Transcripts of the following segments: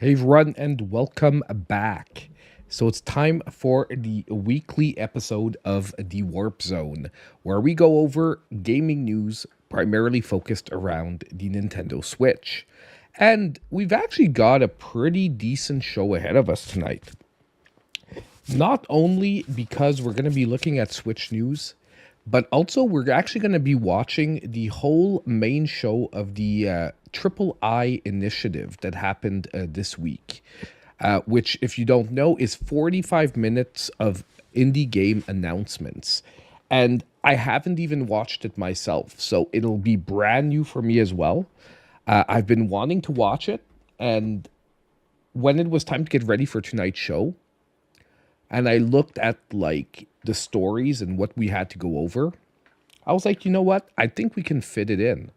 Hey everyone, and welcome back. So it's time for the weekly episode of The Warp Zone, where we go over gaming news primarily focused around the Nintendo Switch. And we've actually got a pretty decent show ahead of us tonight. Not only because we're going to be looking at Switch news, but also we're actually going to be watching the whole main show of the Triple I initiative that happened this week, which, if you don't know, is 45 minutes of indie game announcements. And I haven't even watched it myself, so it'll be brand new for me as well. I've been wanting to watch it, and when it was time to get ready for tonight's show, and I looked at like the stories and what we had to go over, I was like, you know what? I think we can fit it in.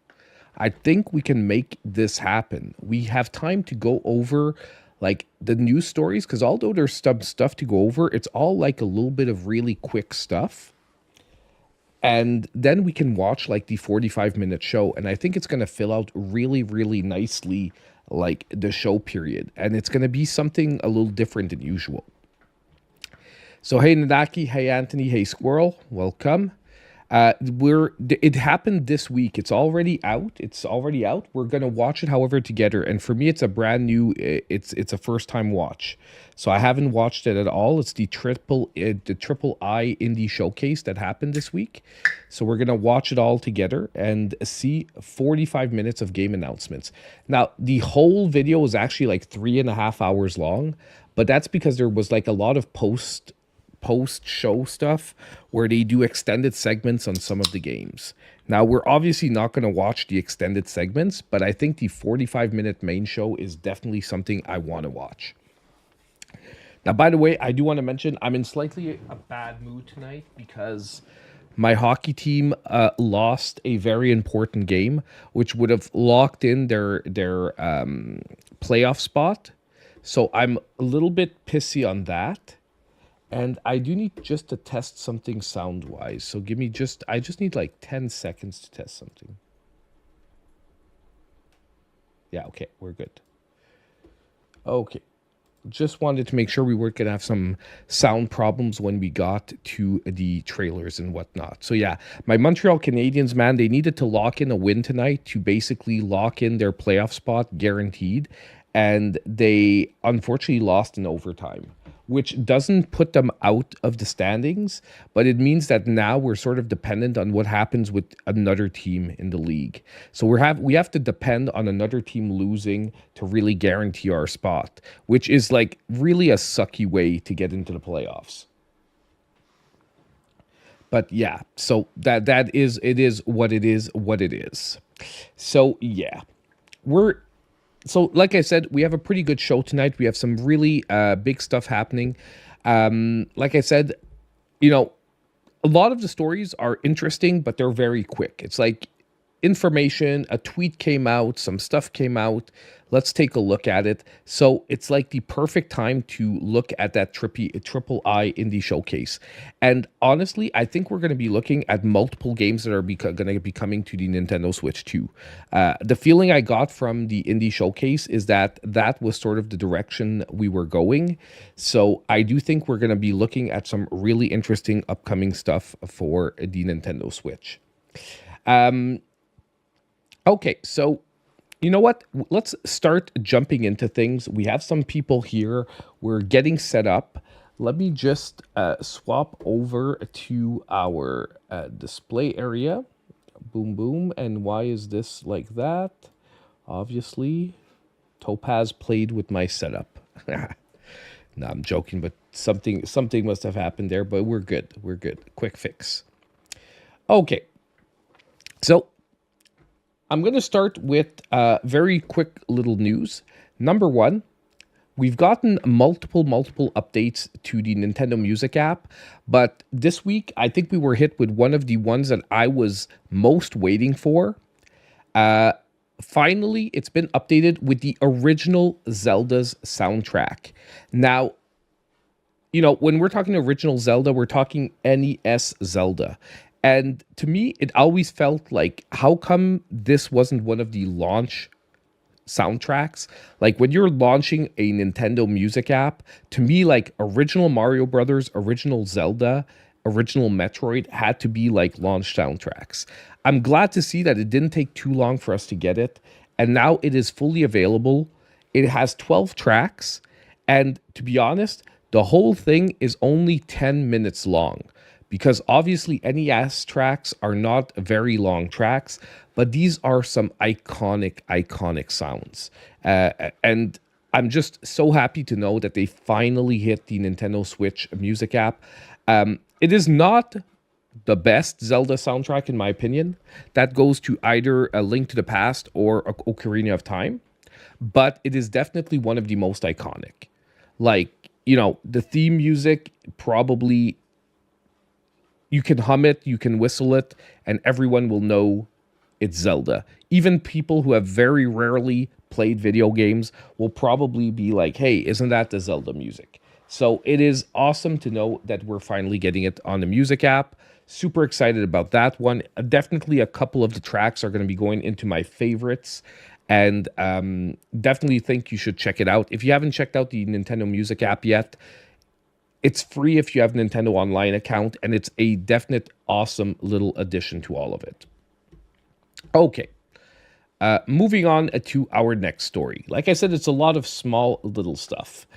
I think we can make this happen. We have time to go over like the news stories because although there's some stuff to go over, it's all like a little bit of really quick stuff. And then we can watch like the 45-minute show. And I think it's going to fill out really, really nicely like the show period. And it's going to be something a little different than usual. So hey Nadaki, hey Anthony, hey Squirrel, welcome. It happened this week. It's already out. We're gonna watch it, however, together. And for me, it's a brand new. It's a first time watch. So I haven't watched it at all. It's the triple I indie showcase that happened this week. So we're gonna watch it all together and see 45 minutes of game announcements. Now the whole video is actually like 3.5 hours long, but that's because there was like a lot of post-show stuff where they do extended segments on some of the games. Now, we're obviously not going to watch the extended segments, but I think the 45-minute main show is definitely something I want to watch. Now, by the way, I do want to mention I'm in slightly a bad mood tonight because my hockey team lost a very important game, which would have locked in their playoff spot. So I'm a little bit pissy on that. And I do need just to test something sound-wise. So I just need like 10 seconds to test something. Yeah, okay, we're good. Okay. Just wanted to make sure we weren't going to have some sound problems when we got to the trailers and whatnot. So yeah, my Montreal Canadiens, man, they needed to lock in a win tonight to basically lock in their playoff spot guaranteed. And they unfortunately lost in overtime, which doesn't put them out of the standings, but it means that now we're sort of dependent on what happens with another team in the league. So we have to depend on another team losing to really guarantee our spot, which is like really a sucky way to get into the playoffs. But yeah, so that is it is what it is. So yeah, we're so like I said, we have a pretty good show tonight. We have some really big stuff happening. Like I said, you know, a lot of the stories are interesting, but they're very quick. It's like information, a tweet came out, some stuff came out. Let's take a look at it. So it's like the perfect time to look at that triple I indie showcase. And honestly, I think we're going to be looking at multiple games that are going to be coming to the Nintendo Switch too. The feeling I got from the indie showcase is that that was sort of the direction we were going. So I do think we're going to be looking at some really interesting upcoming stuff for the Nintendo Switch. Okay, so you know what? Let's start jumping into things. We have some people here. We're getting set up. Let me just swap over to our display area. Boom, boom. And why is this like that? Obviously, Topaz played with my setup. No, I'm joking, but something must have happened there, but we're good. We're good. Quick fix. Okay. So I'm going to start with very quick little news. Number one, we've gotten multiple updates to the Nintendo Music app, but this week I think we were hit with one of the ones that I was most waiting for. Finally, it's been updated with the original Zelda's soundtrack. Now, you know, when we're talking original Zelda, we're talking NES Zelda. And to me, it always felt like, how come this wasn't one of the launch soundtracks. Like when you're launching a Nintendo Music app, to me, like original Mario Brothers, original Zelda, original Metroid had to be like launch soundtracks. I'm glad to see that it didn't take too long for us to get it, and now it is fully available. It has 12 tracks, and to be honest, the whole thing is only 10 minutes long because obviously NES tracks are not very long tracks, but these are some iconic sounds. And I'm just so happy to know that they finally hit the Nintendo Switch music app. It is not the best Zelda soundtrack, in my opinion. That goes to either A Link to the Past or Ocarina of Time, but it is definitely one of the most iconic. Like, the theme music, probably you can hum it, you can whistle it, and everyone will know it's Zelda. Even people who have very rarely played video games will probably be like, hey, isn't that the Zelda music? So it is awesome to know that we're finally getting it on the music app. Super excited about that one. Definitely a couple of the tracks are going to be going into my favorites, and definitely think you should check it out. If you haven't checked out the Nintendo Music app yet, it's free if you have a Nintendo Online account, and it's a definite awesome little addition to all of it. Okay, moving on to our next story. Like I said, it's a lot of small little stuff.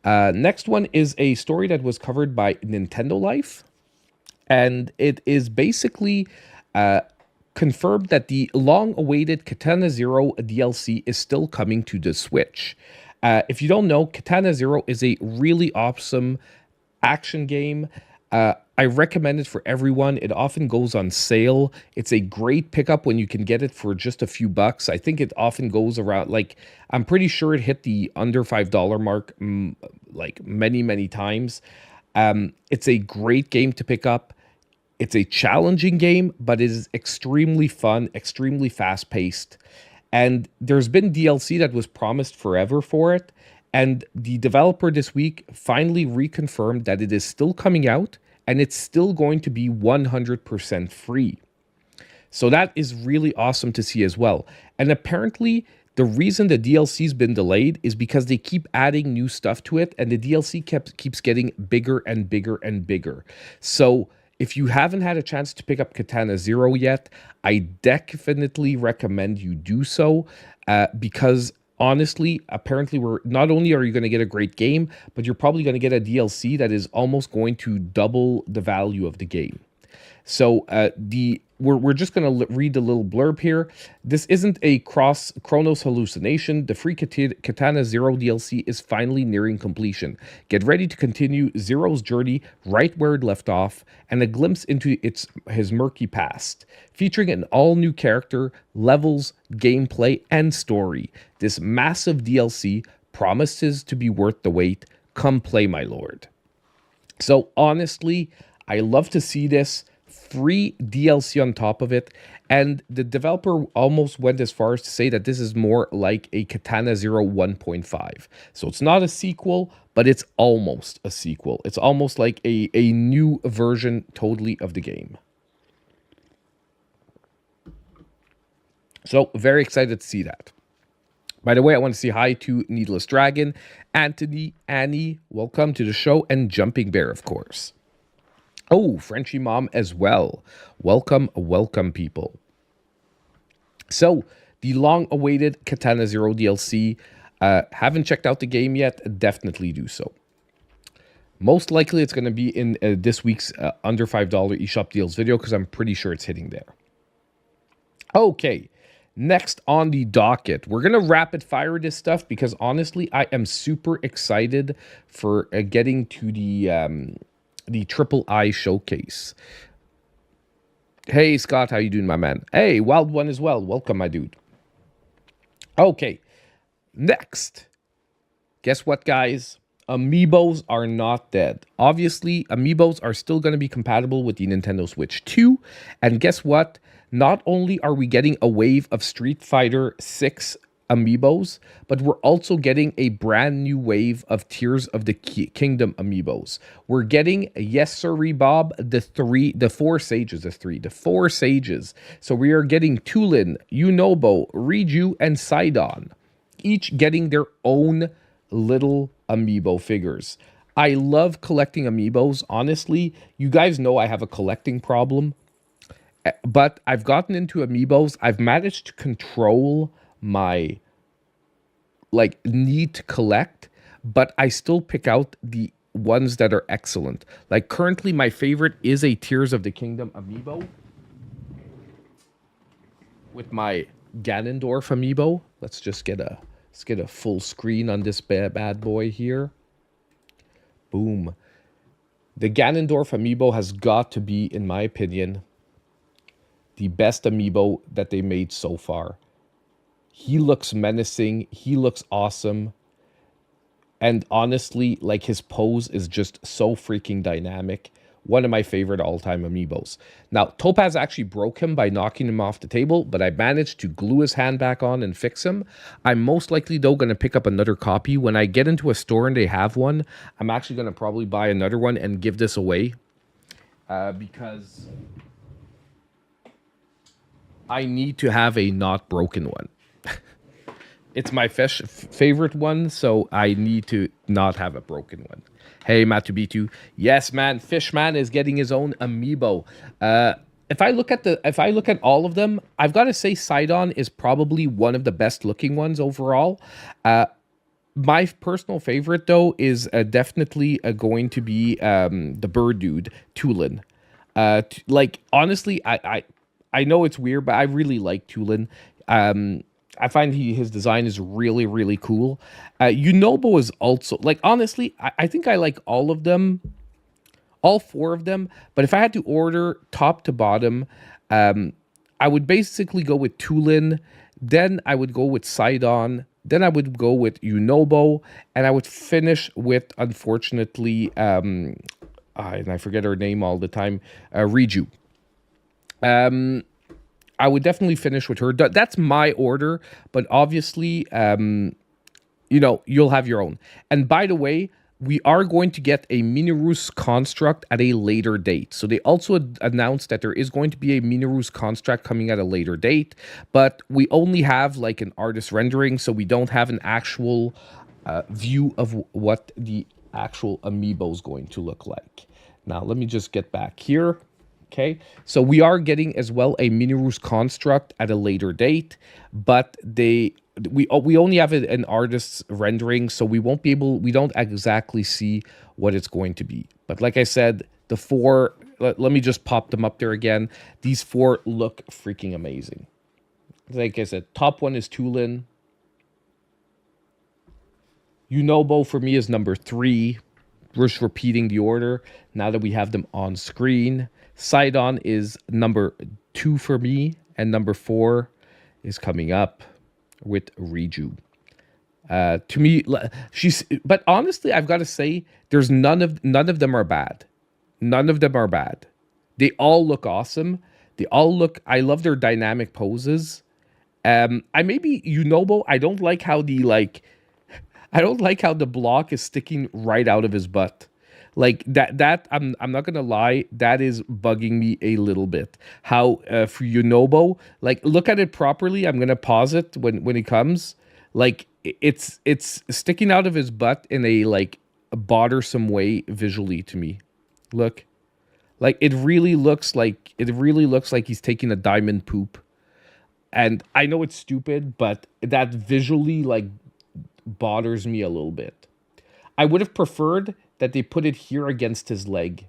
Next one is a story that was covered by Nintendo Life, and it is basically confirmed that the long-awaited Katana Zero DLC is still coming to the Switch. If you don't know, Katana Zero is a really awesome action game. I recommend it for everyone. It often goes on sale. It's a great pickup when you can get it for just a few bucks. I think it often goes around, like, I'm pretty sure it hit the under $5 mark like many times. It's a great game to pick up. It's a challenging game, but it is extremely fun, extremely fast-paced. And there's been DLC that was promised forever for it. And the developer this week finally reconfirmed that it is still coming out and it's still going to be 100% free. So that is really awesome to see as well. And apparently, the reason the DLC's been delayed is because they keep adding new stuff to it, and the DLC keeps getting bigger and bigger and bigger. So if you haven't had a chance to pick up Katana Zero yet, I definitely recommend you do so, because honestly, apparently not only are you going to get a great game, but you're probably going to get a DLC that is almost going to double the value of the game. So we're just going to read a little blurb here. This isn't a Chronos hallucination. The free Katana Zero DLC is finally nearing completion. Get ready to continue Zero's journey right where it left off, and a glimpse into his murky past, featuring an all-new character, levels, gameplay, and story. This massive DLC promises to be worth the wait. Come play, my lord. So honestly, I love to see this. Free DLC on top of it, and the developer almost went as far as to say that this is more like a Katana Zero 1.5. So it's not a sequel, but it's almost a sequel. It's almost like a new version totally of the game. So very excited to see that. By the way, I want to say hi to Needless Dragon, Anthony, Annie, welcome to the show, and Jumping Bear, of course. Oh, Frenchie Mom as well. Welcome, people. So, the long-awaited Katana Zero DLC. Haven't checked out the game yet? Definitely do so. Most likely, it's going to be in this week's under $5 eShop deals video, because I'm pretty sure it's hitting there. Okay, next on the docket. We're going to rapid fire this stuff, because honestly, I am super excited for getting to the Triple I showcase. Hey, Scott, how you doing, my man? Hey, Wild One as well. Welcome, my dude. Okay, next. Guess what, guys? Amiibos are not dead. Obviously, Amiibos are still going to be compatible with the Nintendo Switch 2. And guess what? Not only are we getting a wave of Street Fighter 6 Amiibos, but we're also getting a brand new wave of Tears of the Kingdom Amiibos. We're getting, yes sirree Bob, the four sages. So we are getting Tulin, Yunobo, Riju, and Sidon. each getting their own little amiibo figures. I love collecting amiibos. Honestly, you guys know I have a collecting problem, but I've gotten into amiibos. I've managed to control my like need to collect, but I still pick out the ones that are excellent. Like currently my favorite is a Tears of the Kingdom amiibo with my Ganondorf amiibo. Let's get a full screen on this bad boy here. Boom. The Ganondorf amiibo has got to be, in my opinion, the best amiibo that they made so far. He looks menacing. He looks awesome. And honestly, like his pose is just so freaking dynamic. One of my favorite all-time amiibos. Now, Topaz actually broke him by knocking him off the table, but I managed to glue his hand back on and fix him. I'm most likely, though, going to pick up another copy. When I get into a store and they have one, I'm actually going to probably buy another one and give this away. Because I need to have a not broken one. It's my favorite one, so I need to not have a broken one. Hey, Matubitu. Yes, man, Fishman is getting his own amiibo. If I look at all of them, I've got to say Sidon is probably one of the best looking ones overall. My personal favorite, though, is definitely going to be the bird dude, Tulin. Like, honestly, I know it's weird, but I really like Tulin. I find his design is really, really cool. Unobo is also, like, honestly, I think I like all of them, all four of them. But if I had to order top to bottom, I would basically go with Tulin. Then I would go with Sidon. Then I would go with Unobo. And I would finish with, unfortunately, and I forget her name all the time, Riju. I would definitely finish with her. That's my order, but obviously, you'll have your own. And by the way, we are going to get a Minirus construct at a later date. So they also announced that there is going to be a Minirus construct coming at a later date, but we only have like an artist rendering, so we don't have an actual view of what the actual amiibo is going to look like. Now, let me just get back here. Okay, so we are getting as well a Minirus construct at a later date, but we only have an artist's rendering, so we don't exactly see what it's going to be. But like I said, the four, let me just pop them up there again. These four look freaking amazing. Like I said, top one is Tulin. Unobo for me is number 3. We're just repeating the order now that we have them on screen. Sidon is number 2 for me, and number 4 is coming up with Riju. To me, but honestly, I've got to say, there's none of them are bad. None of them are bad. They all look awesome. I love their dynamic poses. Unobo, I don't like how the block is sticking right out of his butt. Like that I'm not gonna lie, that is bugging me a little bit. How for Unobo, like look at it properly. I'm gonna pause it when it comes. Like it's sticking out of his butt in a like bothersome way visually to me. Look, like it really looks like he's taking a diamond poop. And I know it's stupid, but that visually like bothers me a little bit. I would have preferred that they put it here against his leg.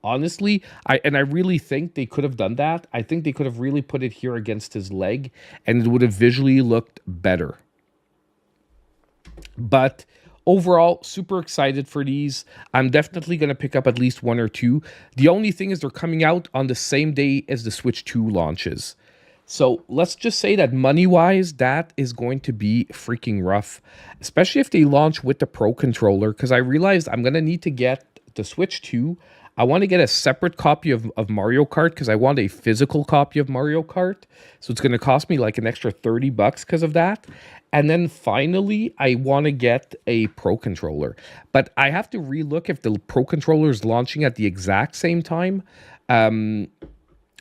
Honestly, I really think they could have done that. I think they could have really put it here against his leg, and it would have visually looked better. But overall, super excited for these. I'm definitely going to pick up at least 1 or 2. The only thing is they're coming out on the same day as the Switch 2 launches. So let's just say that money-wise, that is going to be freaking rough, especially if they launch with the Pro Controller, because I realized I'm going to need to get the Switch 2. I want to get a separate copy of Mario Kart because I want a physical copy of Mario Kart. So it's going to cost me like an extra $30 because of that. And then finally, I want to get a Pro Controller. But I have to relook if the Pro Controller is launching at the exact same time.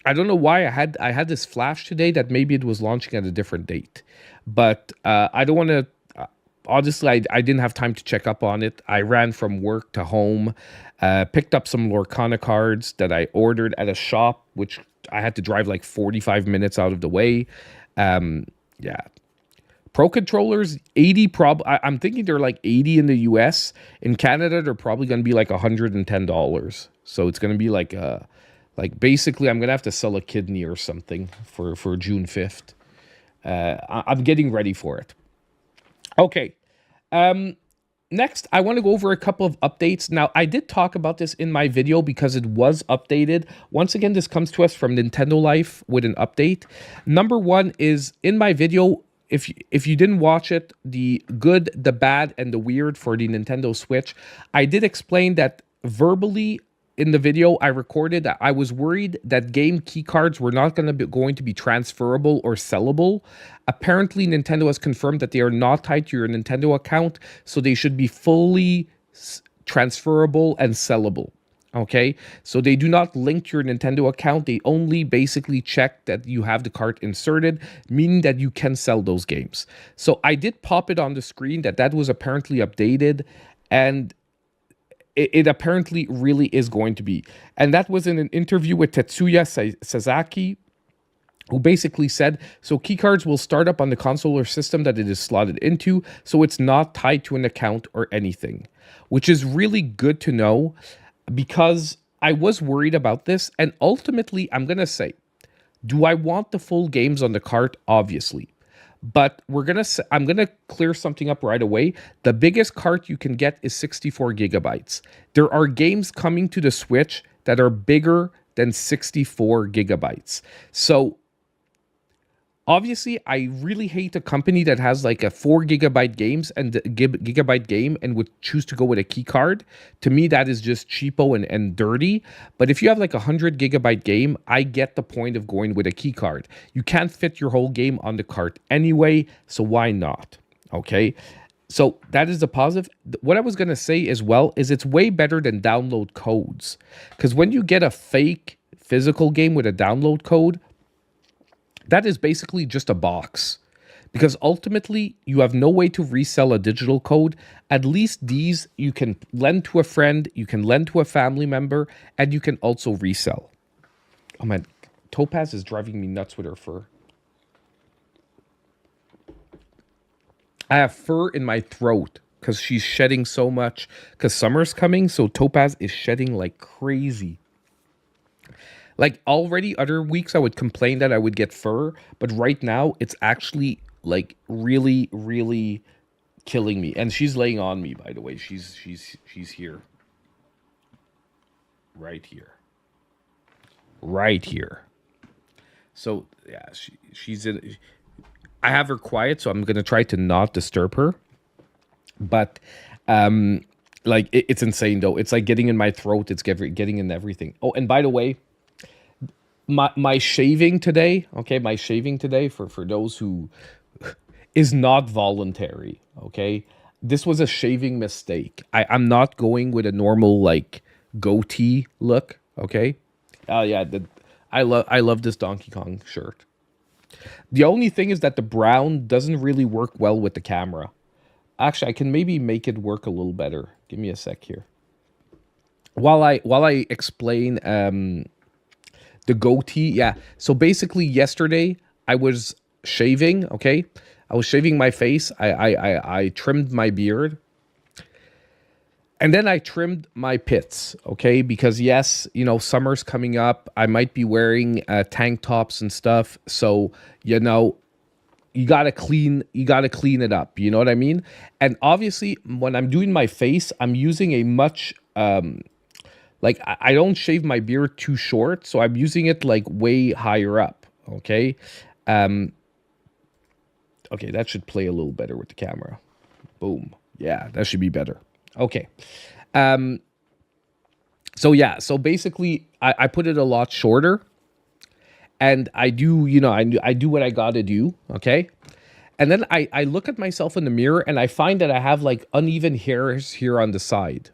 I don't know why I had this flash today that maybe it was launching at a different date. but I don't want to. Honestly, I didn't have time to check up on it. I ran from work to home, picked up some Lorcana cards that I ordered at a shop, which I had to drive like 45 minutes out of the way. Yeah. Pro controllers, 80 I'm thinking they're like 80 in the US. In Canada, they're probably going to be like $110. So it's going to be like basically I'm going to have to sell a kidney or something for June 5th. I'm getting ready for it. Okay. Next, I want to go over a couple of updates. Now, I did talk about this in my video because it was updated. Once again, this comes to us from Nintendo Life with an update. Number one is in my video, if you didn't watch it, the good, the bad, and the weird for the Nintendo Switch, I did explain that verbally in the video I recorded that I was worried that game key cards were not going to be transferable or sellable. Apparently, Nintendo has confirmed that they are not tied to your Nintendo account, so they should be fully transferable and sellable. Okay, so they do not link your Nintendo account. They only basically check that you have the card inserted, meaning that you can sell those games. So I did pop it on the screen that was apparently updated, and it apparently really is going to be. And that was in an interview with Tetsuya Sasaki, who basically said, so keycards will start up on the console or system that it is slotted into, so it's not tied to an account or anything, which is really good to know because I was worried about this. And ultimately, I'm going to say, do I want the full games on the cart? Obviously. But I'm gonna clear something up right away. The biggest cart you can get is 64 gigabytes. There are games coming to the Switch that are bigger than 64 gigabytes. So obviously, I really hate a company that has like a 4 gigabyte gigabyte game and would choose to go with a key card. To me, that is just cheapo and dirty. But if you have like a 100 gigabyte game, I get the point of going with a key card. You can't fit your whole game on the cart anyway, so why not? Okay, so that is a positive. What I was going to say as well is it's way better than download codes. Because when you get a fake physical game with a download code, that is basically just a box, because ultimately you have no way to resell a digital code. At least these you can lend to a friend, you can lend to a family member, and you can also resell. Oh man, Topaz is driving me nuts with her fur. I have fur in my throat because she's shedding so much because summer's coming, so Topaz is shedding like crazy. Like already other weeks I would complain that I would get fur, but right now it's actually like really, really killing me. And she's laying on me, by the way. She's here. Right here. Right here. So yeah, she's in. I have her quiet, so I'm gonna try to not disturb her. But like it's insane though. It's like getting in my throat. It's getting in everything. Oh, and by the way, my shaving today, okay, for those who is not voluntary, okay? This was a shaving mistake. I'm not going with a normal like goatee look, okay? Oh yeah, I love this Donkey Kong shirt. The only thing is that the brown doesn't really work well with the camera. Actually, I can maybe make it work a little better. Give me a sec here. While I explain the goatee, yeah. So basically yesterday I was shaving, okay? I was shaving my face. I trimmed my beard. And then I trimmed my pits, okay? Because yes, you know, summer's coming up. I might be wearing tank tops and stuff. So, you know, you gotta clean it up. You know what I mean? And obviously, when I'm doing my face, I'm using a much like I don't shave my beard too short, so I'm using it like way higher up. Okay, okay, that should play a little better with the camera. Boom, yeah, that should be better. Okay, so yeah, so basically, I put it a lot shorter, and I do, you know, I do what I gotta do. Okay. And then I look at myself in the mirror and I find that I have like uneven hairs here on the side.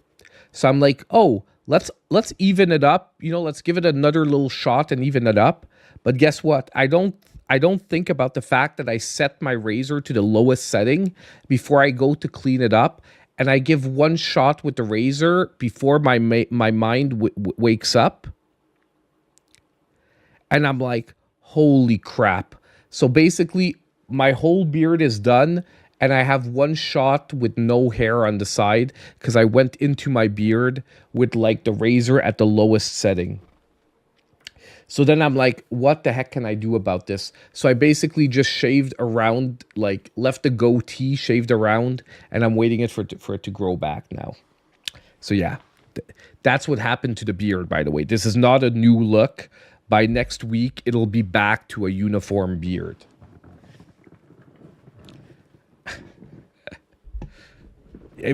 So I'm like, oh, let's even it up. You know, let's give it another little shot and even it up. But guess what? I don't I don't think about the fact that I set my razor to the lowest setting before I go to clean it up, and I give one shot with the razor before my mind wakes up, and I'm like, holy crap. So basically, my whole beard is done, and I have one shot with no hair on the side because I went into my beard with like the razor at the lowest setting. So then I'm like, what the heck can I do about this? So I basically just shaved around, like left the goatee shaved around, and I'm waiting for it to grow back now. So yeah, that's what happened to the beard, by the way. This is not a new look. By next week, it'll be back to a uniform beard.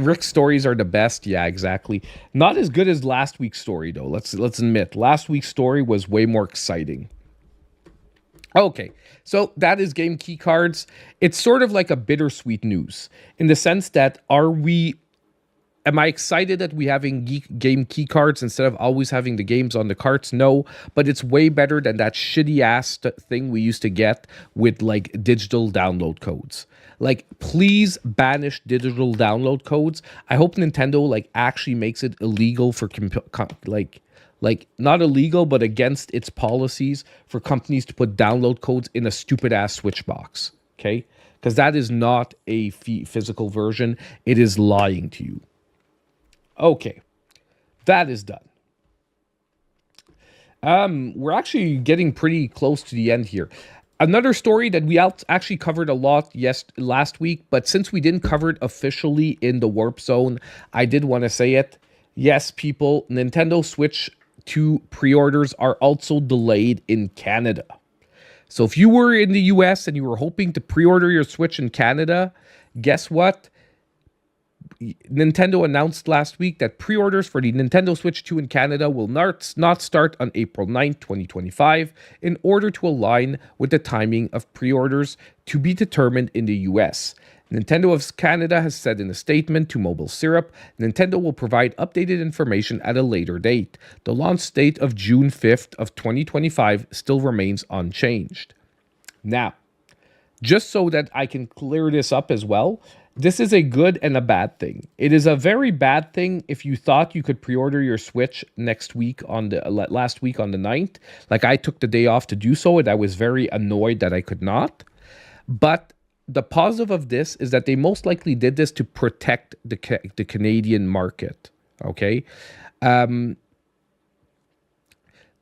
Rick's stories are the best. Yeah, exactly. Not as good as last week's story, though. Let's admit, last week's story was way more exciting. Okay, so that is game key cards. It's sort of like a bittersweet news in the sense that am I excited that we having game key cards instead of always having the games on the carts? No, but it's way better than that shitty ass thing we used to get with like digital download codes. Like, please banish digital download codes. I hope Nintendo like actually makes it illegal for like not illegal, but against its policies for companies to put download codes in a stupid ass Switch box. Okay, because that is not a physical version. It is lying to you. Okay, that is done. We're actually getting pretty close to the end here. Another story that we actually covered a lot last week, but since we didn't cover it officially in the Warp Zone, I did want to say it. Yes, people, Nintendo Switch 2 pre-orders are also delayed in Canada. So if you were in the US and you were hoping to pre-order your Switch in Canada, guess what? Nintendo announced last week that pre-orders for the Nintendo Switch 2 in Canada will not start on April 9th, 2025, in order to align with the timing of pre-orders to be determined in the US. Nintendo of Canada has said in a statement to Mobile Syrup, Nintendo will provide updated information at a later date. The launch date of June 5th of 2025 still remains unchanged. Now, just so that I can clear this up as well, this is a good and a bad thing. It is a very bad thing if you thought you could pre-order your Switch last week on the 9th. Like, I took the day off to do so, and I was very annoyed that I could not. But the positive of this is that they most likely did this to protect the Canadian market. Okay. The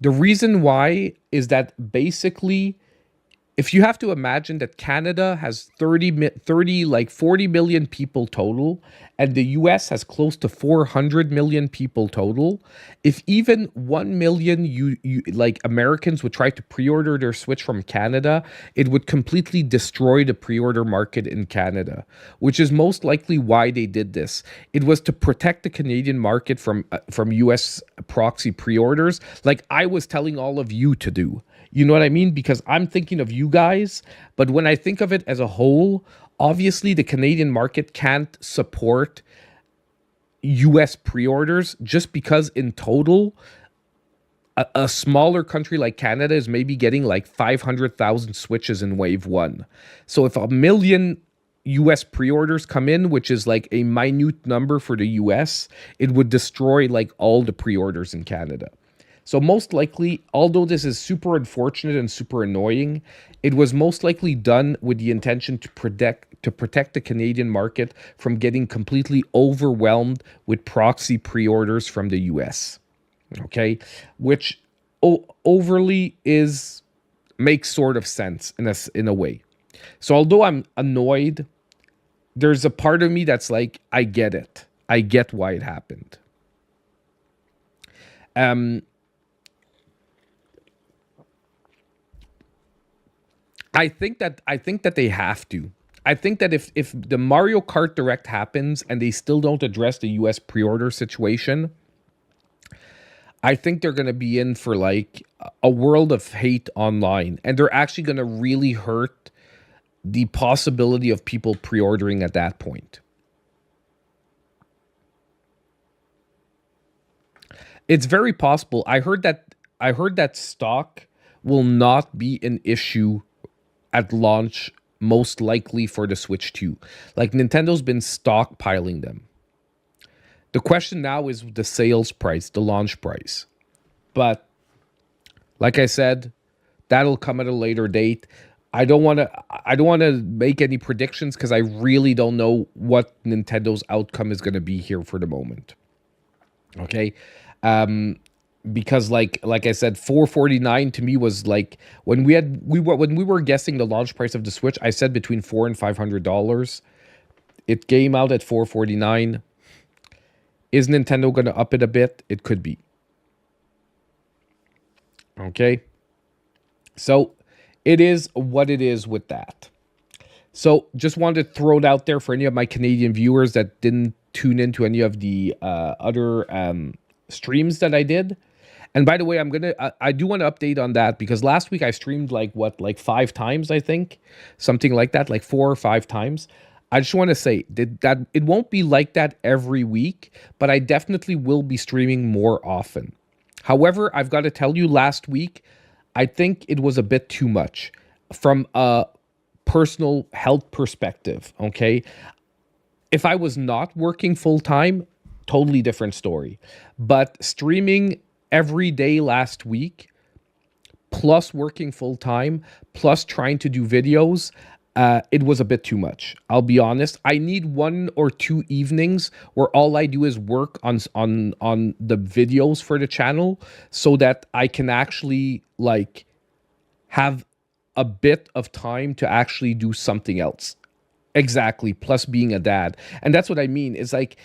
reason why is that basically, if you have to imagine that Canada has 40 million people total, and the US has close to 400 million people total, if even 1 million Americans would try to pre-order their Switch from Canada, it would completely destroy the pre-order market in Canada, which is most likely why they did this. It was to protect the Canadian market from US proxy pre-orders, like I was telling all of you to do. You know what I mean? Because I'm thinking of you guys, but when I think of it as a whole, obviously the Canadian market can't support US pre-orders just because in total, a smaller country like Canada is maybe getting like 500,000 Switches in wave one. So if a million US pre-orders come in, which is like a minute number for the US, it would destroy like all the pre-orders in Canada. So most likely, although this is super unfortunate and super annoying, it was most likely done with the intention to protect the Canadian market from getting completely overwhelmed with proxy pre-orders from the US. Okay, which overly makes sort of sense in a way. So although I'm annoyed, there's a part of me that's like, I get it. I get why it happened. I think that they have to. I think that if the Mario Kart Direct happens and they still don't address the US pre-order situation, I think they're going to be in for like a world of hate online, and they're actually going to really hurt the possibility of people pre-ordering at that point. It's very possible. I heard that stock will not be an issue at launch, most likely for the Switch 2. Like Nintendo's been stockpiling them. The question now is the sales price, the launch price. But like I said, that'll come at a later date. I don't want to make any predictions because I really don't know what Nintendo's outcome is going to be here for the moment. Okay? Because like I said, 449 to me was like when we were guessing the launch price of the Switch, I said between $400 and $500. It came out at 449. Is Nintendo going to up it a bit? It could be. Okay? So it is what it is with that. So just wanted to throw it out there for any of my Canadian viewers that didn't tune into any of the other streams that I did. And by the way, I do want to update on that because last week I streamed like 5 times, I think, something like that, like 4 or 5 times. I just want to say that it won't be like that every week, but I definitely will be streaming more often. However, I've got to tell you, last week, I think it was a bit too much from a personal health perspective, okay? If I was not working full time, totally different story. But streaming every day last week, plus working full time, plus trying to do videos, it was a bit too much. I'll be honest. I need 1 or 2 evenings where all I do is work on the videos for the channel so that I can actually like have a bit of time to actually do something else. Exactly. Plus being a dad. And that's what I mean. It's like,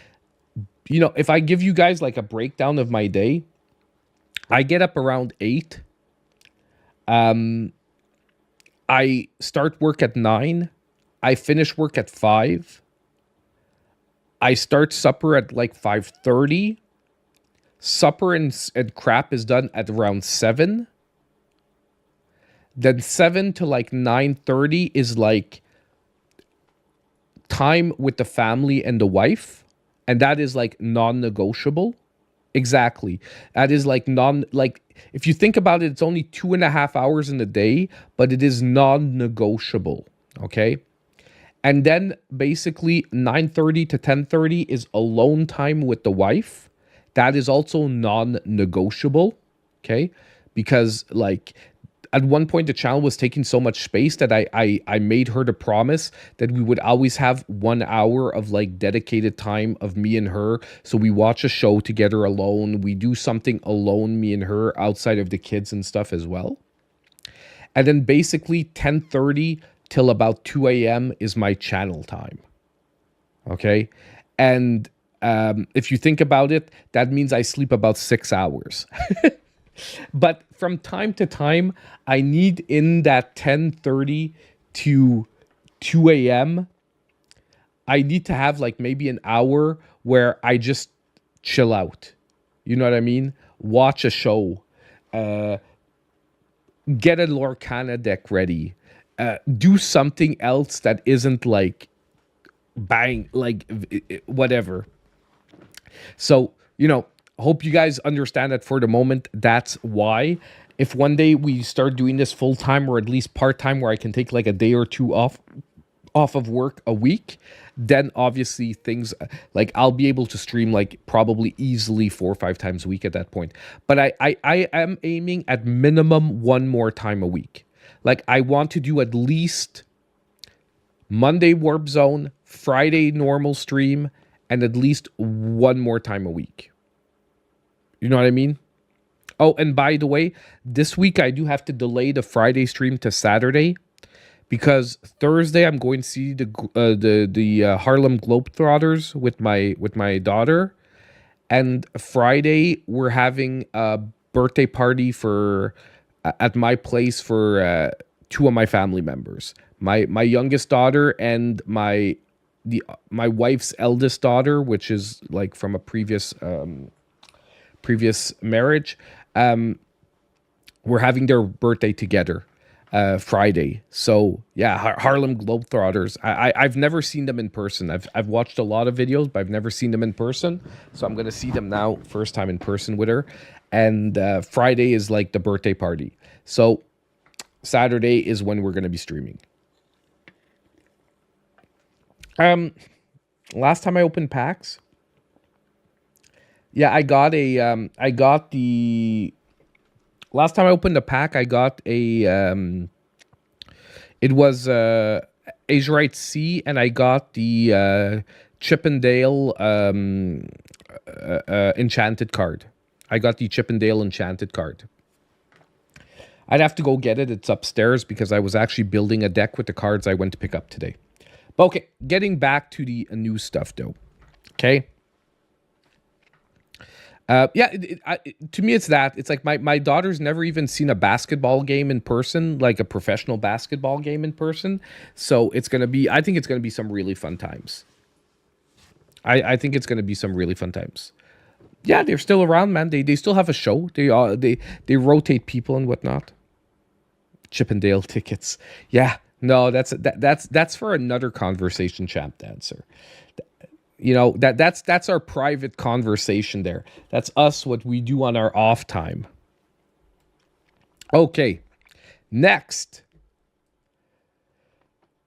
if I give you guys like a breakdown of my day, I get up around 8. I start work at 9. I finish work at 5. I start supper at like 5:30. Supper and crap is done at around 7. Then 7 to like 9:30 is like time with the family and the wife. And that is like non-negotiable. Exactly. That is like if you think about it, it's only 2.5 hours in a day, but it is non-negotiable. Okay. And then basically 9:30 to 10:30 is alone time with the wife. That is also non-negotiable. Okay. Because like at one point the channel was taking so much space that I made her the promise that we would always have 1 hour of like dedicated time of me and her. So we watch a show together alone. We do something alone, me and her, outside of the kids and stuff as well. And then basically 10:30 till about 2 a.m. is my channel time. Okay. And if you think about it, that means I sleep about 6 hours. But from time to time, I need in that 10:30 to 2 a.m., I need to have like maybe an hour where I just chill out. You know what I mean? Watch a show. Get a Lorcana deck ready. Do something else that isn't like bang, like whatever. So, hope you guys understand that for the moment. That's why. If one day we start doing this full time or at least part time, where I can take like a day or 2 off of work a week, then obviously things like I'll be able to stream like probably easily 4 or 5 times a week at that point. But I am aiming at minimum 1 more time a week. Like I want to do at least Monday Warp Zone, Friday normal stream, and at least 1 more time a week. You know what I mean? Oh, and by the way, this week I do have to delay the Friday stream to Saturday because Thursday I'm going to see the Harlem Globetrotters with my daughter, and Friday we're having a birthday party at my place for 2 of my family members, my youngest daughter and my wife's eldest daughter, which is like from a previous marriage. We're having their birthday together Friday. So yeah, Harlem Globetrotters. I've never seen them in person. I've watched a lot of videos, but I've never seen them in person. So I'm gonna see them now, first time in person with her. And Friday is like the birthday party. So Saturday is when we're going to be streaming. Last time I opened packs, yeah, I got the last time I opened a pack, I got it was Azurite C, and I got the Chippendale enchanted card. I got the Chippendale enchanted card. I'd have to go get it. It's upstairs because I was actually building a deck with the cards I went to pick up today. But okay, getting back to the new stuff though. Okay. To me, it's that. It's like my daughter's never even seen a basketball game in person, like a professional basketball game in person. So it's going to be, I think it's going to be some really fun times. I think it's going to be some really fun times. Yeah, they're still around, man. They still have a show. They rotate people and whatnot. Chippendale tickets. Yeah, no, that's for another conversation, champ dancer. You know, that's our private conversation there. That's us, what we do on our off time. Okay, next.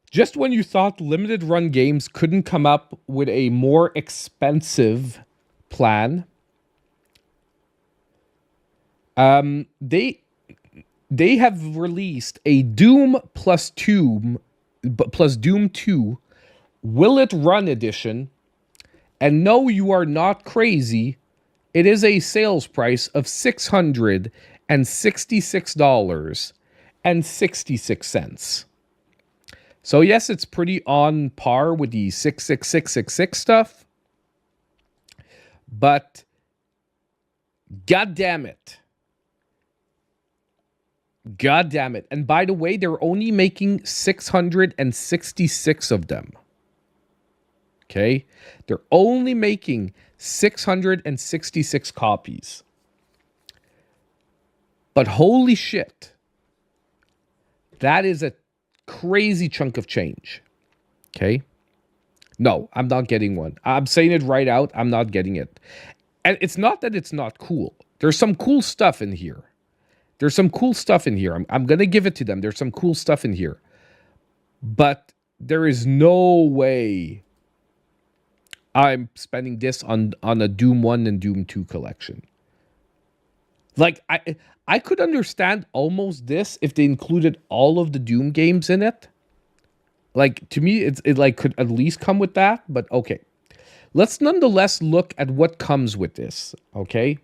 Just when you thought limited run games couldn't come up with a more expensive plan, they have released a Doom plus Doom 2 Will It Run edition. And no, you are not crazy. It is a sales price of $666.66. So yes, it's pretty on par with the 66666 stuff. But God damn it. God damn it. And by the way, they're only making 666 of them. Okay? They're only making 666 copies. But holy shit. That is a crazy chunk of change. Okay? No, I'm not getting one. I'm saying it right out. I'm not getting it. And it's not that it's not cool. There's some cool stuff in here. I'm going to give it to them. There's some cool stuff in here. But there is no way I'm spending this on a Doom 1 and Doom 2 collection. Like, I could understand almost this if they included all of the Doom games in it. Like, to me, it like could at least come with that, but okay. Let's nonetheless look at what comes with this, okay?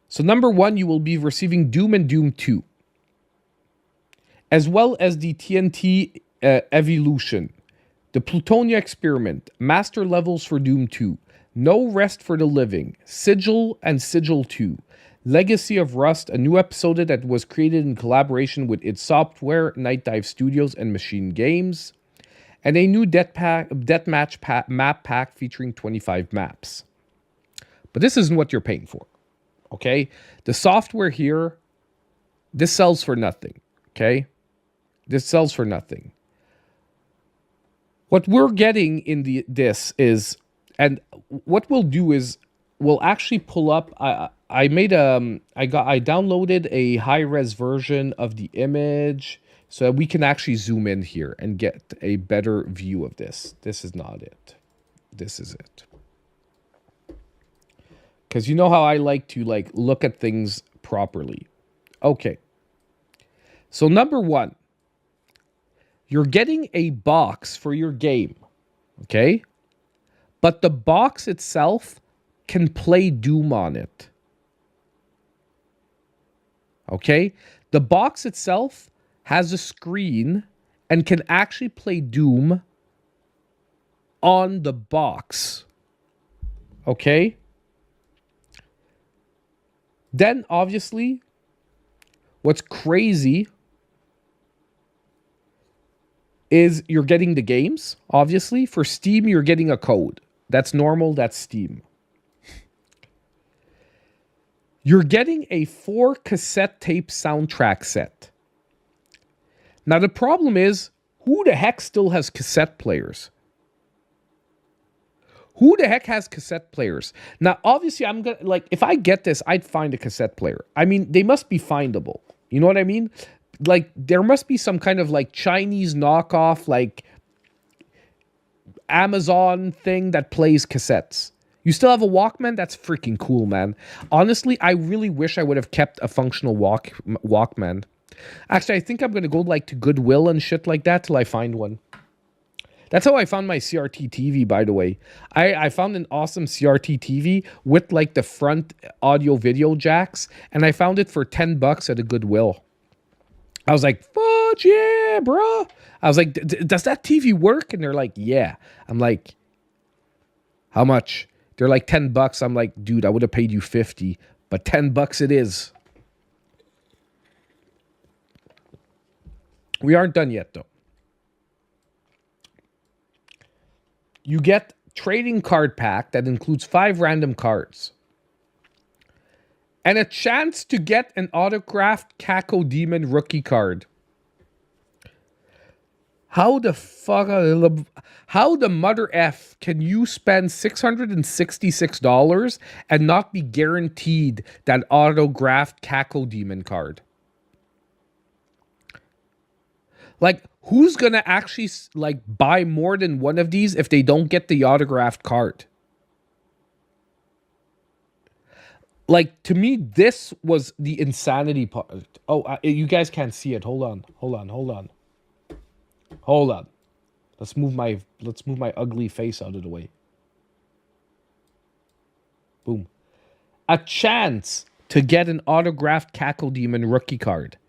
So number one, you will be receiving Doom and Doom 2, as well as the TNT Evolution, the Plutonia Experiment, Master Levels for Doom 2, No Rest for the Living, Sigil and Sigil 2, Legacy of Rust, a new episode that was created in collaboration with id Software, Night Dive Studios, and Machine Games, and a new Deathmatch map pack featuring 25 maps. But this isn't what you're paying for, okay? The software here, this sells for nothing, okay? This sells for nothing. What we're getting in this is, and what we'll do is, we'll actually pull up. I downloaded a high-res version of the image so that we can actually zoom in here and get a better view of this. This is not it. This is it. Because you know how I like to look at things properly. Okay. So number one, you're getting a box for your game, okay? But the box itself can play Doom on it. Okay? The box itself has a screen and can actually play Doom on the box. Okay? Then, obviously, what's crazy is you're getting the games, obviously. For Steam, you're getting a code. That's normal, that's Steam. You're getting a 4 cassette tape soundtrack set. Now, the problem is, who the heck still has cassette players? Who the heck has cassette players? Now, obviously, if I get this, I'd find a cassette player. I mean, they must be findable. You know what I mean? like there must be some kind of like Chinese knockoff, like Amazon thing that plays cassettes. You still have a Walkman? That's freaking cool, man. Honestly, I really wish I would have kept a functional Walkman. Actually, I think I'm gonna go like to Goodwill and shit like that till I find one. That's how I found my CRT TV, by the way. I found an awesome CRT TV with like the front audio video jacks, and I found it for $10 at a Goodwill. I was like, fuck yeah, bro. I was like, does that TV work? And they're like, yeah. I'm like, how much? They're like $10. I'm like, dude, I would have paid you 50, but $10 it is. We aren't done yet, though. You get trading card pack that includes 5 random cards. And a chance to get an autographed Caco Demon rookie card. How the fuck, how the mother F can you spend $666 and not be guaranteed that autographed Caco Demon card? Like, who's gonna actually like buy more than one of these if they don't get the autographed card? Like, to me, this was the insanity part. Oh, you guys can't see it. Hold on. Let's move my ugly face out of the way. Boom. A chance to get an autographed Caco Demon rookie card.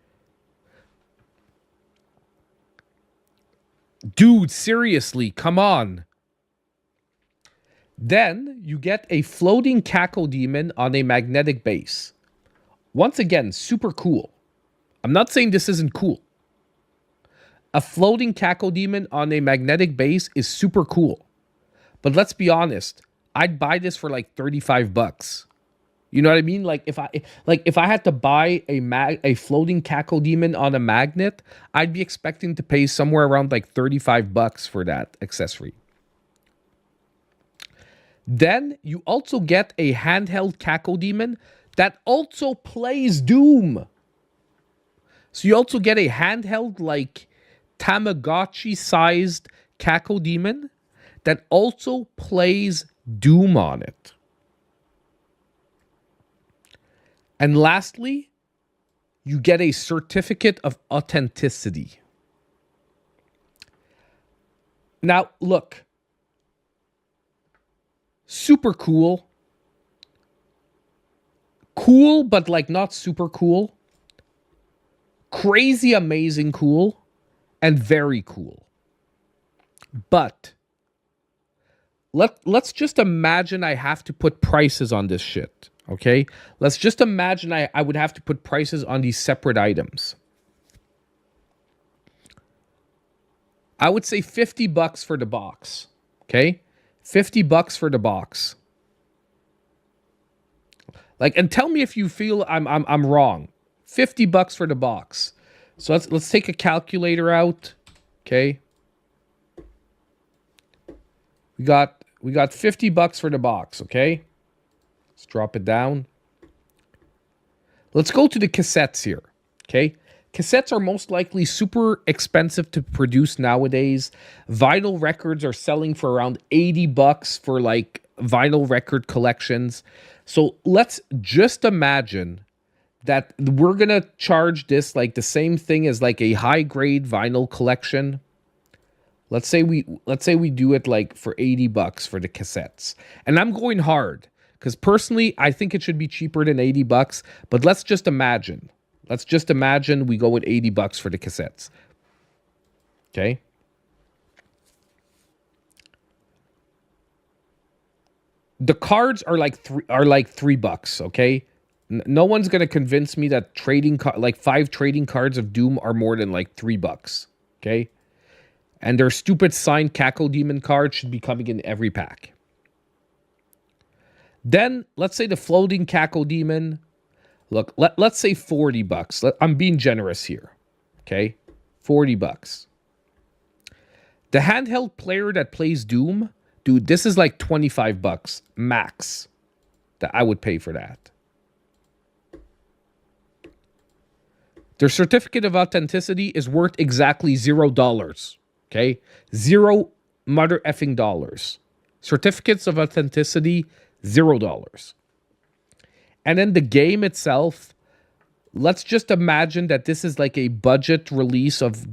Dude, seriously, come on. Then you get a floating Caco Demon on a magnetic base. Once again, super cool. I'm not saying this isn't cool. A floating Caco Demon on a magnetic base is super cool. But let's be honest, I'd buy this for like $35. You know what I mean? Like if I had to buy a floating Caco Demon on a magnet, I'd be expecting to pay somewhere around like $35 for that accessory. Then you also get a handheld Caco Demon that also plays Doom. So you also get a handheld like Tamagotchi-sized Caco Demon that also plays Doom on it. And lastly, you get a certificate of authenticity. Now, look. Super cool. Cool, but like not super cool. Crazy, amazing cool. And very cool. But let's just imagine I have to put prices on this shit. Okay? Let's just imagine I would have to put prices on these separate items. I would say $50 for the box. Okay? $50 for the box. Like, and tell me if you feel I'm wrong. $50 for the box. So let's take a calculator out. Okay. We got $50 for the box, okay? Let's drop it down. Let's go to the cassettes here. Okay. Cassettes are most likely super expensive to produce nowadays. Vinyl records are selling for around $80 for like vinyl record collections. So let's just imagine that we're going to charge this like the same thing as like a high grade vinyl collection. Let's say we do it like for $80 for the cassettes. And I'm going hard because personally I think it should be cheaper than $80, but let's just imagine. Let's just imagine we go with $80 for the cassettes. Okay? The cards are like $3, okay? No one's going to convince me that like 5 trading cards of Doom are more than like $3, okay? And their stupid signed Caco Demon cards should be coming in every pack. Then, let's say the floating Caco Demon. Look, let's say $40. I'm being generous here. Okay? $40. The handheld player that plays Doom, dude, this is like $25 max that I would pay for that. Their certificate of authenticity is worth exactly $0. Okay? Zero mother effing dollars. Certificates of authenticity, $0. And then the game itself, let's just imagine that this is like a budget release of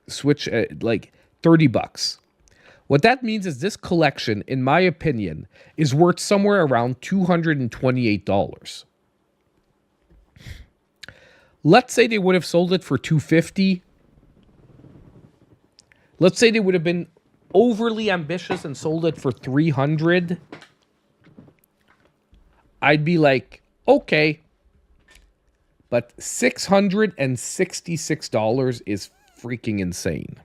Switch, like $30. What that means is this collection, in my opinion, is worth somewhere around $228. Let's say they would have sold it for $250. Let's say they would have been overly ambitious and sold it for $300. I'd be like, okay. But $666 is freaking insane.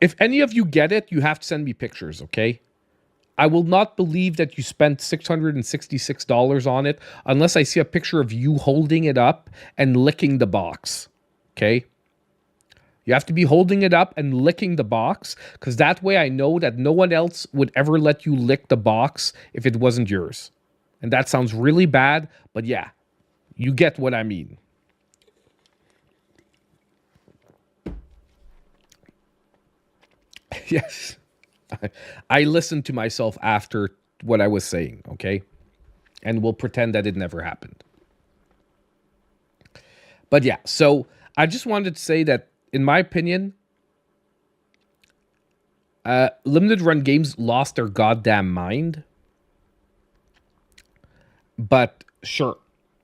If any of you get it, you have to send me pictures, okay? I will not believe that you spent $666 on it unless I see a picture of you holding it up and licking the box, okay? You have to be holding it up and licking the box, because that way I know that no one else would ever let you lick the box if it wasn't yours. And that sounds really bad, but yeah, you get what I mean. Yes. I listened to myself after what I was saying, okay? And we'll pretend that it never happened. But yeah, so I just wanted to say that, in my opinion, limited run games lost their goddamn mind. But sure,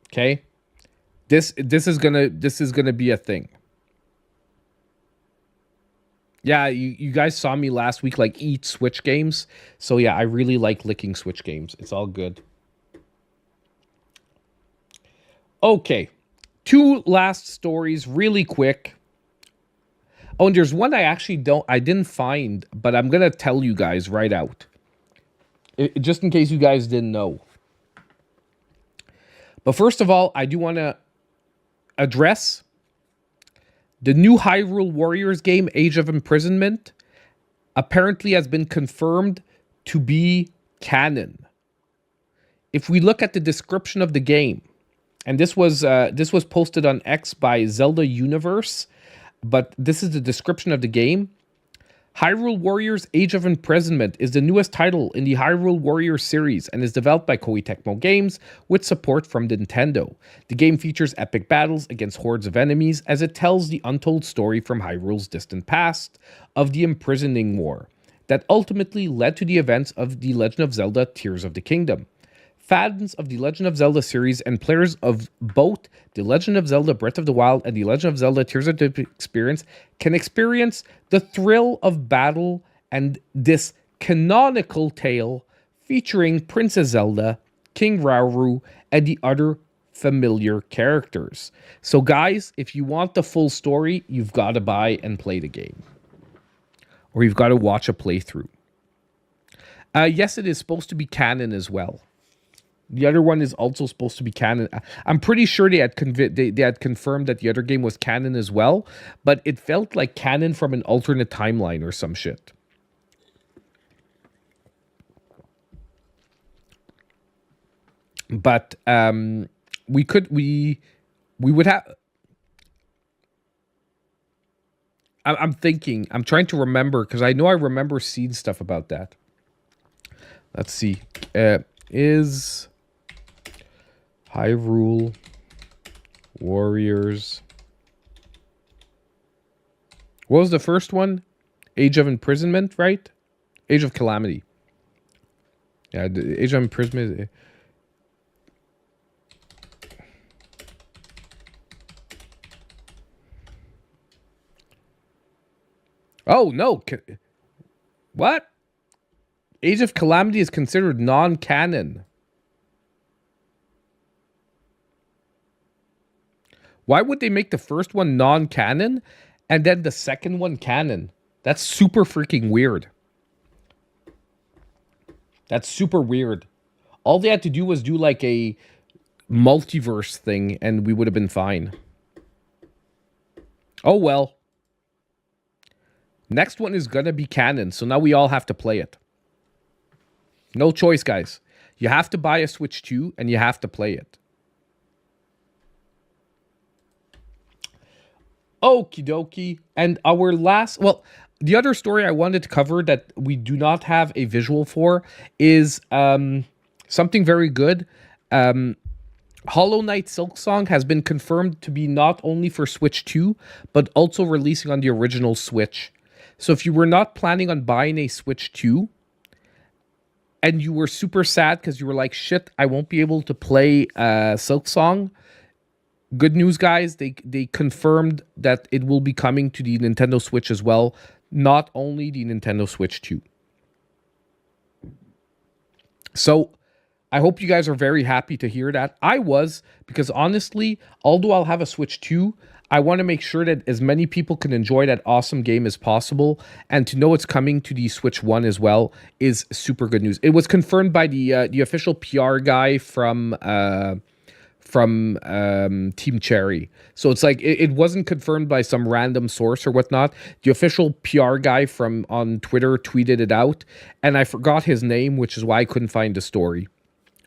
okay? This is gonna be a thing. Yeah, you guys saw me last week like eat Switch games. So yeah, I really like licking Switch games. It's all good. Okay. 2 last stories really quick. Oh, and there's one I didn't find, but I'm going to tell you guys right out. Just in case you guys didn't know. But first of all, I do want to address the new Hyrule Warriors game, Age of Imprisonment, apparently has been confirmed to be canon. If we look at the description of the game, and this was posted on X by Zelda Universe, but this is the description of the game. Hyrule Warriors Age of Imprisonment is the newest title in the Hyrule Warriors series and is developed by Koei Tecmo Games with support from Nintendo. The game features epic battles against hordes of enemies as it tells the untold story from Hyrule's distant past of the Imprisoning War that ultimately led to the events of The Legend of Zelda Tears of the Kingdom. Fans of the Legend of Zelda series and players of both The Legend of Zelda Breath of the Wild and The Legend of Zelda Tears of the Experience can experience the thrill of battle and this canonical tale featuring Princess Zelda, King Rauru, and the other familiar characters. So guys, if you want the full story, you've got to buy and play the game. Or you've got to watch a playthrough. Yes, it is supposed to be canon as well. The other one is also supposed to be canon. I'm pretty sure they had confirmed that the other game was canon as well, but it felt like canon from an alternate timeline or some shit. But we would have. I'm thinking. I'm trying to remember because I know I remember seeing stuff about that. Let's see. Is Hyrule Warriors. What was the first one? Age of Imprisonment, right? Age of Calamity. Yeah, the Age of Imprisonment. Oh, no. What? Age of Calamity is considered non-canon. Why would they make the first one non-canon and then the second one canon? That's super freaking weird. That's super weird. All they had to do was do like a multiverse thing and we would have been fine. Oh well. Next one is gonna be canon, so now we all have to play it. No choice, guys. You have to buy a Switch 2 and you have to play it. Okie dokie. And our last, well, the other story I wanted to cover that we do not have a visual for is something very good. Hollow Knight Silksong has been confirmed to be not only for Switch 2, but also releasing on the original Switch. So if you were not planning on buying a Switch 2, and you were super sad because you were like, shit, I won't be able to play Silksong. Good news, guys. They confirmed that it will be coming to the Nintendo Switch as well, not only the Nintendo Switch 2. So I hope you guys are very happy to hear that. I was, because honestly, although I'll have a Switch 2, I want to make sure that as many people can enjoy that awesome game as possible, and to know it's coming to the Switch 1 as well is super good news. It was confirmed by the official PR guy from Team Cherry. So it's like it wasn't confirmed by some random source or whatnot. The official PR guy from on Twitter tweeted it out, and I forgot his name, which is why I couldn't find the story.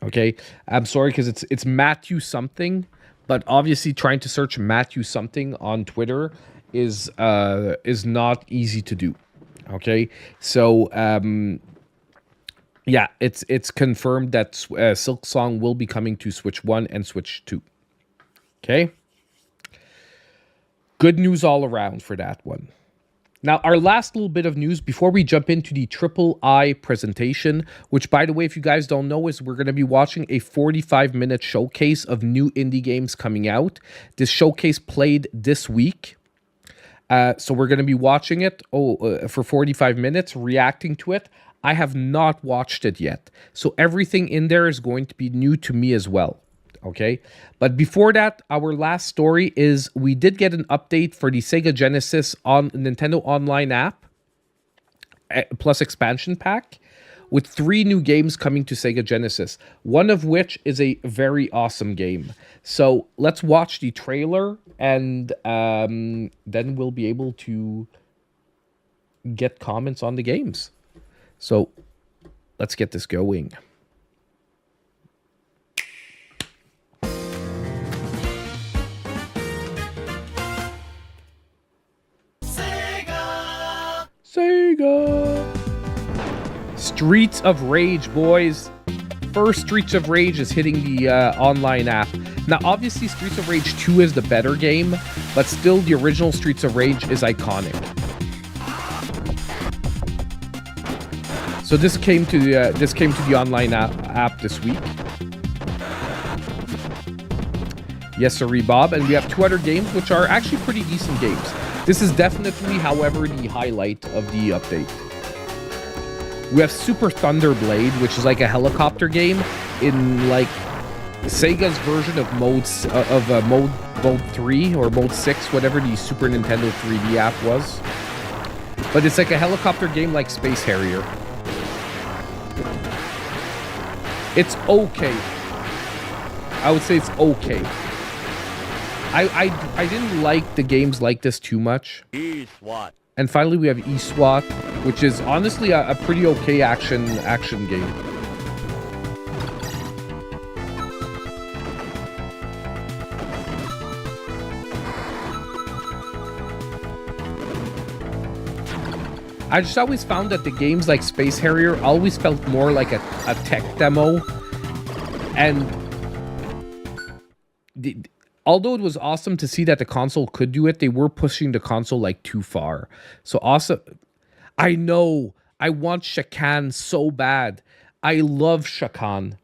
Okay, I'm sorry because it's Matthew something, but obviously trying to search Matthew something on Twitter is not easy to do. Okay, so yeah, it's confirmed that Silksong will be coming to Switch 1 and Switch 2. Okay, good news all around for that one. Now, our last little bit of news before we jump into the Triple I presentation, which, by the way, if you guys don't know, is we're going to be watching a 45-minute showcase of new indie games coming out. This showcase played this week. So we're going to be watching it for 45 minutes, reacting to it. I have not watched it yet. So everything in there is going to be new to me as well. Okay, but before that, our last story is we did get an update for the Sega Genesis on Nintendo Online app plus expansion pack with 3 new games coming to Sega Genesis, one of which is a very awesome game. So let's watch the trailer, and then we'll be able to get comments on the games. So let's get this going. Sega! Streets of Rage, boys. First Streets of Rage is hitting the online app. Now, obviously, Streets of Rage 2 is the better game, but still, the original Streets of Rage is iconic. So this came to the online app this week. Yes, sirree, Bob. And we have 2 other games, which are actually pretty decent games. This is definitely, however, the highlight of the update. We have Super Thunder Blade, which is like a helicopter game in like Sega's version of mode 3 or mode 6, whatever the Super Nintendo 3D app was. But it's like a helicopter game like Space Harrier. It's okay. I would say it's okay. I didn't like the games like this too much. eSWAT. And finally we have eSWAT, which is honestly a pretty okay action game. I just always found that the games like Space Harrier always felt more like a tech demo, and although it was awesome to see that the console could do it, they were pushing the console like too far. So awesome. I know. I want Shakan so bad. I love Shakan.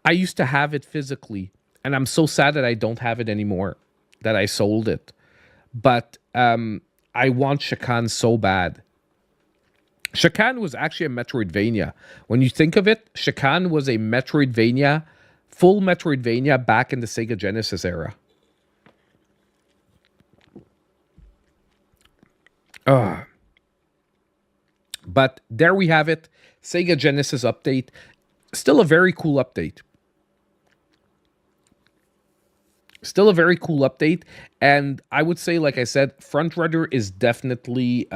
I used to have it physically, and I'm so sad that I don't have it anymore, that I sold it. But I want Shakan so bad. Shakan was actually a Metroidvania. When you think of it, Shakan was a Metroidvania, full Metroidvania back in the Sega Genesis era. But there we have it. Sega Genesis update. Still a very cool update. Still a very cool update. And I would say, like I said, frontrunner is definitely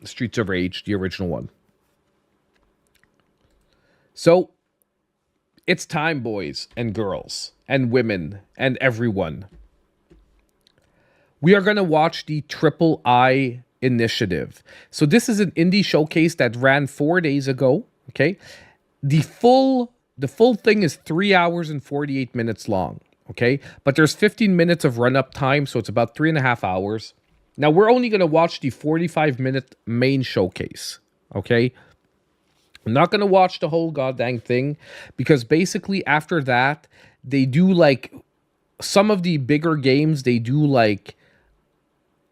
Streets of Rage, the original one. So it's time, boys and girls and women and everyone. we are going to watch the Triple I Initiative. So this is an indie showcase that ran 4 days ago. Okay, the full thing is 3 hours and 48 minutes long. Okay, but there's 15 minutes of run-up time, so it's about 3.5 hours. Now we're only going to watch the 45-minute main showcase. Okay, I'm not going to watch the whole goddamn thing because basically after that they do like some of the bigger games. They do like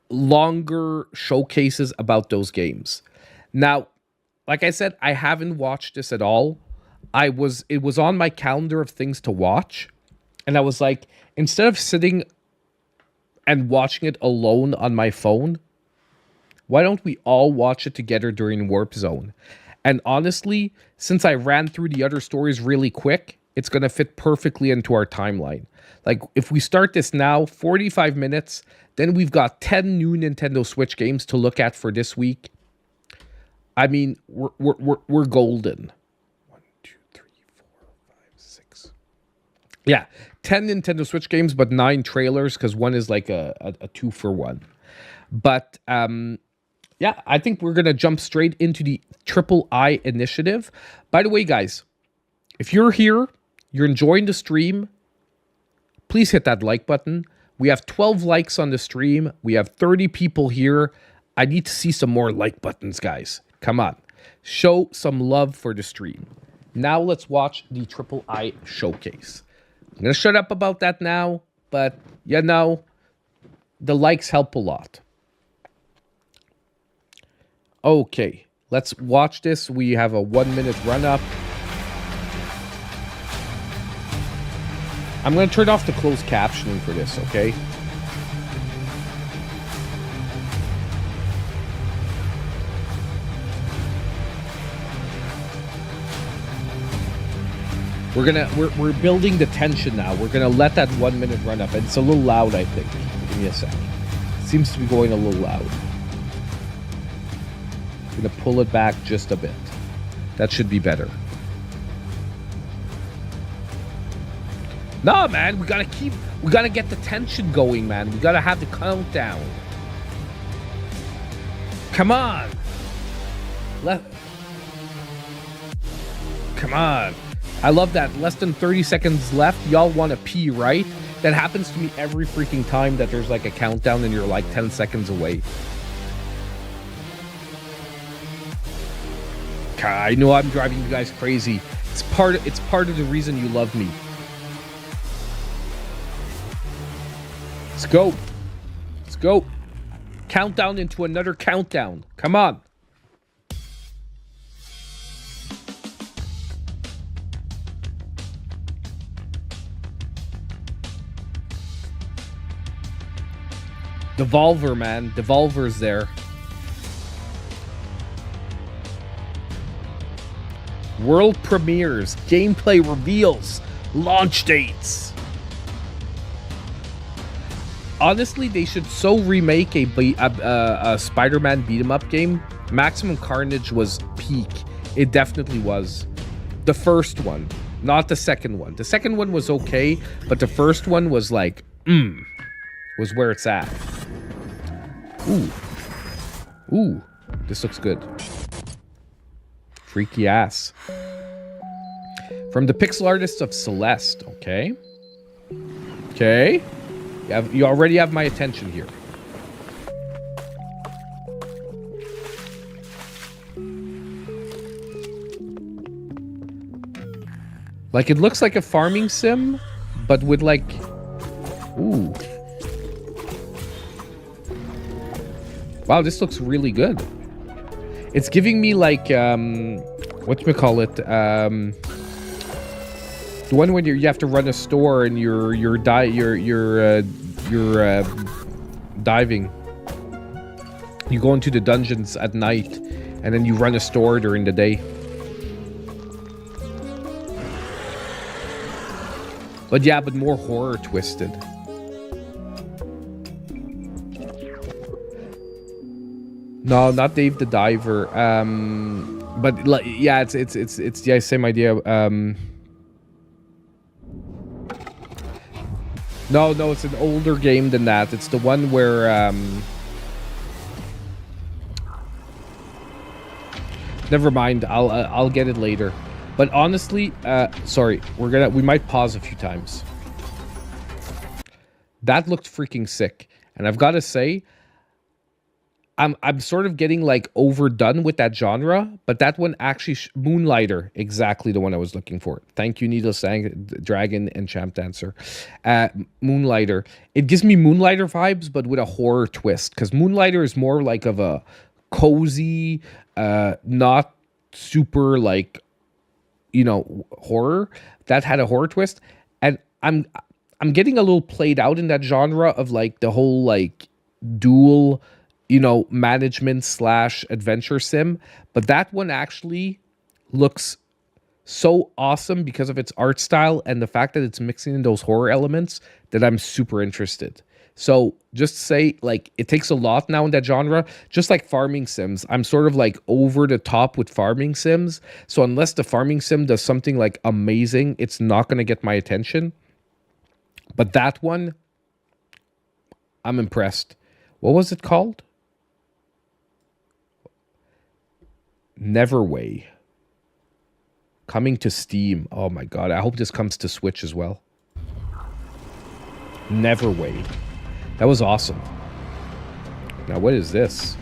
longer showcases about those games. Now, like I said, I haven't watched this at all. It was on my calendar of things to watch, and I was like, instead of sitting and watching it alone on my phone, why don't we all watch it together during Warp Zone? And honestly, since I ran through the other stories really quick, it's going to fit perfectly into our timeline. Like, if we start this now, 45 minutes, then we've got 10 new Nintendo Switch games to look at for this week. I mean, we're golden. 1, 2, 3, 4, 5, 6. Yeah, 10 Nintendo Switch games, but 9 trailers, because one is like a 2-for-1. But, yeah, I think we're going to jump straight into the Triple I Initiative. By the way, guys, if you're here, you're enjoying the stream, please hit that like button. We have 12 likes on the stream. We have 30 people here. I need to see some more like buttons, guys. Come on. Show some love for the stream. Now let's watch the Triple I Showcase. I'm going to shut up about that now, but you know, the likes help a lot. Okay, let's watch this. We have a 1-minute run-up. I'm going to turn off the closed captioning for this, okay? We're building the tension now. We're gonna let that 1 minute run up. And it's a little loud, I think. Give me a sec. It seems to be going a little loud. I'm gonna pull it back just a bit. That should be better. No, man, we gotta get the tension going, man. We gotta have the countdown. Come on. Come on. I love that. Less than 30 seconds left. Y'all want to pee, right? That happens to me every freaking time that there's like a countdown and you're like 10 seconds away. I know I'm driving you guys crazy. It's part of the reason you love me. Let's go. Let's go. Countdown into another countdown. Come on. Devolver, man. Devolver's there. World premieres, gameplay reveals, launch dates. Honestly, they should so remake a Spider-Man beat-em-up game. Maximum Carnage was peak. It definitely was. The first one, not the second one. The second one was okay, but the first one was like, was where it's at. Ooh. Ooh. This looks good. Freaky ass. From the pixel artists of Celeste. Okay. Okay. You already have my attention here. Like, it looks like a farming sim, but with like... Ooh. Wow, this looks really good. It's giving me like, whatchamacallit, the one when you have to run a store and you're diving. You go into the dungeons at night and then you run a store during the day. But yeah, but more horror twisted. No, not Dave the Diver. But like, yeah, it's the same idea. No, no, it's an older game than that. It's the one where never mind. I'll get it later. But honestly, sorry, we might pause a few times. That looked freaking sick, and I've got to say, I'm sort of getting like overdone with that genre, but that one actually Moonlighter, exactly the one I was looking for. Thank you, Needless Dragon and Champ Dancer. Moonlighter. It gives me Moonlighter vibes, but with a horror twist, because Moonlighter is more like of a cozy, not super like, you know, horror. That had a horror twist, and I'm getting a little played out in that genre of like the whole like dual, you know, management / adventure sim. But that one actually looks so awesome because of its art style and the fact that it's mixing in those horror elements that I'm super interested. So just say, like, it takes a lot now in that genre, just like farming sims. I'm sort of like over the top with farming sims. So unless the farming sim does something like amazing, it's not going to get my attention. But that one, I'm impressed. What was it called? Neverway. Coming to Steam. Oh my god, I hope this comes to Switch as well. Neverway. That was awesome. Now what is this?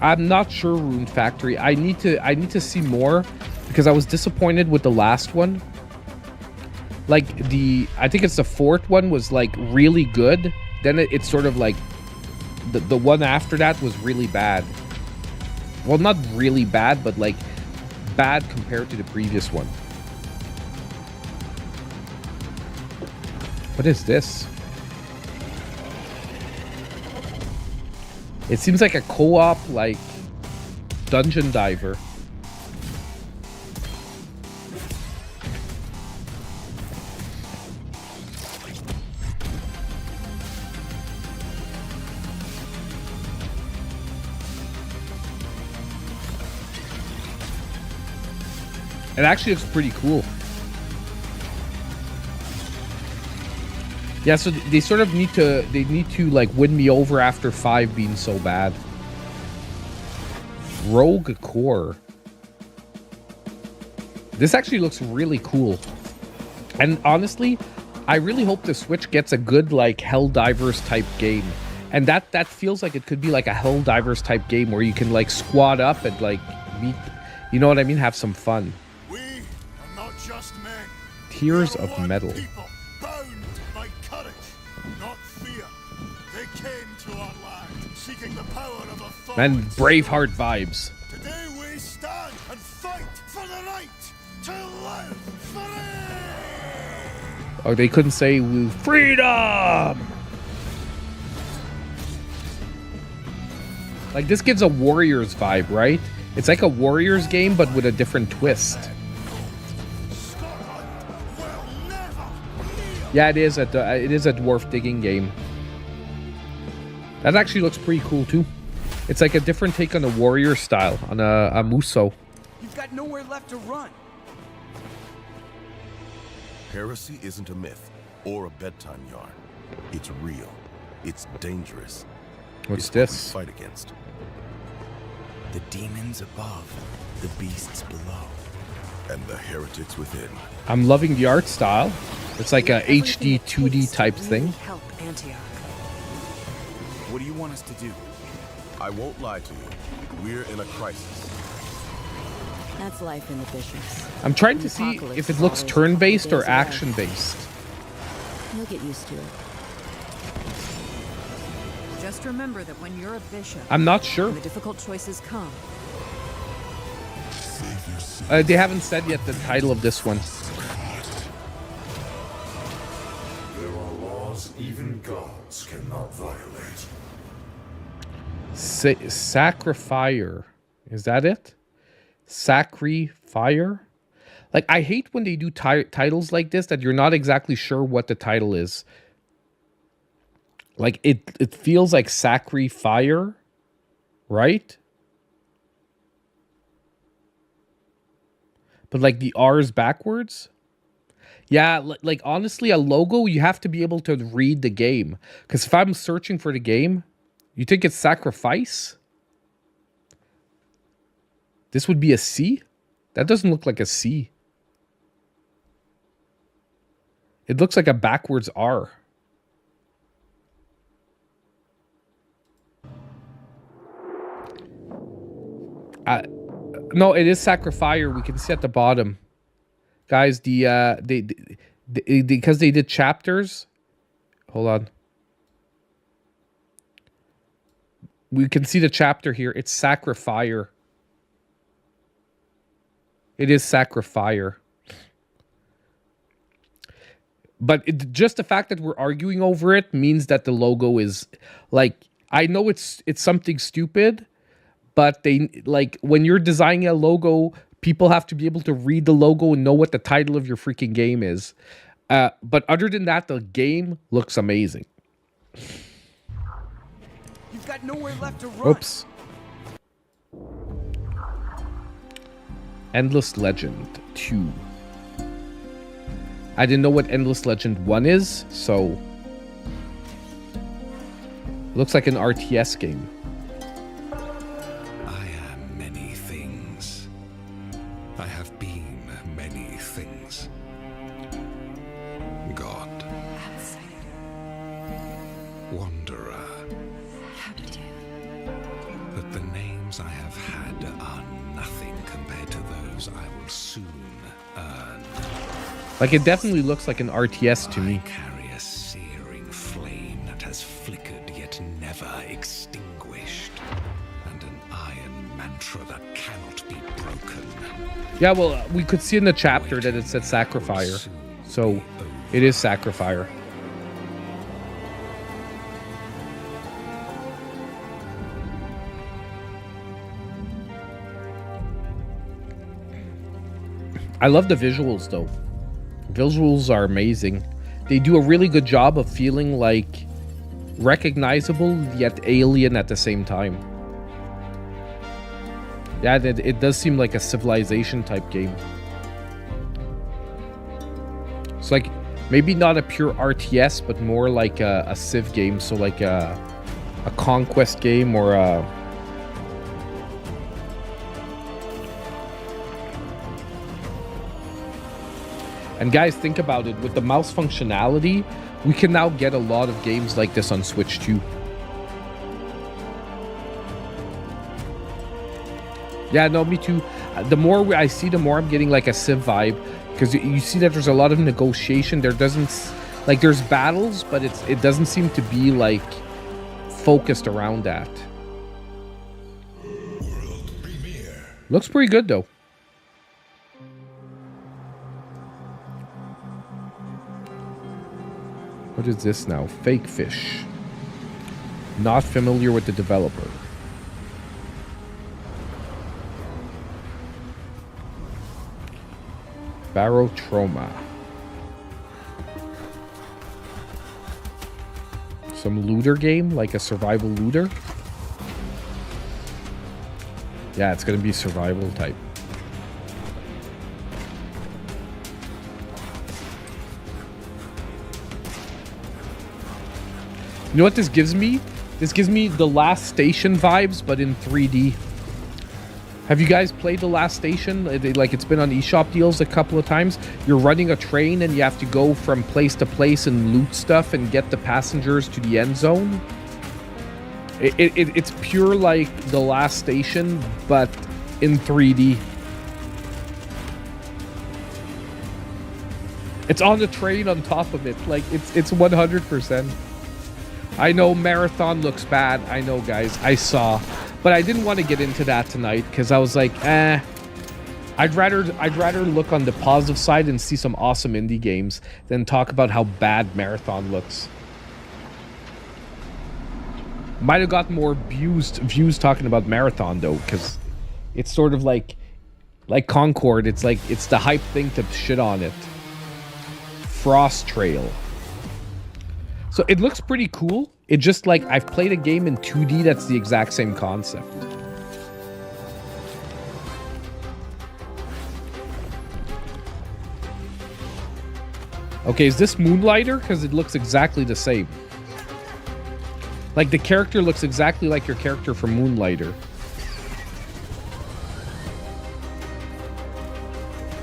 I'm not sure, Rune Factory. I need to see more because I was disappointed with the last one. Like I think it's the fourth one was like really good. Then it's sort of like the one after that was really bad. Well, not really bad, but like bad compared to the previous one. What is this? It seems like a co-op, like, dungeon diver. It actually looks pretty cool. Yeah, so they sort of need to like win me over after 5 being so bad. Rogue Core. This actually looks really cool. And honestly, I really hope the Switch gets a good like Helldivers type game. And that feels like it could be like a Helldivers type game where you can like squad up and like meet, you know what I mean, have some fun. We are not just men. Tears of Metal. People. Seeking the power of authority. And Braveheart vibes. Today we stand and fight for the right to live free. Oh, they couldn't say freedom. Like this gives a Warriors vibe, right? It's like a Warriors game, but with a different twist. Yeah, it is a dwarf digging game. That actually looks pretty cool too. It's like a different take on the warrior style, on a Muso. You've got nowhere left to run. Heresy isn't a myth or a bedtime yarn. It's real. It's dangerous. What's it's this? What we fight against. The demons above, the beasts below, and the heretics within. I'm loving the art style. It's like a HD 2D type thing. Help Antioch. What do you want us to do? I won't lie to you. We're in a crisis. That's life in the bishops. I'm trying to see if it looks turn-based or action-based. You'll get used to it. Just remember that when you're a bishop, I'm not sure. the difficult choices come. They haven't said yet the title of this one. There are laws even gods cannot violate. Sacrifier. Is that it? Sacrifier? Like, I hate when they do titles like this that you're not exactly sure what the title is. Like it feels like Sacri Fire, right? But like the R is backwards. Yeah, like honestly, a logo, you have to be able to read the game. Because if I'm searching for the game, you think it's Sacrifice? This would be a C? That doesn't look like a C. It looks like a backwards R. No, it is Sacrifier. We can see at the bottom. Guys, because they did chapters. Hold on. We can see the chapter here. It's Sacrifier. It is Sacrifier. But just the fact that we're arguing over it means that the logo is like, I know it's something stupid, but they like when you're designing a logo, people have to be able to read the logo and know what the title of your freaking game is. But other than that, the game looks amazing. You've got nowhere left to run. Oops. Endless Legend 2. I didn't know what Endless Legend 1 is, so looks like an RTS game. I am many things. I have been many things. God. Wanderer. But the names I have had are nothing compared to those I will soon earn. Like, it definitely looks like an RTS to me. I carry a searing flame that has flickered yet never extinguished, and an iron mantra that cannot be broken. Yeah, well, we could see in the chapter that it said Sacrifier. So, it is Sacrifier. I love the visuals, though. Visuals are amazing. They do a really good job of feeling like recognizable yet alien at the same time. Yeah, it does seem like a Civilization type game. It's like maybe not a pure RTS, but more like a Civ game. So like a conquest game or a... And guys, think about it. With the mouse functionality, we can now get a lot of games like this on Switch too. Yeah, no, me too. The more I see, the more I'm getting like a Civ vibe. Because you see that there's a lot of negotiation. There doesn't... Like, there's battles, but it doesn't seem to be, like, focused around that. World premiere. Looks pretty good, though. What is this now? Fake Fish. Not familiar with the developer. Barotrauma. Some looter game, like a survival looter. Yeah, it's gonna be survival type. You know what this gives me? This gives me the Last Station vibes, but in 3D. Have you guys played The Last Station? Like, it's been on eShop deals a couple of times. You're running a train and you have to go from place to place and loot stuff and get the passengers to the end zone. It's pure like The Last Station, but in 3D. It's on the train on top of it. Like, it's 100%. I know Marathon looks bad. I know, guys. I saw. But I didn't want to get into that tonight because I was like, I'd rather look on the positive side and see some awesome indie games than talk about how bad Marathon looks. Might have got more views talking about Marathon though, because it's sort of like Concord. It's like it's the hype thing to shit on it. Frost Trail. So it looks pretty cool. It just like I've played a game in 2D that's the exact same concept. Okay, is this Moonlighter? Because it looks exactly the same. Like, the character looks exactly like your character from Moonlighter.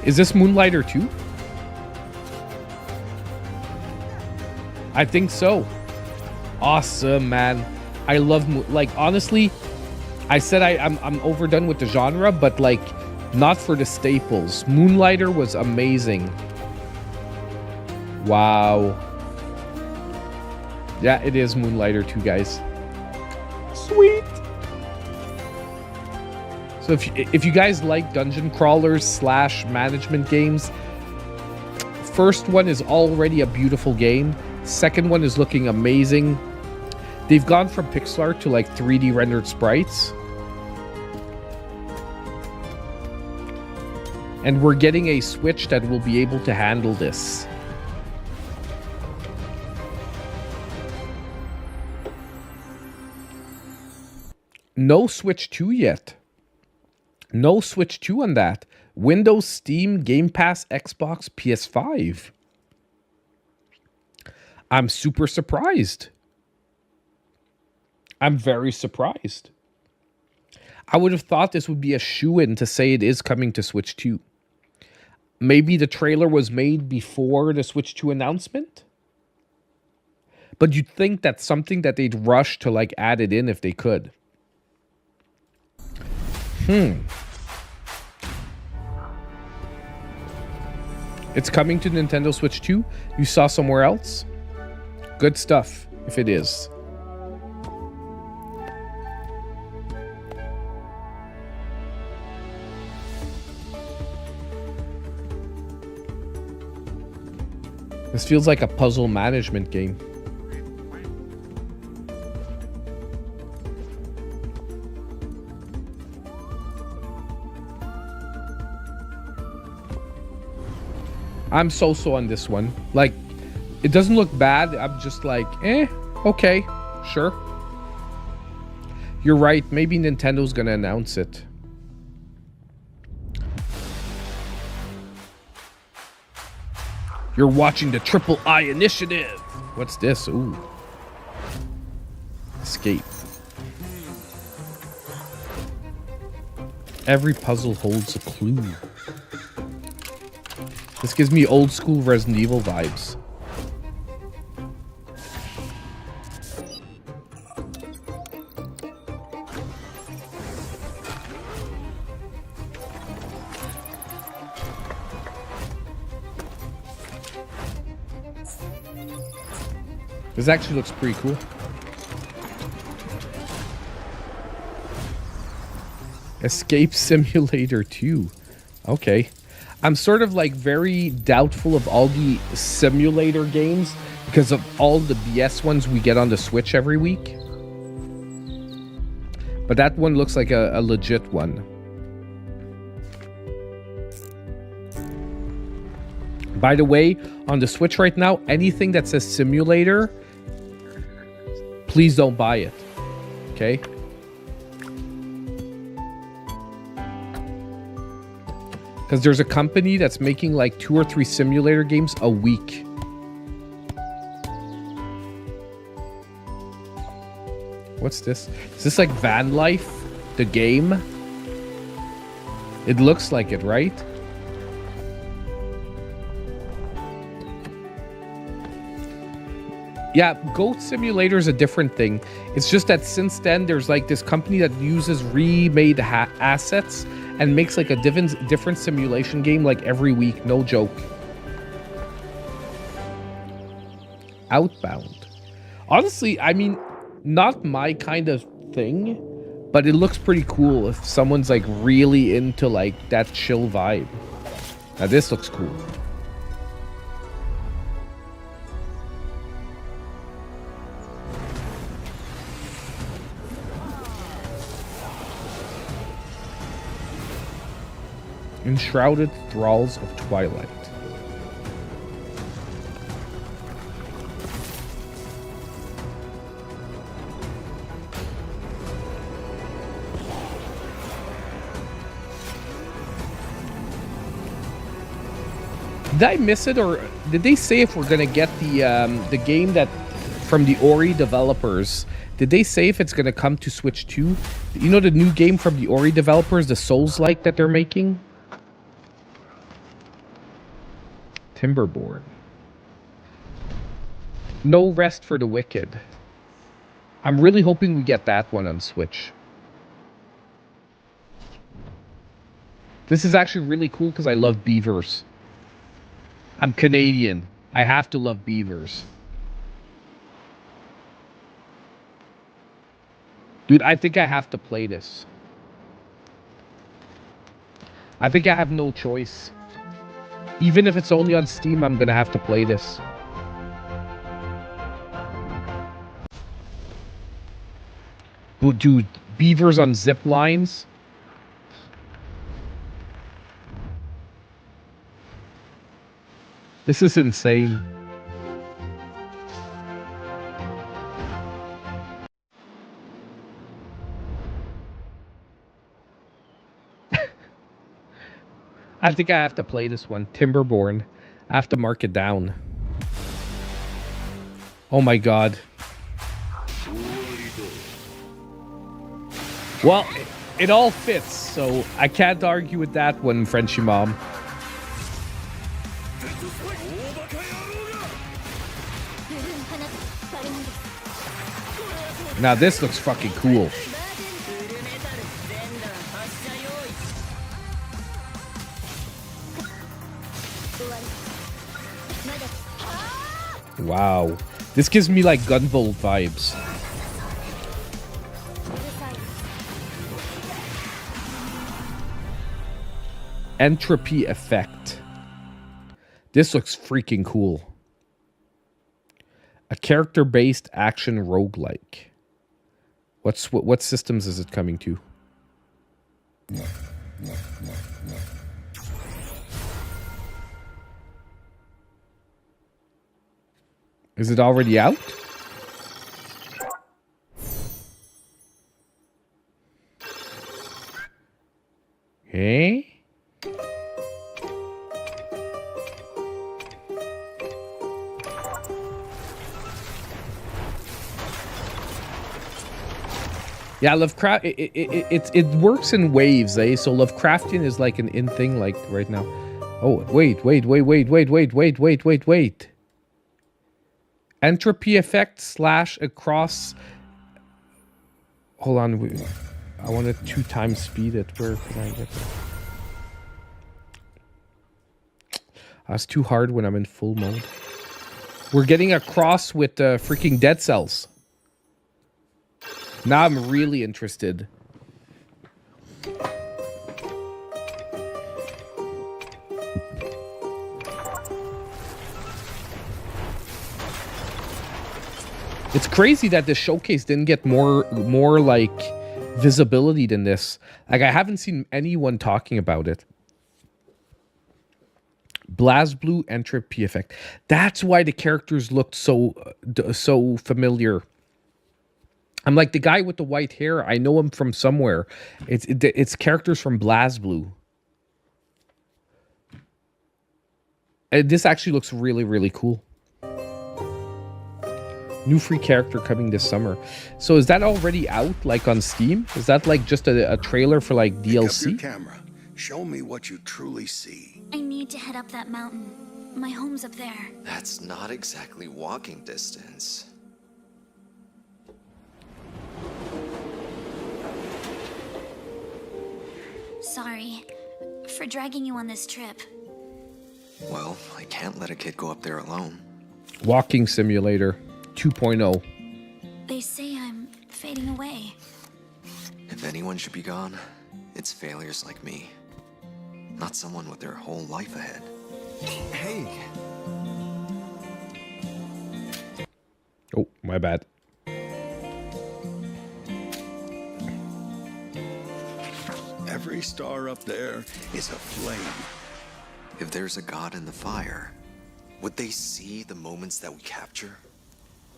Is this Moonlighter too? I think so. Awesome, man. I love, like, honestly, I said I'm overdone with the genre, but, like, not for the staples. Moonlighter was amazing. Wow. Yeah, it is Moonlighter 2, guys. Sweet. So if you guys like dungeon crawlers / management games, first one is already a beautiful game. Second one is looking amazing. They've gone from pixel art to like 3D rendered sprites. And we're getting a Switch that will be able to handle this. No Switch 2 yet. No Switch 2 on that. Windows, Steam, Game Pass, Xbox, PS5. I'm super surprised. I'm very surprised. I would have thought this would be a shoo-in to say it is coming to Switch 2. Maybe the trailer was made before the Switch 2 announcement? But you'd think that's something that they'd rush to like add it in if they could. It's coming to Nintendo Switch 2. You saw somewhere else? Good stuff, if it is. This feels like a puzzle management game. I'm so-so on this one. Like, it doesn't look bad. I'm just like, okay, sure. You're right. Maybe Nintendo's gonna announce it. You're watching the Triple I Initiative. What's this? Ooh. Escape. Every puzzle holds a clue. This gives me old school Resident Evil vibes. This actually looks pretty cool. Escape Simulator 2. Okay. I'm sort of like very doubtful of all the simulator games because of all the BS ones we get on the Switch every week. But that one looks like a legit one. By the way, on the Switch right now, anything that says simulator, please don't buy it. Okay? Because there's a company that's making like 2 or 3 simulator games a week. What's this? Is this like Van Life, the game? It looks like it, right? Yeah, Goat Simulator is a different thing. It's just that since then, there's like this company that uses remade assets and makes like a different simulation game like every week. No joke. Outbound. Honestly, I mean, not my kind of thing, but it looks pretty cool if someone's like really into like that chill vibe. Now this looks cool. Enshrouded Thralls of Twilight. Did I miss it, or did they say if we're gonna get the game that from the Ori developers? Did they say if it's gonna come to Switch 2? You know, the new game from the Ori developers, the Souls-like that they're making. Timberborn. No Rest for the Wicked. I'm really hoping we get that one on Switch. This is actually really cool because I love beavers. I'm Canadian. I have to love beavers. Dude, I think I have to play this. I think I have no choice. Even if it's only on Steam, I'm gonna have to play this. Dude, beavers on zip lines. This is insane. I think I have to play this one. Timberborn. I have to mark it down. Oh my god. Well, it all fits, so I can't argue with that one, Frenchy Mom. Now this looks fucking cool. Wow. This gives me like Gunvolt vibes. Entropy effect. This looks freaking cool. A character-based action roguelike. What systems is it coming to? Is it already out? Hey? Yeah, Lovecraft. It works in waves, eh? So Lovecraftian is like an in thing, like right now. Oh wait. Entropy effect / across. Hold on, I want to 2 times speed it. Where can I get that? That's too hard when I'm in full mode. We're getting a cross with freaking Dead Cells. Now I'm really interested. It's crazy that the showcase didn't get more like visibility than this. Like I haven't seen anyone talking about it. BlazBlue entropy effect. That's why the characters looked so familiar. I'm like the guy with the white hair. I know him from somewhere. It's characters from BlazBlue. And this actually looks really, really cool. New free character coming this summer. So is that already out, like on Steam? Is that like just a trailer for like DLC? Pick up your camera. Show me what you truly see. I need to head up that mountain. My home's up there. That's not exactly walking distance. Sorry for dragging you on this trip. Well, I can't let a kid go up there alone. Walking Simulator 2.0. They say I'm fading away. If anyone should be gone, it's failures like me. Not someone with their whole life ahead. Hey! Oh, my bad. Every star up there is a flame. If there's a god in the fire, would they see the moments that we capture?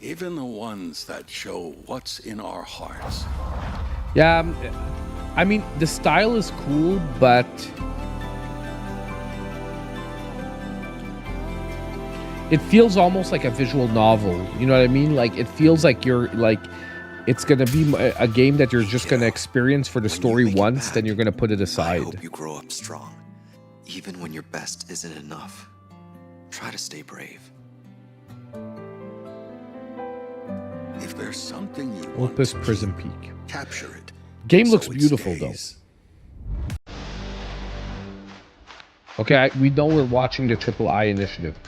Even the ones that show what's in our hearts. Yeah, I mean, the style is cool, but it feels almost like a visual novel. You know what I mean? Like it feels like you're like it's gonna be a game that you're just gonna experience for the story once, then you're gonna put it I aside. hope you grow up strong. Even when your best isn't enough, try to stay brave. If there's something you want Opus to Prison keep, Peak. capture it. Game so looks it beautiful stays. though. Okay, we know we're watching the III initiative.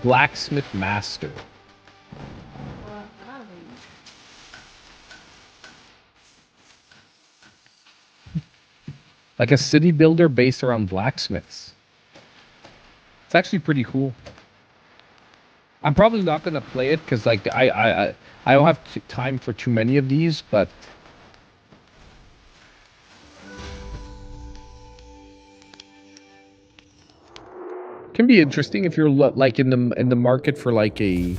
Blacksmith Master. Like a city builder based around blacksmiths. It's actually pretty cool. I'm probably not gonna play it because like I don't have time for too many of these, but can be interesting if you're like in the market for like a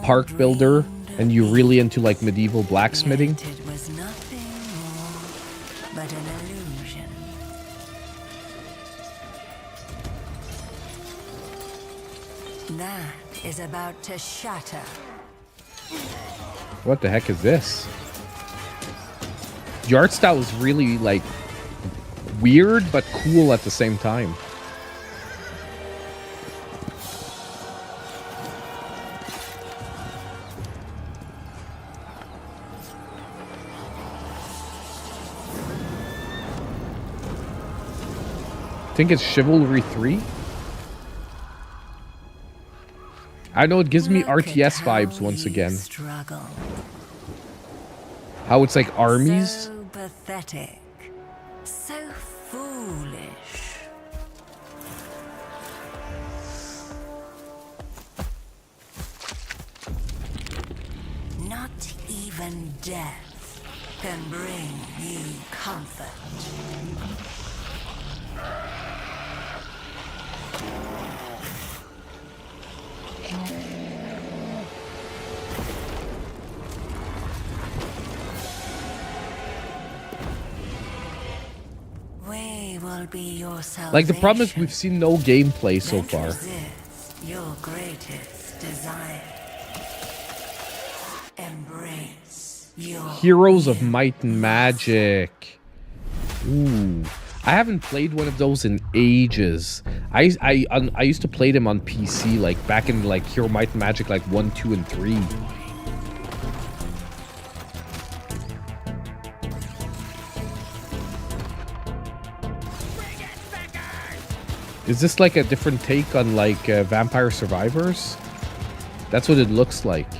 park builder and you're really into like medieval blacksmithing. It was nothing more but an illusion. That is about to shatter. What the heck is this? The art style is really like weird but cool at the same time. I think it's Chivalry 3. I know it gives me RTS vibes once again. Struggle. How it's like armies. So pathetic. So foolish. Not even death can bring you comfort. We will be your salvation. Like the problem is we've seen no gameplay so Don't far. resist your greatest desire. Embrace your Heroes of Might and Magic. Ooh. I haven't played one of those in ages. I used to play them on PC like back in like Hero Might and Magic like 1, 2, and 3. Is this like a different take on like Vampire Survivors? That's what it looks like.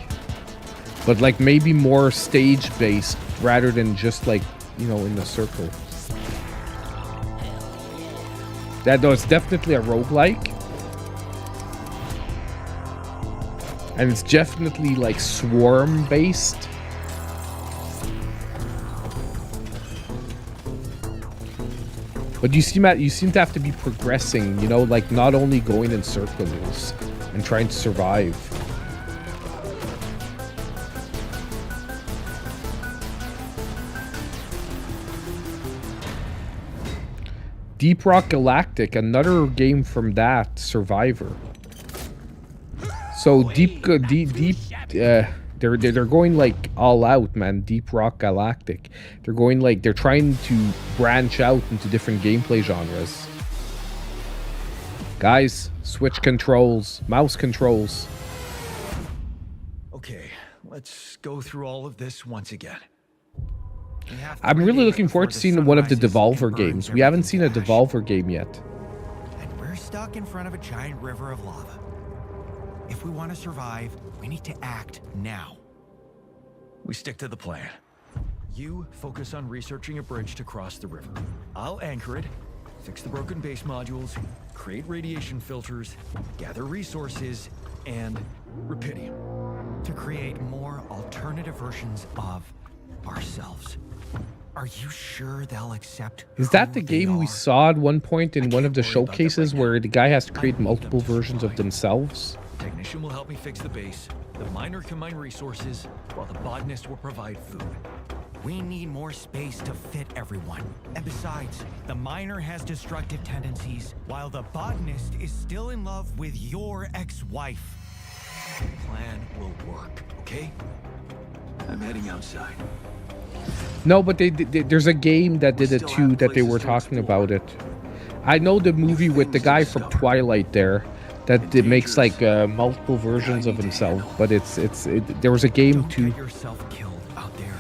But like maybe more stage based rather than just like, you know, in the circle. That no, it's definitely a roguelike. And it's definitely like swarm based. But you seem to have to be progressing, you know, like not only going in circles and trying to survive. Deep Rock Galactic, another game from that, Survivor. So they're going like all out, man. Deep Rock Galactic. They're going like they're trying to branch out into different gameplay genres. Guys, switch controls, mouse controls. Okay, let's go through all of this once again. I'm really looking forward to seeing one of the Devolver games. We haven't seen a Devolver game yet. And we're stuck in front of a giant river of lava. If we want to survive, we need to act now. We stick to the plan. You focus on researching a bridge to cross the river. I'll anchor it, fix the broken base modules, create radiation filters, gather resources, and rupidium. To create more alternative versions of ourselves. Are you sure they'll accept? Is that the who they game we are? saw at one point in one of the can't worry about that showcases right now. where the guy has to create I need multiple them to versions of survive. themselves? The technician will help me fix the base, the miner can mine resources, while the botanist will provide food. We need more space to fit everyone. And besides, the miner has destructive tendencies, while the botanist is still in in love with your ex-wife. The plan will work, okay? I'm heading outside. No, but there's a game that did it still too have that they places were to talking explore. about it. I know the movie with the things to guy from discover. Twilight there that it makes like dangers multiple versions I of need to himself, handle. but there was a game Don't too. get yourself killed out there.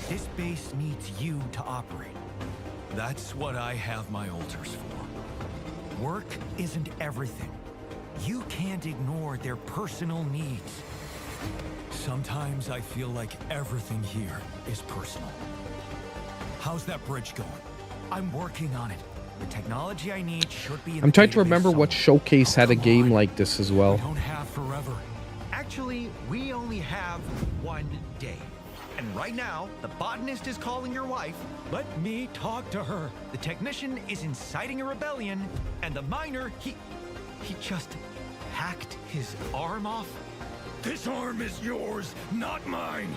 This base needs you to operate. That's what I have my altars for. Work isn't everything. You can't ignore their personal needs. Sometimes I feel like everything here is personal. How's that bridge going? I'm working on it. The technology I need should be in I'm the trying to database remember what somewhere. showcase had a Come game on. like this as well. We don't have forever. Actually, we only have 1 day. And right now, the botanist is calling your wife. Let me talk to her. The technician is inciting a rebellion, and the miner, he just hacked his arm off. This arm is yours, not mine.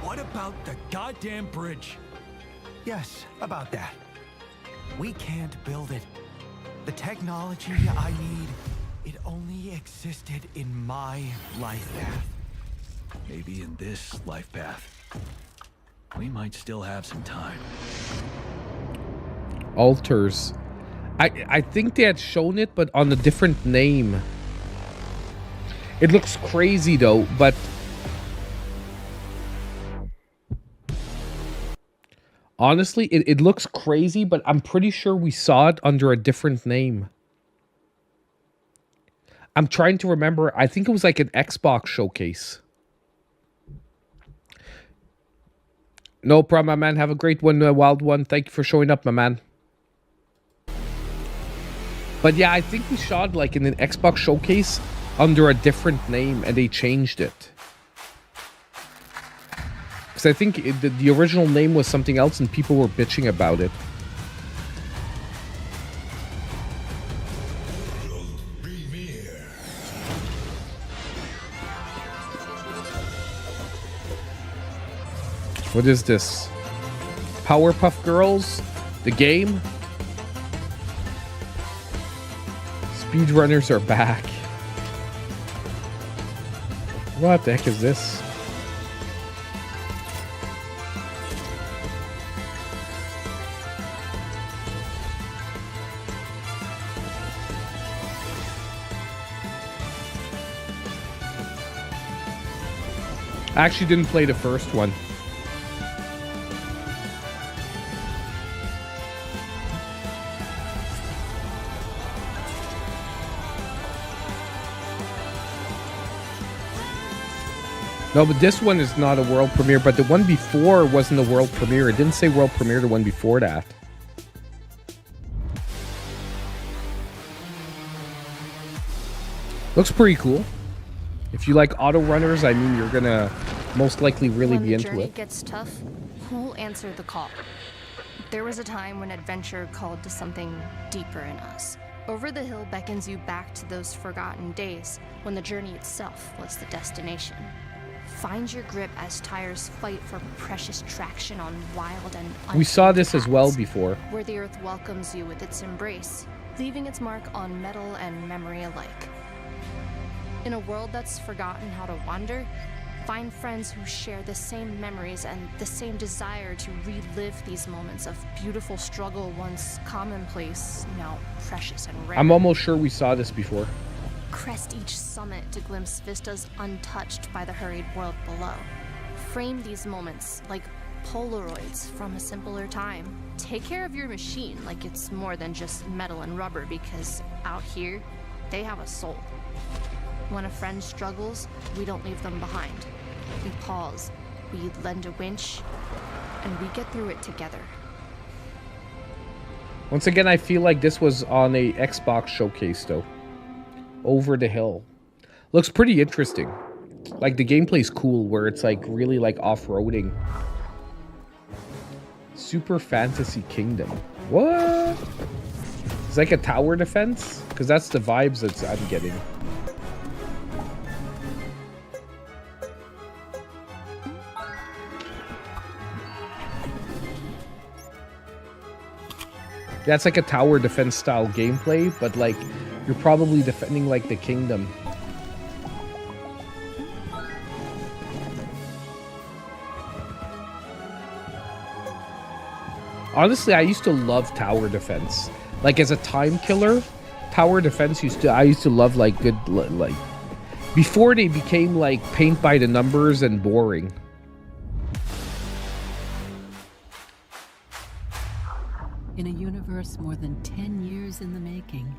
What about the goddamn bridge? Yes, about that. We can't build it. The technology I need, it only existed in my life path. Maybe in this life path. We might still have some time. Altars. I think they had shown it, but on a different name. It looks crazy though, but honestly, it looks crazy, but I'm pretty sure we saw it under a different name. I'm trying to remember. I think it was like an Xbox showcase. No problem, my man. Have a great one, Wild One. Thank you for showing up, my man. But yeah, I think we saw it like in an Xbox showcase under a different name, and they changed it. Because I think the original name was something else, and people were bitching about it. What is this? Powerpuff Girls? The game? Speedrunners are back. What the heck is this? I actually didn't play the first one. No, but this one is not a world premiere, but the one before wasn't a world premiere. It didn't say world premiere, the one before that. Looks pretty cool. If you like auto runners, I mean, you're gonna most likely really When be the into journey it. gets tough, we'll answer the call. There was a time when adventure called to something deeper in us. Over the Hill beckons you back to those forgotten days when the journey itself was the destination. Find your grip as tires fight for precious traction on wild and We saw untamed this as well paths, before. where the earth welcomes you with its embrace, leaving its mark on metal and memory alike. In a world that's forgotten how to wander, find friends who share the same memories and the same desire to relive these moments of beautiful struggle, once commonplace, now precious and rare. I'm almost sure we saw this before. Crest each summit to glimpse vistas untouched by the hurried world below. Frame these moments like Polaroids from a simpler time. Take care of your machine like it's more than just metal and rubber, because out here, they have a soul. When a friend struggles, we don't leave them behind. We pause, we lend a winch, and we get through it together. Once again, I feel like this was on a Xbox showcase though. Over the Hill. Looks pretty interesting. Like the gameplay's cool where it's like really like off-roading. Super Fantasy Kingdom. What? It's like a tower defense? Because that's the vibes that I'm getting. That's like a tower defense style gameplay, but like You're probably defending like the kingdom. Honestly, I used to love tower defense. Like as a time killer, tower defense I used to love like good like before they became like paint by the numbers and boring. In a universe more than 10 years in the making,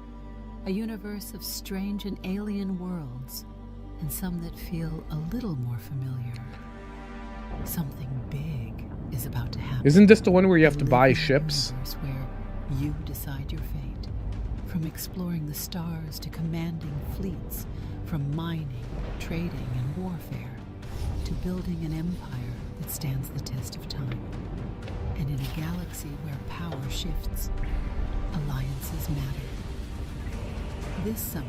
a universe of strange and alien worlds, and some that feel a little more familiar. Something big is about to happen. Isn't this the one where you have to buy ships? Where you decide your fate. From exploring the stars to commanding fleets, from mining, trading, and warfare, to building an empire that stands the test of time. And in a galaxy where power shifts, alliances matter. This summer,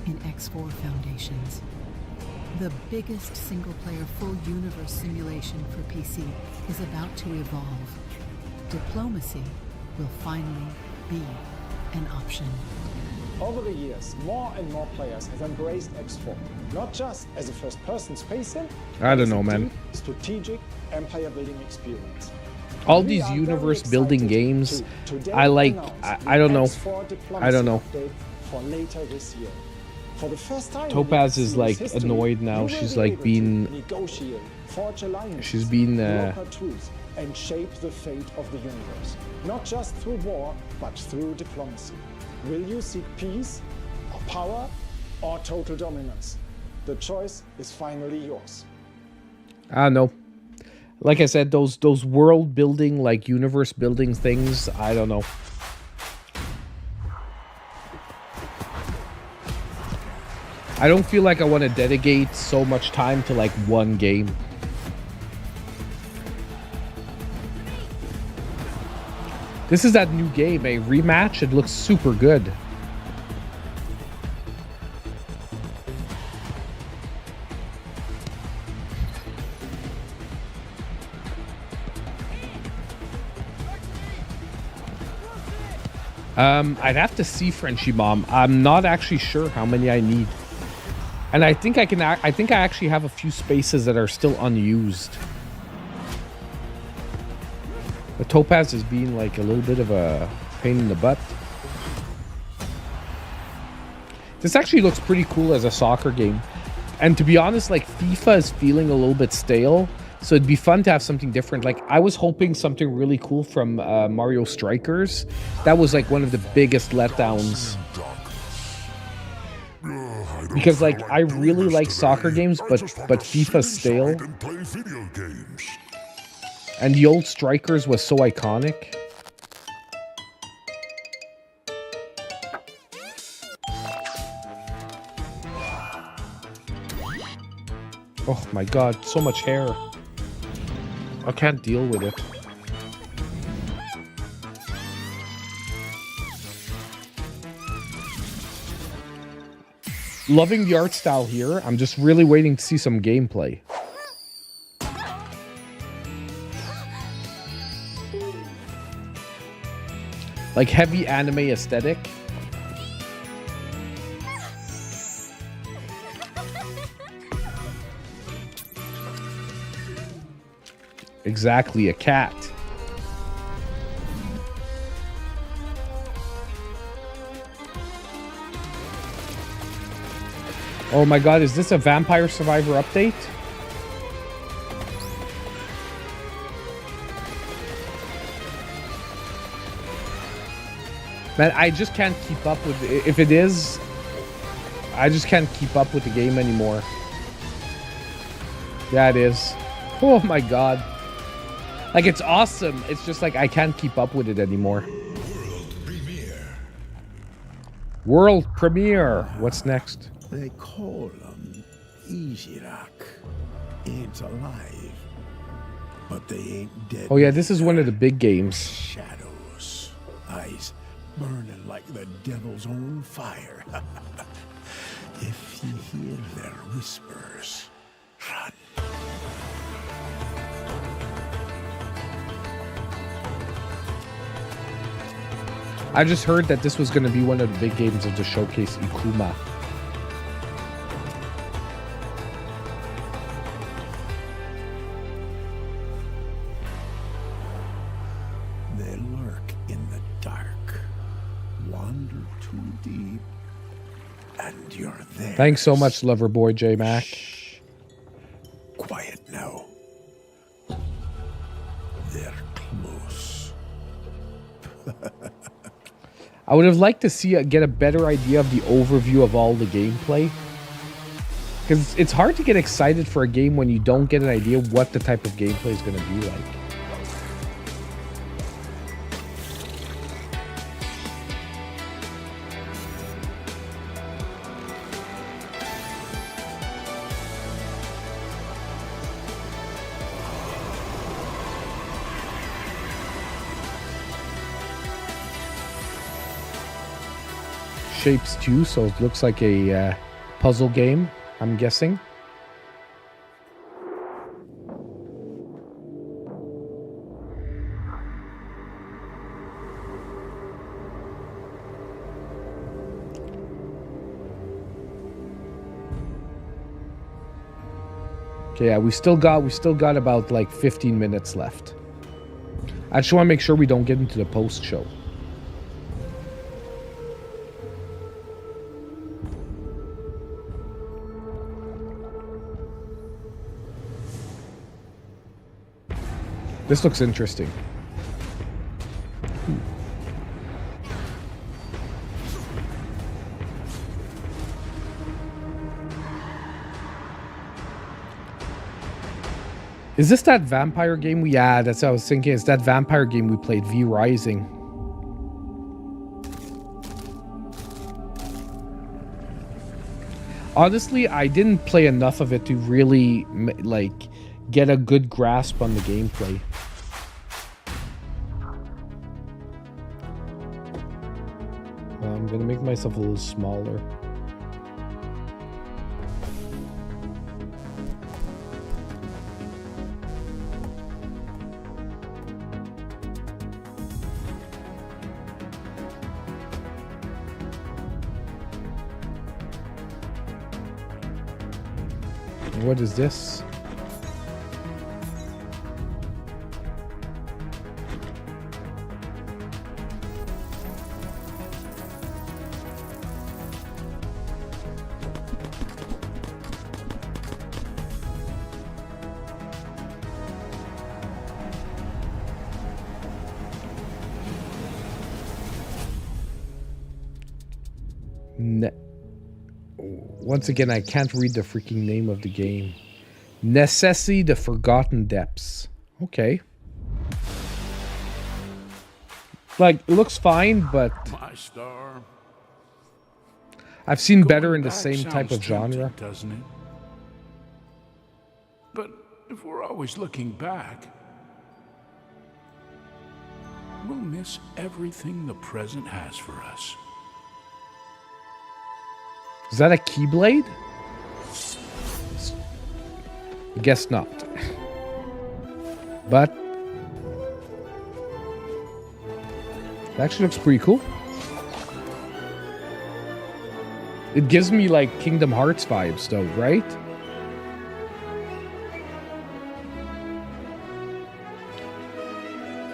in X4 Foundations, the biggest single-player full universe simulation for PC is about to evolve. Diplomacy will finally be an option. Over the years, more and more players have embraced X4, not just as a first-person space sim, I don't know, man. Strategic empire-building experience. All these universe building games, I like. I don't know. I don't know. For later this year. For the first time, Topaz is like annoyed now. She's like being. Negotiate, forge alliances, She's been. broker truth, and shape the fate of the universe. Not just through war, but through diplomacy. Will you seek peace, or power, or total dominance? The choice is finally yours. I don't know. Like I said, those world building, like universe building things, I don't know. I don't feel like I want to dedicate so much time to like one game. This is that new game, a rematch. It looks super good. I'd have to see Frenchie Mom. I'm not actually sure how many I need. And I think I actually have a few spaces that are still unused. The Topaz is being like a little bit of a pain in the butt. This actually looks pretty cool as a soccer game. And to be honest, like FIFA is feeling a little bit stale. So it'd be fun to have something different. Like I was hoping something really cool from Mario Strikers. That was like one of the biggest letdowns. Because like I really like soccer games, but FIFA's stale. And the old Strikers was so iconic. Oh my god, so much hair. I can't deal with it. Loving the art style here. I'm just really waiting to see some gameplay. Like heavy anime aesthetic. Exactly, a cat. Oh my god, is this a Vampire Survivor update? Man, I just can't keep up with it. If it is, I just can't keep up with the game anymore. Yeah, it is. Oh my god. Like, it's awesome. It's just like I can't keep up with it anymore. World premiere. What's next? They call him Izirak. Ain't alive. But they ain't dead. Oh yeah, this is one of the big games. Shadows. Eyes burning like the devil's own fire. If you hear their whispers, run. I just heard that this was going to be one of the big games of the showcase, Ikuma. They lurk in the dark. Wander too deep, and you're there. Thanks so much, Loverboy J Mac. Quiet now. They're close. I would have liked to get a better idea of the overview of all the gameplay. Because it's hard to get excited for a game when you don't get an idea what the type of gameplay is going to be like. Shapes 2, so it looks like a puzzle game, I'm guessing. Okay, yeah, we still got about like 15 minutes left. I just want to make sure we don't get into the post show. This looks interesting. Is this that vampire game we had? That's what I was thinking. It's that vampire game we played, V Rising. Honestly, I didn't play enough of it to really like get a good grasp on the gameplay. I'm gonna make myself a little smaller. What is this? Once again, I can't read the freaking name of the game. Necessity, the Forgotten Depths. Okay. Like, it looks fine, but My star. I've seen Going better in the back same type of sounds genre. tempting, doesn't it? But if we're always looking back, we'll miss everything the present has for us. Is that a Keyblade? Guess not. But it actually looks pretty cool. It gives me like Kingdom Hearts vibes though, right?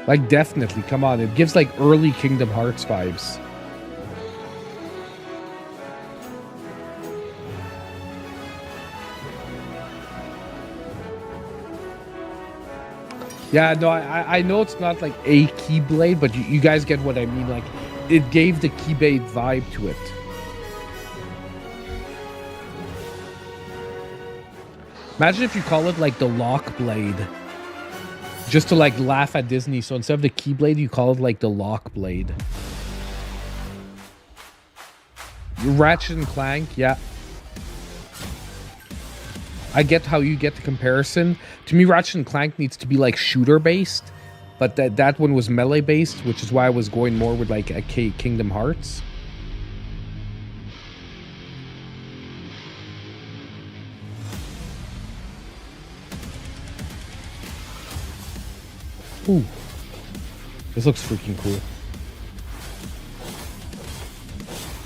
Like definitely, come on. It gives like early Kingdom Hearts vibes. Yeah, no, I know it's not like a Keyblade, but you guys get what I mean. Like, it gave the Keyblade vibe to it. Imagine if you call it like the Lock Blade. Just to like laugh at Disney. So instead of the Keyblade, you call it like the Lock Blade. Ratchet and Clank, yeah. I get how you get the comparison. To me, Ratchet and Clank needs to be like shooter based, but that one was melee based, which is why I was going more with like a Kingdom Hearts. Ooh, this looks freaking cool.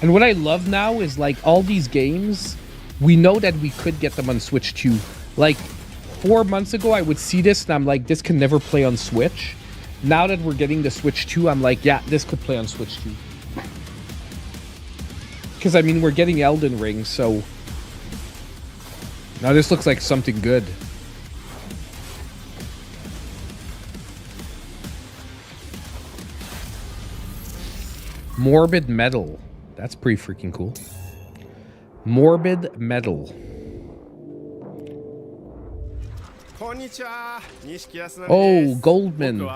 And what I love now is like all these games, we know that we could get them on Switch 2. Like 4 months ago, I would see this and I'm like, this can never play on Switch. Now that we're getting the Switch 2, I'm like, yeah, this could play on Switch 2. Because, I mean, we're getting Elden Ring, so... Now this looks like something good. Morbid Metal. That's pretty freaking cool. Morbid Metal. Oh, Goldman.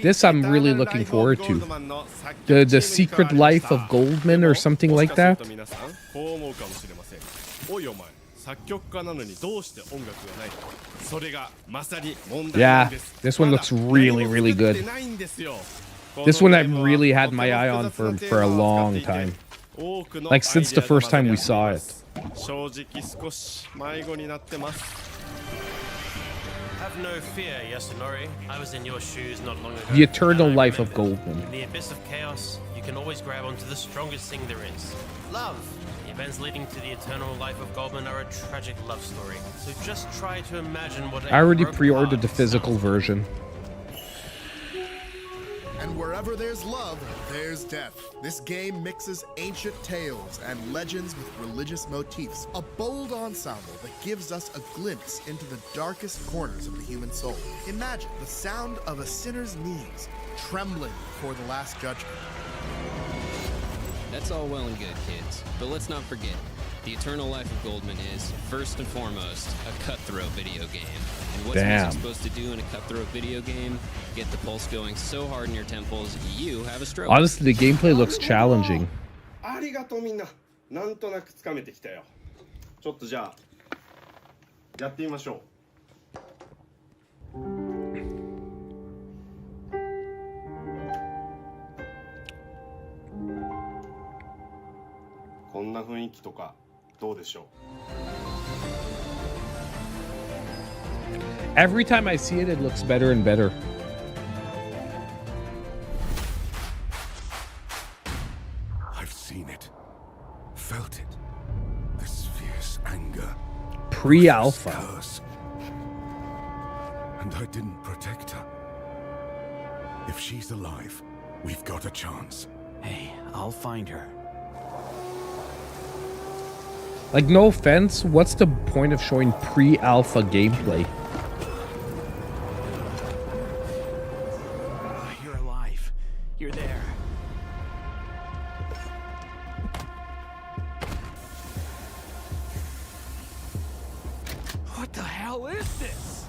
This I'm really looking forward to. The Secret Life of Goldman or something like that. Yeah, this one looks really, really good. This one I've really had my eye on for a long time. Like since the first time we saw it. Have no fear, Yasunori. I was in your shoes not long ago. The Eternal Life of Goldman. In the abyss of chaos, you can always grab onto the strongest thing there is. Love. The events leading to the Eternal Life of Goldman are a tragic love story. So just try to imagine what I already pre-ordered the physical version. And wherever there's love, there's death. This game mixes ancient tales and legends with religious motifs. A bold ensemble that gives us a glimpse into the darkest corners of the human soul. Imagine the sound of a sinner's knees trembling before the Last Judgment. That's all well and good, kids. But let's not forget, the Eternal Life of Goldman is, first and foremost, a cutthroat video game. And what's music supposed to do in a cutthroat video game? Get the pulse going so hard in your temples, you have a stroke. Honestly, the gameplay looks challenging. ありがとうみんな。なんとなくつかめてきたよ。ちょっとじゃあやってみましょう。こんな雰囲気とかどうでしょう。 Every time I see it, it looks better and better. I've seen it. Felt it. This fierce anger. Pre-alpha. And I didn't protect her. If she's alive, we've got a chance. Hey, I'll find her. Like, no offense, what's the point of showing pre-alpha gameplay? You're alive. You're there. What the hell is this?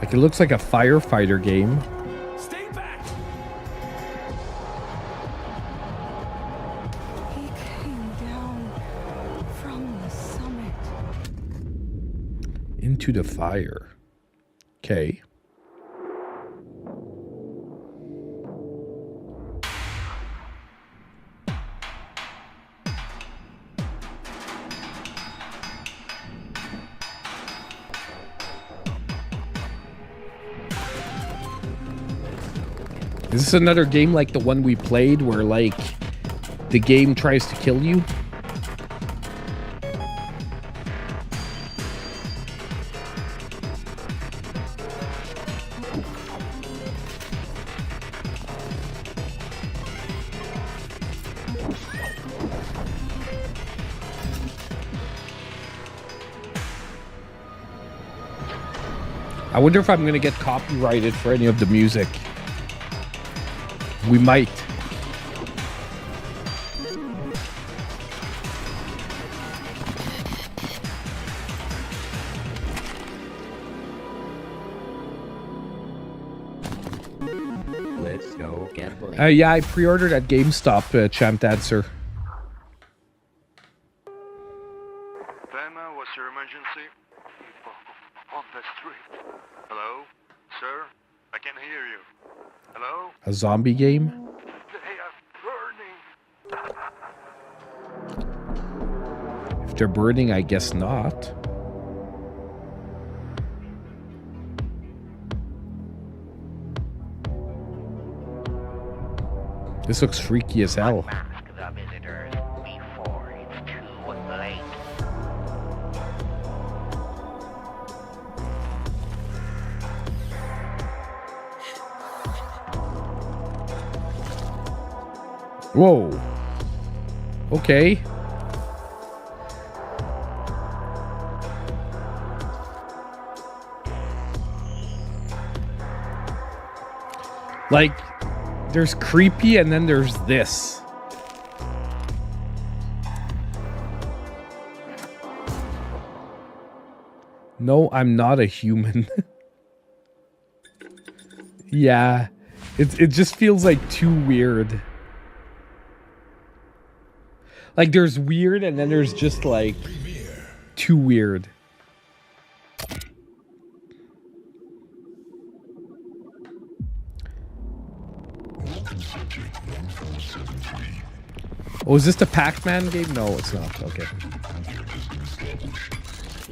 Like, it looks like a firefighter game. Into the fire. Okay. Is this another game like the one we played where, like, the game tries to kill you? I wonder if I'm going to get copyrighted for any of the music. We might. Let's go get Yeah, I pre-ordered at GameStop, Champ Dancer. Bama, what's your emergency? On the street. Hello? Sir? I can't hear you. Hello? A zombie game? They are burning. If they're burning, I guess not. This looks freaky as hell. Whoa. Okay. Like, there's creepy and then there's this. No, I'm not a human. Yeah. It just feels like too weird. Like, there's weird and then there's just like too weird. Oh, is this the Pac-Man game? No, it's not. Okay.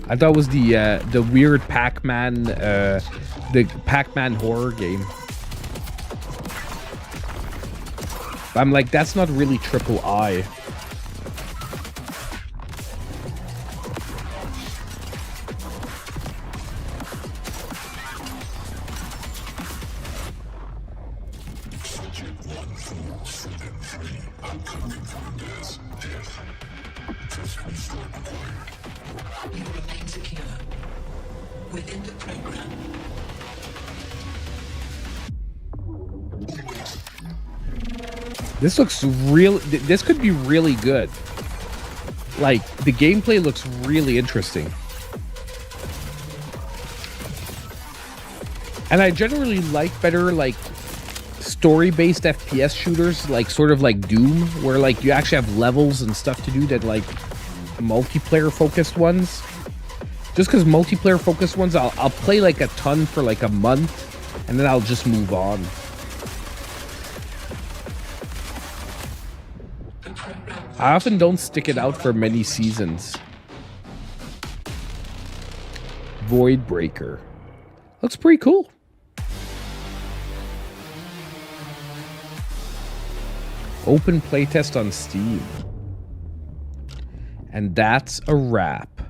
I thought it was the weird Pac-Man, the Pac-Man horror game. I'm like, that's not really triple I. This looks real. This could be really good. Like, the gameplay looks really interesting. And I generally like better, like, story-based FPS shooters, like, sort of like Doom, where, like, you actually have levels and stuff to do than, like, multiplayer-focused ones. Just because multiplayer-focused ones, I'll play, like, a ton for, like, a month, and then I'll just move on. I often don't stick it out for many seasons. Void Breaker. Looks pretty cool. Open playtest on Steam. And that's a wrap.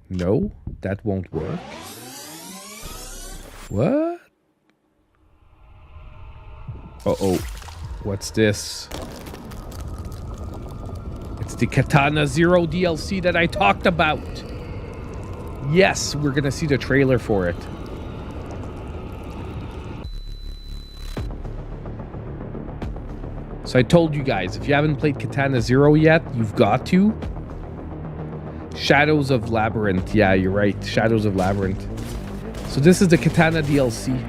No, that won't work. What? Uh-oh. What's this? It's the Katana Zero DLC that I talked about. Yes, we're gonna see the trailer for it. So I told you guys, if you haven't played Katana Zero yet, you've got to. Shadows of Labyrinth. Yeah, you're right. Shadows of Labyrinth. So this is the Katana DLC.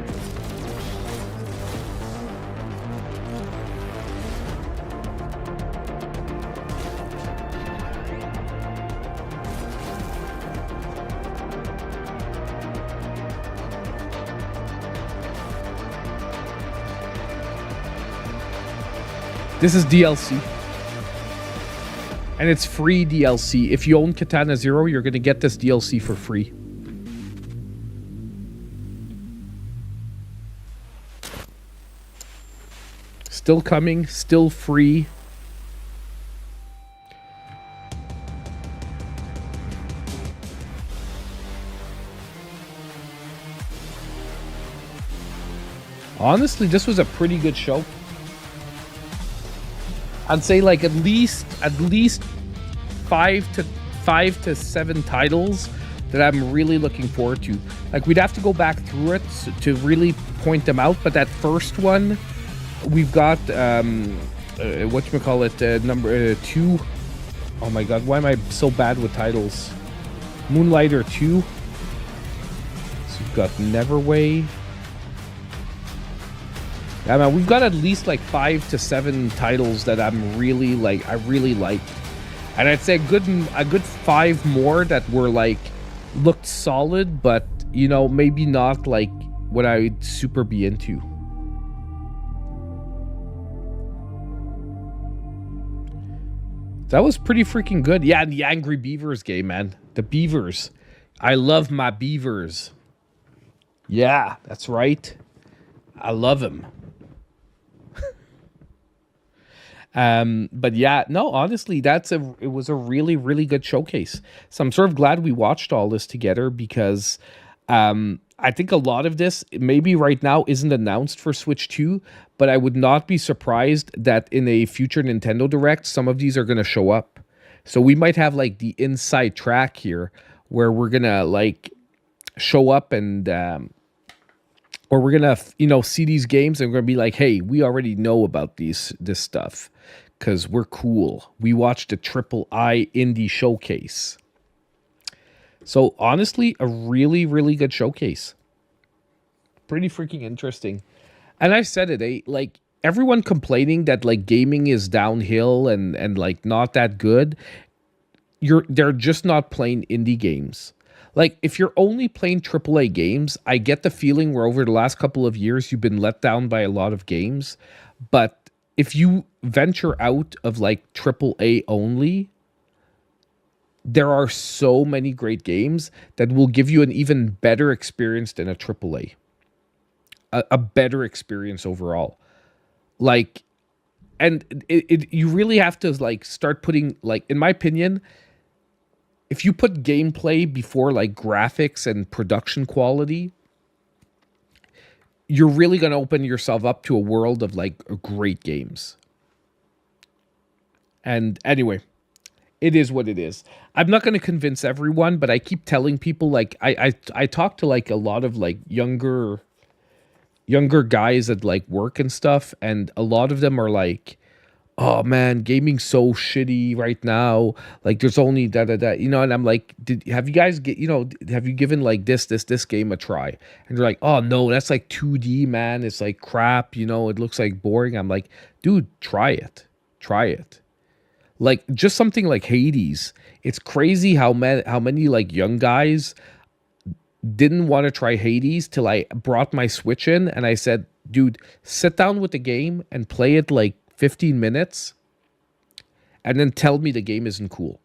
This is DLC. And it's free DLC. If you own Katana Zero, you're going to get this DLC for free. Still coming, still free. Honestly, this was a pretty good show. I'd say like at least 5 to 7 titles that I'm really looking forward to. Like, we'd have to go back through it to really point them out, but that first one, we've got whatchamacallit, number 2. Oh my god, why am I so bad with titles? Moonlighter 2. So we've got Neverway. Yeah, man, we've got at least like 5 to 7 titles that I'm really like, I really like, and I'd say a good 5 more that were like looked solid, but you know, maybe not like what I'd super be into. That was pretty freaking good. Yeah, the Angry Beavers game, man. The beavers. I love my beavers. Yeah, that's right. I love him. But yeah, no, honestly, it was a really, really good showcase. So I'm sort of glad we watched all this together because I think a lot of this maybe right now isn't announced for Switch 2, but I would not be surprised that in a future Nintendo Direct, some of these are going to show up. So we might have like the inside track here where we're going to like show up and or we're going to, see these games and we're going to be like, hey, we already know about this stuff because we're cool. We watched a AAA indie showcase. So honestly, a really, really good showcase. Pretty freaking interesting. And I said it, like everyone complaining that like gaming is downhill and like not that good. They're just not playing indie games. Like if you're only playing AAA games, I get the feeling where over the last couple of years you've been let down by a lot of games. But if you venture out of like AAA only, there are so many great games that will give you an even better experience than a AAA. A better experience overall. Like, and you really have to like start putting, like, in my opinion, if you put gameplay before like graphics and production quality, you're really going to open yourself up to a world of like great games. And anyway, it is what it is. I'm not going to convince everyone, but I keep telling people, like, I talk to like a lot of like younger guys at like work and stuff, and a lot of them are like, oh man, gaming's so shitty right now. Like there's only and I'm like, have you guys have you given like this game a try? And they're like, oh no, that's like 2D, man. It's like crap, it looks like boring. I'm like, dude, try it. Like just something like Hades. It's crazy how many like young guys didn't want to try Hades till I brought my Switch in and I said, dude, sit down with the game and play it like 15 minutes and then tell me the game isn't cool.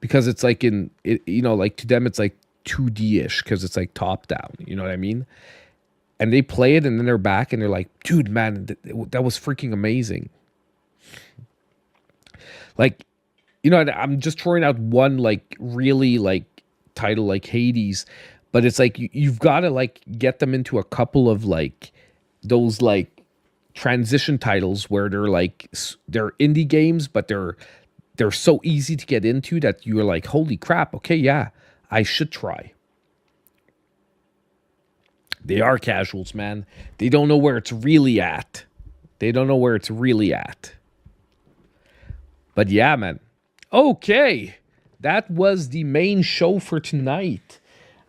Because it's like like to them it's like 2D-ish because it's like top down, you know what I mean? And they play it and then they're back and they're like, dude, man, that was freaking amazing. Like, I'm just throwing out one like really like title like Hades, but it's like you've got to like get them into a couple of like those like transition titles where they're indie games, but they're so easy to get into that you're like, holy crap, okay, yeah, I should try. They are casuals, man. They don't know where it's really at. But yeah, man. Okay. That was the main show for tonight.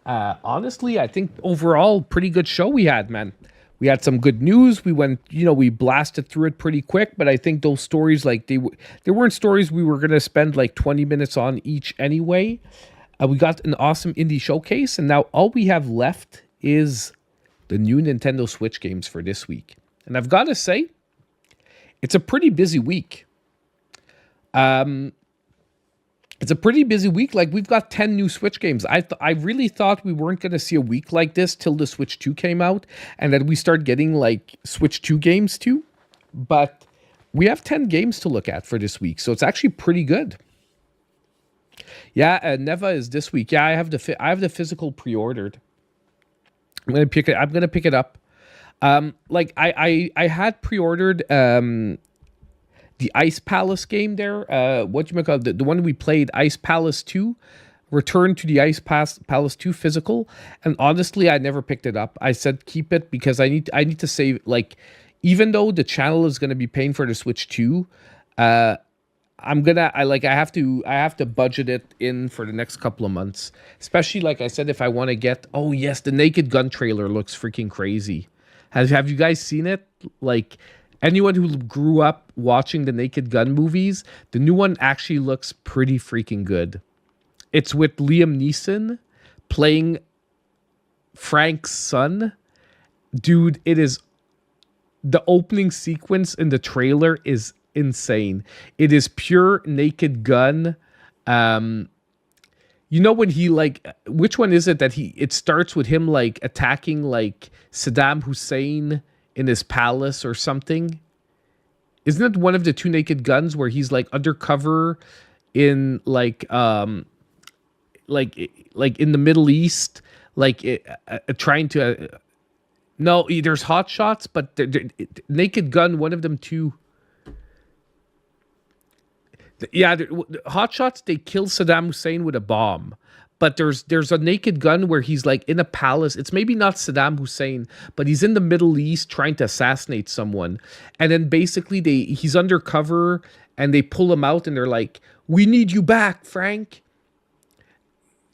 Honestly, I think overall pretty good show we had, man. We had some good news. We went, we blasted through it pretty quick, but I think those stories, like they weren't stories we were going to spend like 20 minutes on each anyway. We got an awesome indie showcase, and now all we have left is the new Nintendo Switch games for this week. And I've got to say, it's a pretty busy week. It's a pretty busy week. Like we've got 10 new Switch games. I really thought we weren't going to see a week like this till the Switch 2 came out and that we start getting like Switch 2 games too. But we have 10 games to look at for this week. So it's actually pretty good. Yeah, Neva is this week. Yeah, I have the physical pre-ordered. I'm going to pick it up. Like I had pre-ordered the Ice Palace game there, the one we played, Ice Palace 2, Return to the Ice Palace 2 physical, and honestly, I never picked it up. I said keep it because I need to save, like, even though the channel is going to be paying for the Switch 2, I have to budget it in for the next couple of months, especially, like I said, if I want to get, oh yes, the Naked Gun trailer looks freaking crazy. Have you guys seen it? Like, anyone who grew up watching the Naked Gun movies, the new one actually looks pretty freaking good. It's with Liam Neeson playing Frank's son. Dude, it is... The opening sequence in the trailer is insane. It is pure Naked Gun. When he, like... Which one is it that it starts with him, like, attacking, like, Saddam Hussein in his palace or something, Isn't it one of the two Naked Guns where he's like undercover in like in the Middle East, like trying to no, there's Hot Shots, but Naked Gun, one of them too. Yeah, Hot Shots, they kill Saddam Hussein with a bomb. But there's a Naked Gun where he's like in a palace. It's maybe not Saddam Hussein, but he's in the Middle East trying to assassinate someone. And then basically he's undercover and they pull him out and they're like, "We need you back, Frank."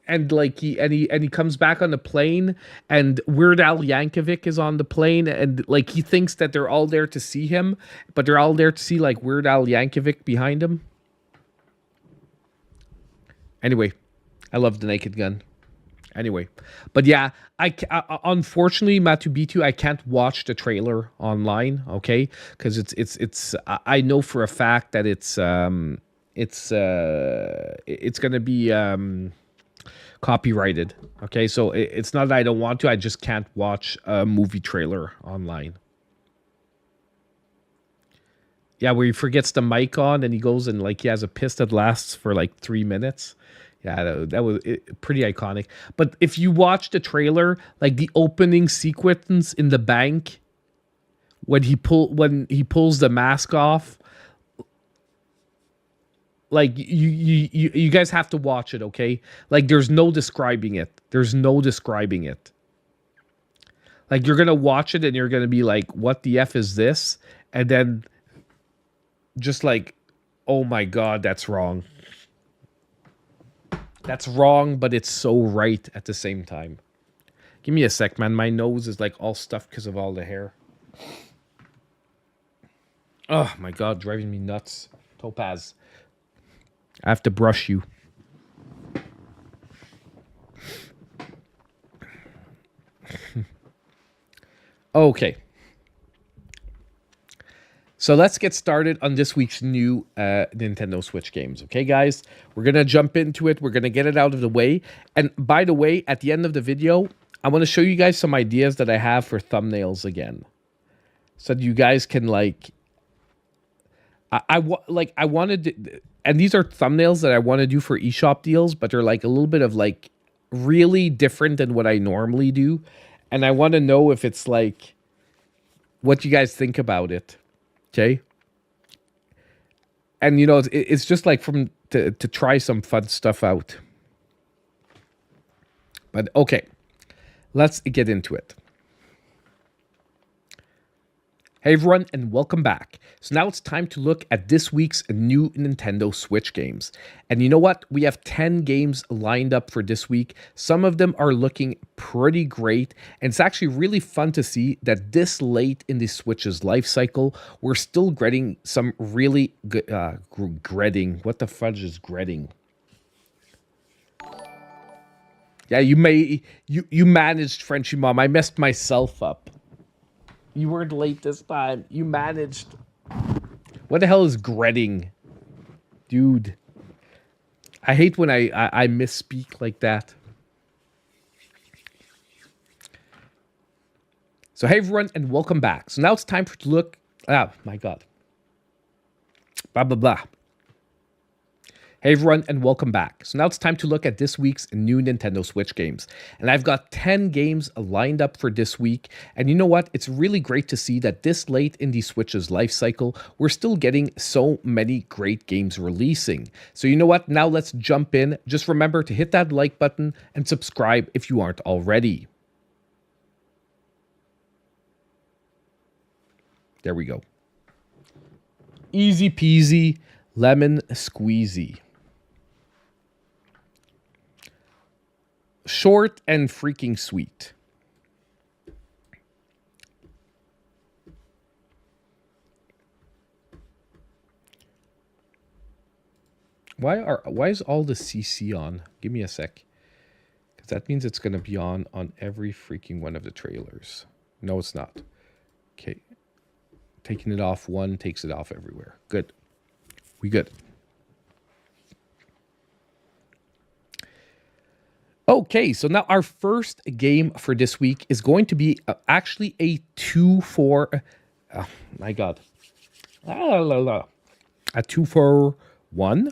And like he comes back on the plane and Weird Al Yankovic is on the plane and like he thinks that they're all there to see him, but they're all there to see like Weird Al Yankovic behind him. Anyway, I love the Naked Gun. Anyway, but yeah, I unfortunately, Matubitu, I can't watch the trailer online, okay? Because it's I know for a fact that it's gonna be copyrighted, okay? So it's not that I don't want to, I just can't watch a movie trailer online. Yeah, where he forgets the mic on and he goes and like he has a piss that lasts for like 3 minutes. Yeah, that was pretty iconic. But if you watch the trailer, like the opening sequence in the bank, when he pulls the mask off, like you guys have to watch it, okay? Like there's no describing it. There's no describing it. Like you're gonna watch it and you're gonna be like, "What the F is this?" And then just like, "Oh my God, that's wrong." That's wrong, but it's so right at the same time. Give me a sec, man. My nose is like all stuffed because of all the hair. Oh my God, driving me nuts. Topaz, I have to brush you. Okay. So let's get started on this week's new Nintendo Switch games. Okay, guys? We're going to jump into it. We're going to get it out of the way. And by the way, at the end of the video, I want to show you guys some ideas that I have for thumbnails again. So that you guys can like... I wanted... And these are thumbnails that I want to do for eShop deals, but they're like a little bit of like really different than what I normally do. And I want to know if it's like... what you guys think about it. Okay. And, you know, it's just like to try some fun stuff out. But, okay. Let's get into it. Hey, everyone, and welcome back. So now it's time to look at this week's new Nintendo Switch games. And you know what? We have 10 games lined up for this week. Some of them are looking pretty great. And it's actually really fun to see that this late in the Switch's life cycle, we're still getting some really good... Gretting. What the fudge is gretting? Yeah, you managed, Frenchie Mom. I messed myself up. You weren't late this time. You managed. What the hell is gretting? Dude. I hate when I misspeak like that. So hey everyone, and welcome back. So now it's time to look... Oh my God. Blah, blah, blah. Hey everyone, and welcome back. So now it's time to look at this week's new Nintendo Switch games. And I've got 10 games lined up for this week. And you know what? It's really great to see that this late in the Switch's life cycle, we're still getting so many great games releasing. So you know what? Now let's jump in. Just remember to hit that like button and subscribe if you aren't already. There we go. Easy peasy, lemon squeezy. Short and freaking sweet. Why is all the CC on? Give me a sec. Because that means it's going to be on every freaking one of the trailers. No, it's not. Okay. Taking it off one takes it off everywhere. Good. We good. Okay, so now our first game for this week is going to be actually a 2 for... Oh, my God. A 2-for-1.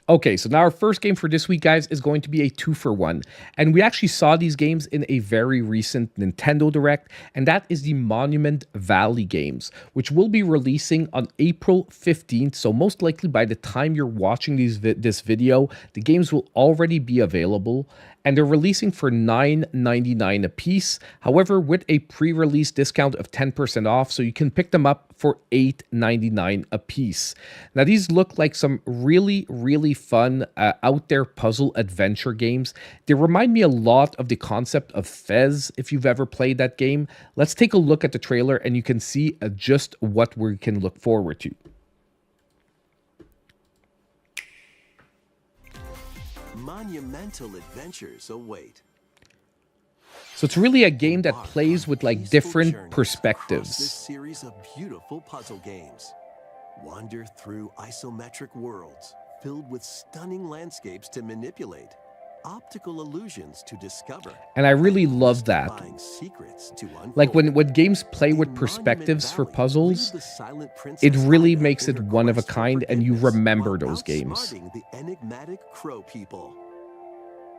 Okay, so now our first game for this week, guys, is going to be a 2-for-1. And we actually saw these games in a very recent Nintendo Direct, and that is the Monument Valley games, which will be releasing on April 15th. So most likely by the time you're watching this video, the games will already be available. And they're releasing for $9.99 a piece. However, with a pre-release discount of 10% off, so you can pick them up for $8.99 a piece. Now, these look like some really, really fun out there puzzle adventure games. They remind me a lot of the concept of Fez, if you've ever played that game. Let's take a look at the trailer and you can see just what we can look forward to. Monumental adventures await. So it's really a game that plays with like different perspectives. This series of beautiful puzzle games. Wander through isometric worlds filled with stunning landscapes to manipulate, optical illusions to discover. And I really love that. Secrets to unfold. Like when games play with perspectives for puzzles, it really makes it one of a kind and you remember those games. The enigmatic crow people.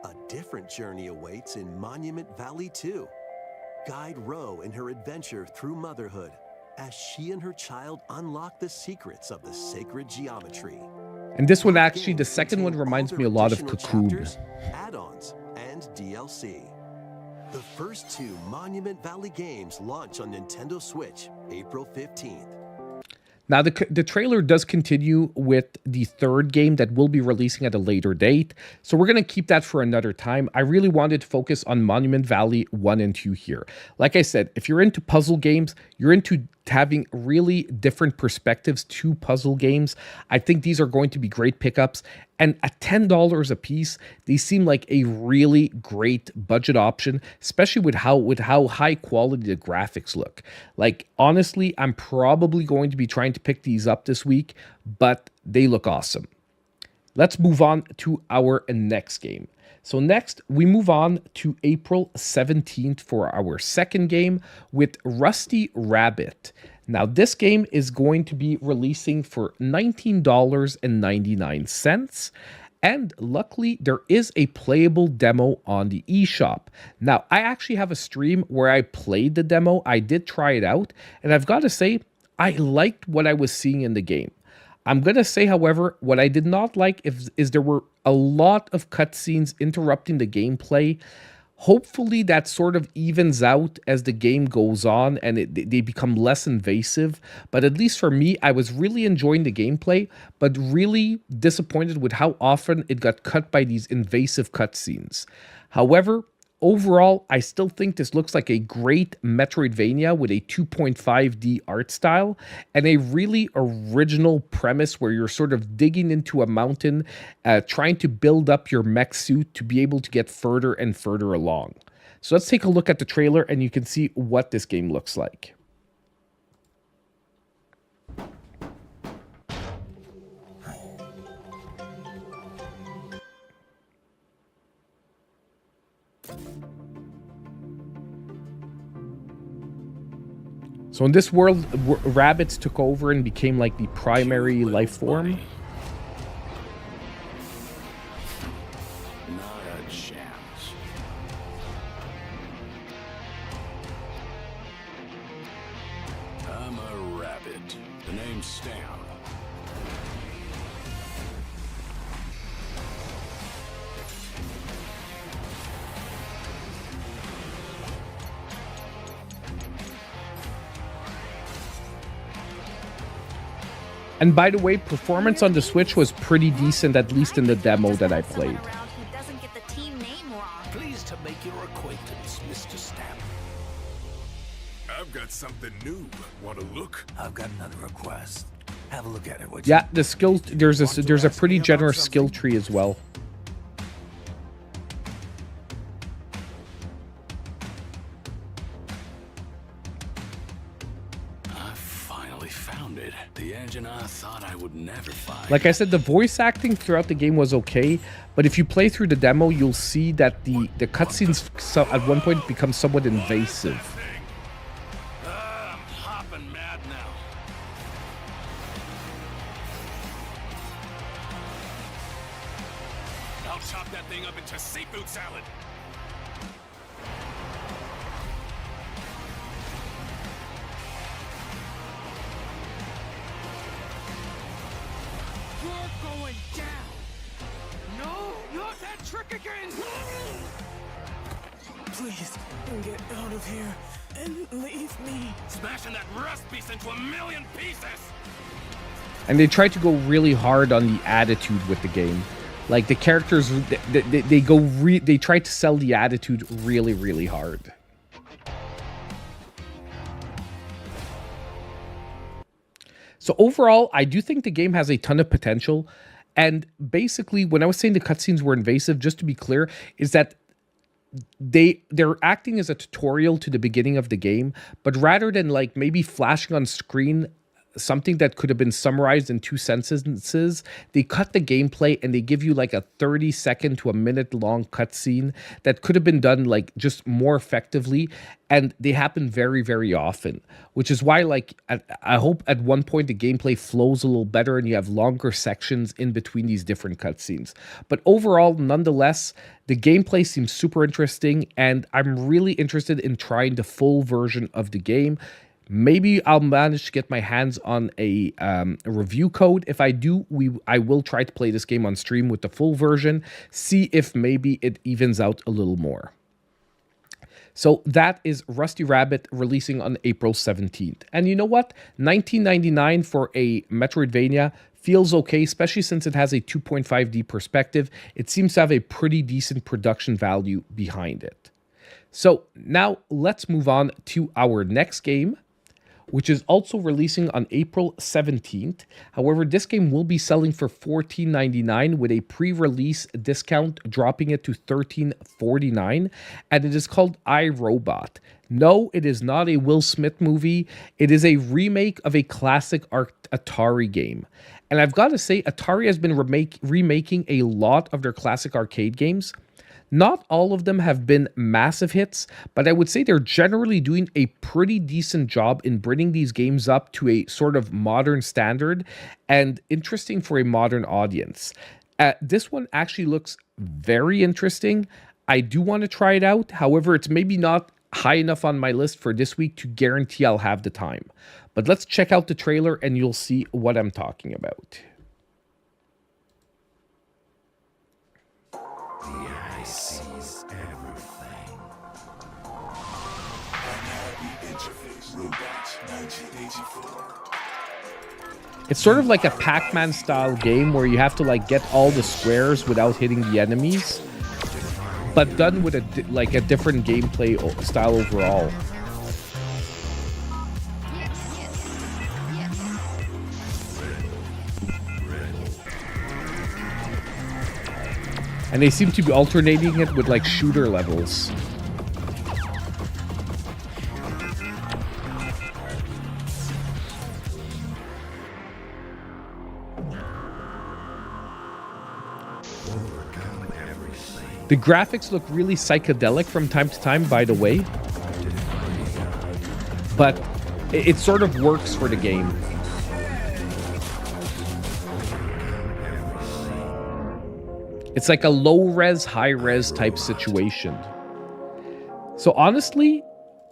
A different journey awaits in Monument Valley 2. Guide Ro in her adventure through motherhood as she and her child unlock the secrets of the sacred geometry. And this one actually, the second one reminds me a lot of Cocoon. Add-ons, and DLC. The first two Monument Valley games launch on Nintendo Switch April 15th. Now, the trailer does continue with the third game that will be releasing at a later date. So we're going to keep that for another time. I really wanted to focus on Monument Valley 1 and 2 here. Like I said, if you're into puzzle games, you're into having really different perspectives to puzzle games, I think these are going to be great pickups. And at $10 a piece, they seem like a really great budget option, especially with how high quality the graphics look. Like, honestly, I'm probably going to be trying to pick these up this week, but they look awesome. Let's move on to our next game. So next, we move on to April 17th for our second game with Rusty Rabbit. Now, this game is going to be releasing for $19.99. And luckily, there is a playable demo on the eShop. Now, I actually have a stream where I played the demo. I did try it out. And I've got to say, I liked what I was seeing in the game. I'm going to say, however, what I did not like is there were a lot of cutscenes interrupting the gameplay. Hopefully that sort of evens out as the game goes on and they become less invasive. But at least for me, I was really enjoying the gameplay, but really disappointed with how often it got cut by these invasive cutscenes. However, overall, I still think this looks like a great Metroidvania with a 2.5D art style and a really original premise where you're sort of digging into a mountain, trying to build up your mech suit to be able to get further and further along. So let's take a look at the trailer and you can see what this game looks like. So in this world, rabbits took over and became like the primary life form. Not a chance. I'm a rabbit. The name's Stam. And by the way, performance on the Switch was pretty decent, at least in the demo that I played. Pleased to make your acquaintance, Mr. Stamp. I've got something new. Want to look? I've got another request. Have a look at it. Yeah, the skills, there's a pretty generous skill tree as well. The engine I thought I would never find. Like I said, the voice acting throughout the game was okay, but if you play through the demo, you'll see that the cutscenes at one point become somewhat invasive. Hopping, man. thing up into seafood salad. You're going down. No, not that trick again. Please, get out of here and leave me. Smashing that rust piece into a million pieces. And they try to go really hard on the attitude with the game. Like the characters, they try to sell the attitude really, really hard. So overall, I do think the game has a ton of potential. And basically, when I was saying the cutscenes were invasive, just to be clear, is that they're acting as a tutorial to the beginning of the game, but rather than like maybe flashing on screen something that could have been summarized in 2 sentences, they cut the gameplay and they give you like a 30-second to a minute-long cutscene that could have been done like just more effectively, and they happen very, very often, which is why like I hope at one point the gameplay flows a little better and you have longer sections in between these different cutscenes. But overall, nonetheless, the gameplay seems super interesting, and I'm really interested in trying the full version of the game. Maybe I'll manage to get my hands on a review code. If I do, I will try to play this game on stream with the full version, see if maybe it evens out a little more. So that is Rusty Rabbit releasing on April 17th. And you know what? $19.99 for a Metroidvania feels okay, especially since it has a 2.5D perspective. It seems to have a pretty decent production value behind it. So now let's move on to our next game, which is also releasing on April 17th. However, this game will be selling for $14.99 with a pre-release discount dropping it to $13.49, and it is called iRobot. No, it is not a Will Smith movie. It is a remake of a classic Atari game. And I've got to say, Atari has been remaking a lot of their classic arcade games. Not all of them have been massive hits, but I would say they're generally doing a pretty decent job in bringing these games up to a sort of modern standard and interesting for a modern audience. This one actually looks very interesting. I do want to try it out. However, it's maybe not high enough on my list for this week to guarantee I'll have the time. But let's check out the trailer and you'll see what I'm talking about. Sees everything. Unhappy interface robot 1984. It's sort of like a Pac-Man style game where you have to like get all the squares without hitting the enemies, but done with a different gameplay style overall. And they seem to be alternating it with like shooter levels. The graphics look really psychedelic from time to time, by the way. But it sort of works for the game. It's like a low-res, high-res type situation. So honestly,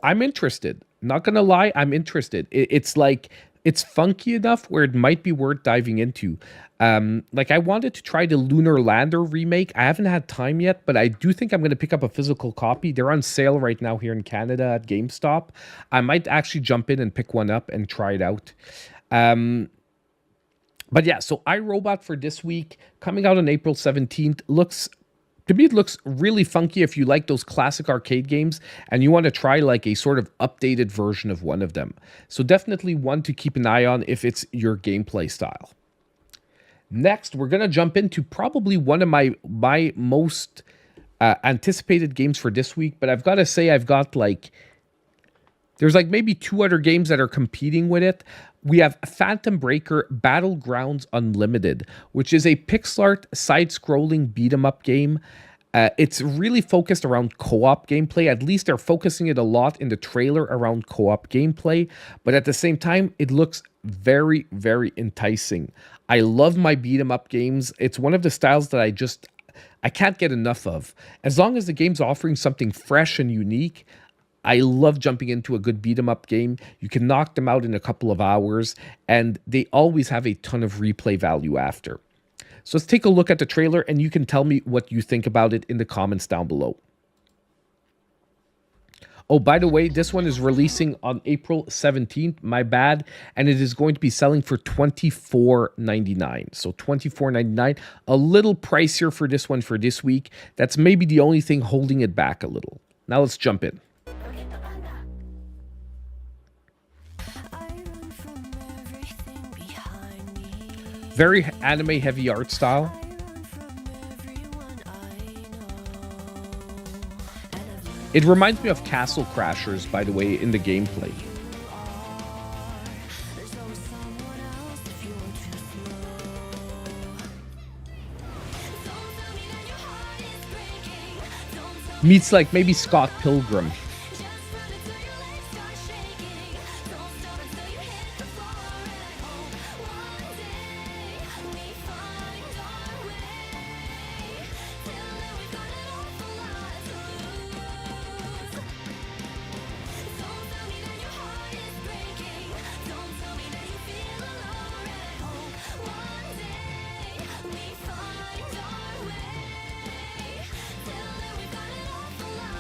I'm interested. Not gonna lie, I'm interested. It's like, it's funky enough where it might be worth diving into. Like I wanted to try the Lunar Lander remake. I haven't had time yet, but I do think I'm going to pick up a physical copy. They're on sale right now here in Canada at GameStop. I might actually jump in and pick one up and try it out. But yeah, so iRobot for this week, coming out on April 17th, to me, it looks really funky if you like those classic arcade games and you want to try like a sort of updated version of one of them. So definitely one to keep an eye on if it's your gameplay style. Next, we're going to jump into probably one of my most anticipated games for this week, but I've got to say there's like maybe 2 other games that are competing with it. We have Phantom Breaker Battlegrounds Unlimited, which is a pixel art side-scrolling beat-em-up game. It's really focused around co-op gameplay. At least they're focusing it a lot in the trailer around co-op gameplay. But at the same time, it looks very, very enticing. I love my beat-em-up games. It's one of the styles that I just I can't get enough of. As long as the game's offering something fresh and unique, I love jumping into a good beat 'em up game. You can knock them out in a couple of hours, and they always have a ton of replay value after. So let's take a look at the trailer, and you can tell me what you think about it in the comments down below. Oh, by the way, this one is releasing on April 17th, my bad, and it is going to be selling for $24.99. So $24.99, a little pricier for this one for this week. That's maybe the only thing holding it back a little. Now let's jump in. Very anime heavy art style. It reminds me of Castle Crashers, by the way, in the gameplay. Meets like maybe Scott Pilgrim.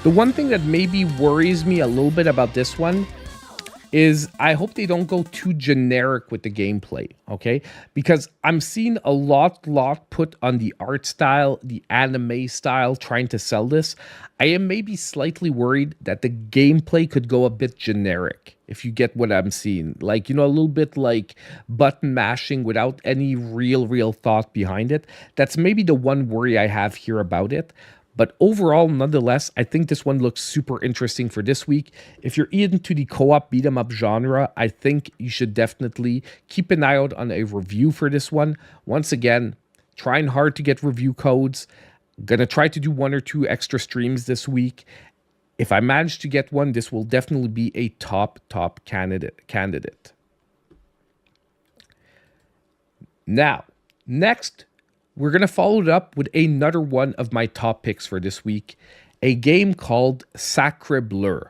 The one thing that maybe worries me a little bit about this one is I hope they don't go too generic with the gameplay, okay? Because I'm seeing a lot put on the art style, the anime style, trying to sell this. I am maybe slightly worried that the gameplay could go a bit generic, if you get what I'm seeing. Like, you know, a little bit like button mashing without any real thought behind it. That's maybe the one worry I have here about it. But overall, nonetheless, I think this one looks super interesting for this week. If you're into the co-op beat 'em up genre, I think you should definitely keep an eye out on a review for this one. Once again, trying hard to get review codes. Gonna try to do 1 or 2 extra streams this week. If I manage to get one, this will definitely be a top candidate. Now, next, we're going to follow it up with another one of my top picks for this week, a game called Sacre Bleu.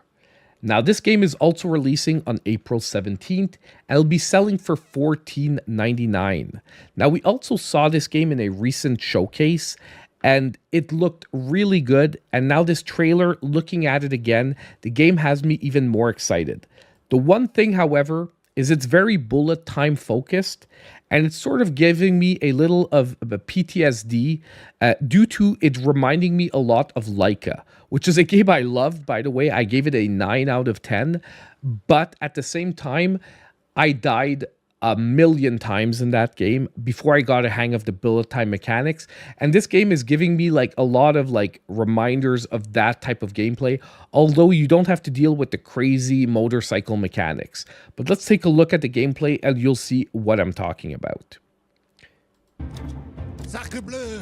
Now, this game is also releasing on April 17th, and it'll be selling for $14.99. Now, we also saw this game in a recent showcase, and it looked really good, and now this trailer, looking at it again, the game has me even more excited. The one thing, however, is it's very bullet time focused, and it's sort of giving me a little of a PTSD due to it reminding me a lot of Laika, which is a game I loved, by the way. I gave it a 9 out of 10, but at the same time, I died a million times in that game before I got a hang of the bullet time mechanics. And this game is giving me like a lot of like reminders of that type of gameplay, although you don't have to deal with the crazy motorcycle mechanics. But let's take a look at the gameplay and you'll see what I'm talking about. Sacre Bleu!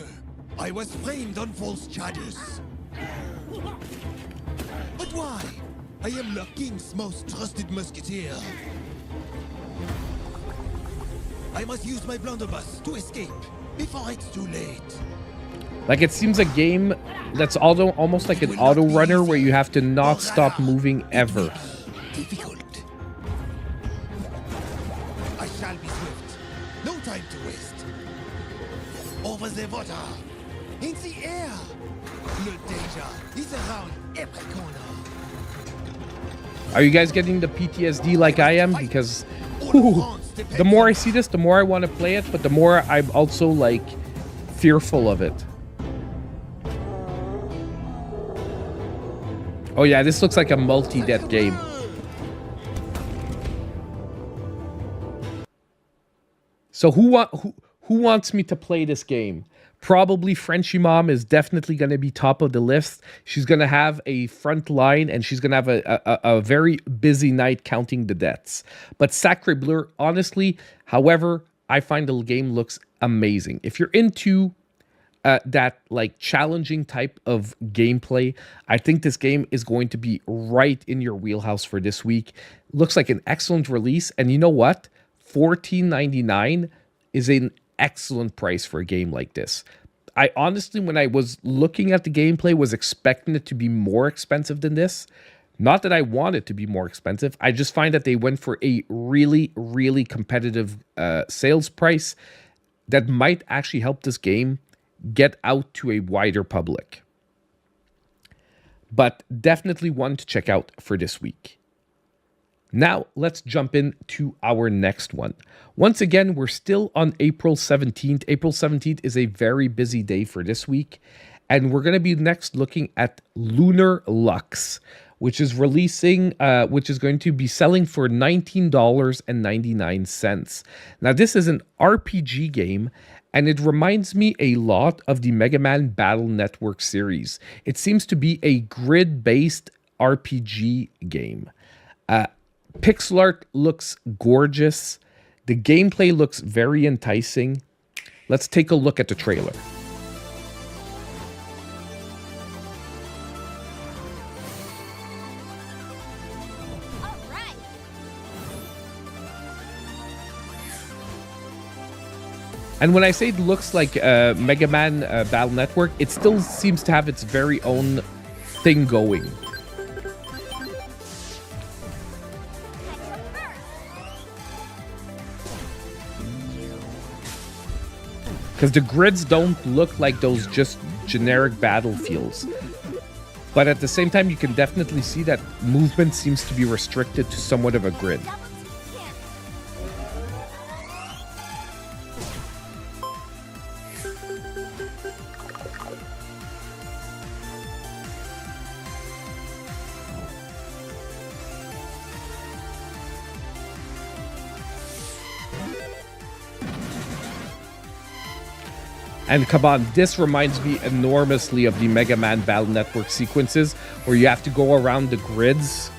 I was framed on false charges. But why? I am the king's most trusted musketeer. I must use my blunderbuss to escape before it's too late. Like, it seems a game that's almost like an auto runner where you have to not stop moving ever. Difficult. I shall be swift. No time to waste. Over the water. In the air. Le danger is around every corner. Are you guys getting the PTSD like I am? Because the more I see this, the more I want to play it, but the more I'm also like fearful of it. Oh yeah, this looks like a multi-death game. So who wants me to play this game? Probably Frenchie Mom is definitely going to be top of the list. She's going to have a front line and she's going to have a very busy night counting the deaths. But Sacre Bleu, honestly, however, I find the game looks amazing. If you're into that like challenging type of gameplay, I think this game is going to be right in your wheelhouse for this week. Looks like an excellent release. And you know what? $14.99 is an excellent price for a game like this. I honestly, when I was looking at the gameplay, was expecting it to be more expensive than this. Not that I want it to be more expensive. I just find that they went for a really, really competitive sales price that might actually help this game get out to a wider public. But definitely one to check out for this week. Now, let's jump into our next one. Once again, we're still on April 17th. April 17th is a very busy day for this week. And we're going to be next looking at Lunar Lux, which is releasing, which is going to be selling for $19.99. Now, this is an RPG game, and it reminds me a lot of the Mega Man Battle Network series. It seems to be a grid-based RPG game. Pixel art looks gorgeous. The gameplay looks very enticing. Let's take a look at the trailer. And when I say it looks like Mega Man Battle Network, it still seems to have its very own thing going. Because the grids don't look like those just generic battlefields. But at the same time, you can definitely see that movement seems to be restricted to somewhat of a grid. And come on, this reminds me enormously of the Mega Man Battle Network sequences where you have to go around the grids.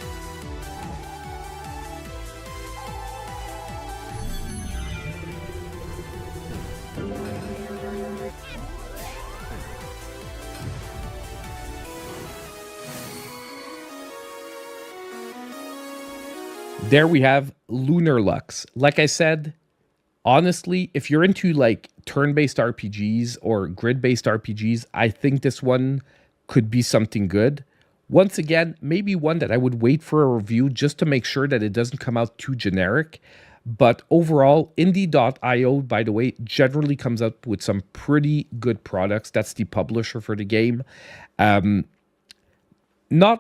There we have Lunar Lux. Like I said, honestly, if you're into like turn-based RPGs or grid-based RPGs, I think this one could be something good. Once again, maybe one that I would wait for a review just to make sure that it doesn't come out too generic. But overall, indie.io, by the way, generally comes up with some pretty good products. That's the publisher for the game. Not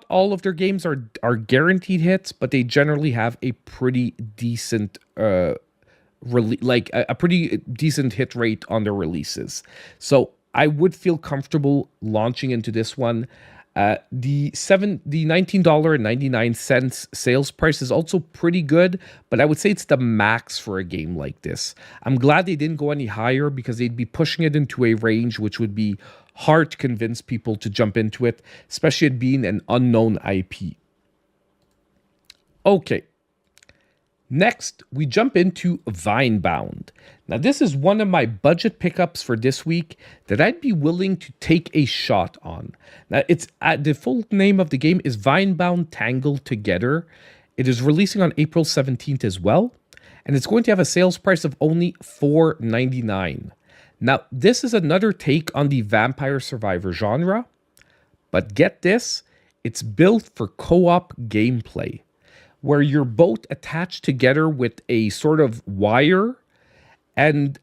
all of their games are guaranteed hits, but they generally have a pretty decent a pretty decent hit rate on their releases. So I would feel comfortable launching into this one. The $19.99 sales price is also pretty good, but I would say it's the max for a game like this. I'm glad they didn't go any higher because they'd be pushing it into a range which would be hard to convince people to jump into it, especially it being an unknown IP. Okay. Next, we jump into Vinebound. Now, this is one of my budget pickups for this week that I'd be willing to take a shot on. Now, it's the full name of the game is Vinebound Tangled Together. It is releasing on April 17th as well, and it's going to have a sales price of only $4.99. Now, this is another take on the Vampire Survivor genre, but get this, it's built for co-op gameplay, where you're both attached together with a sort of wire, and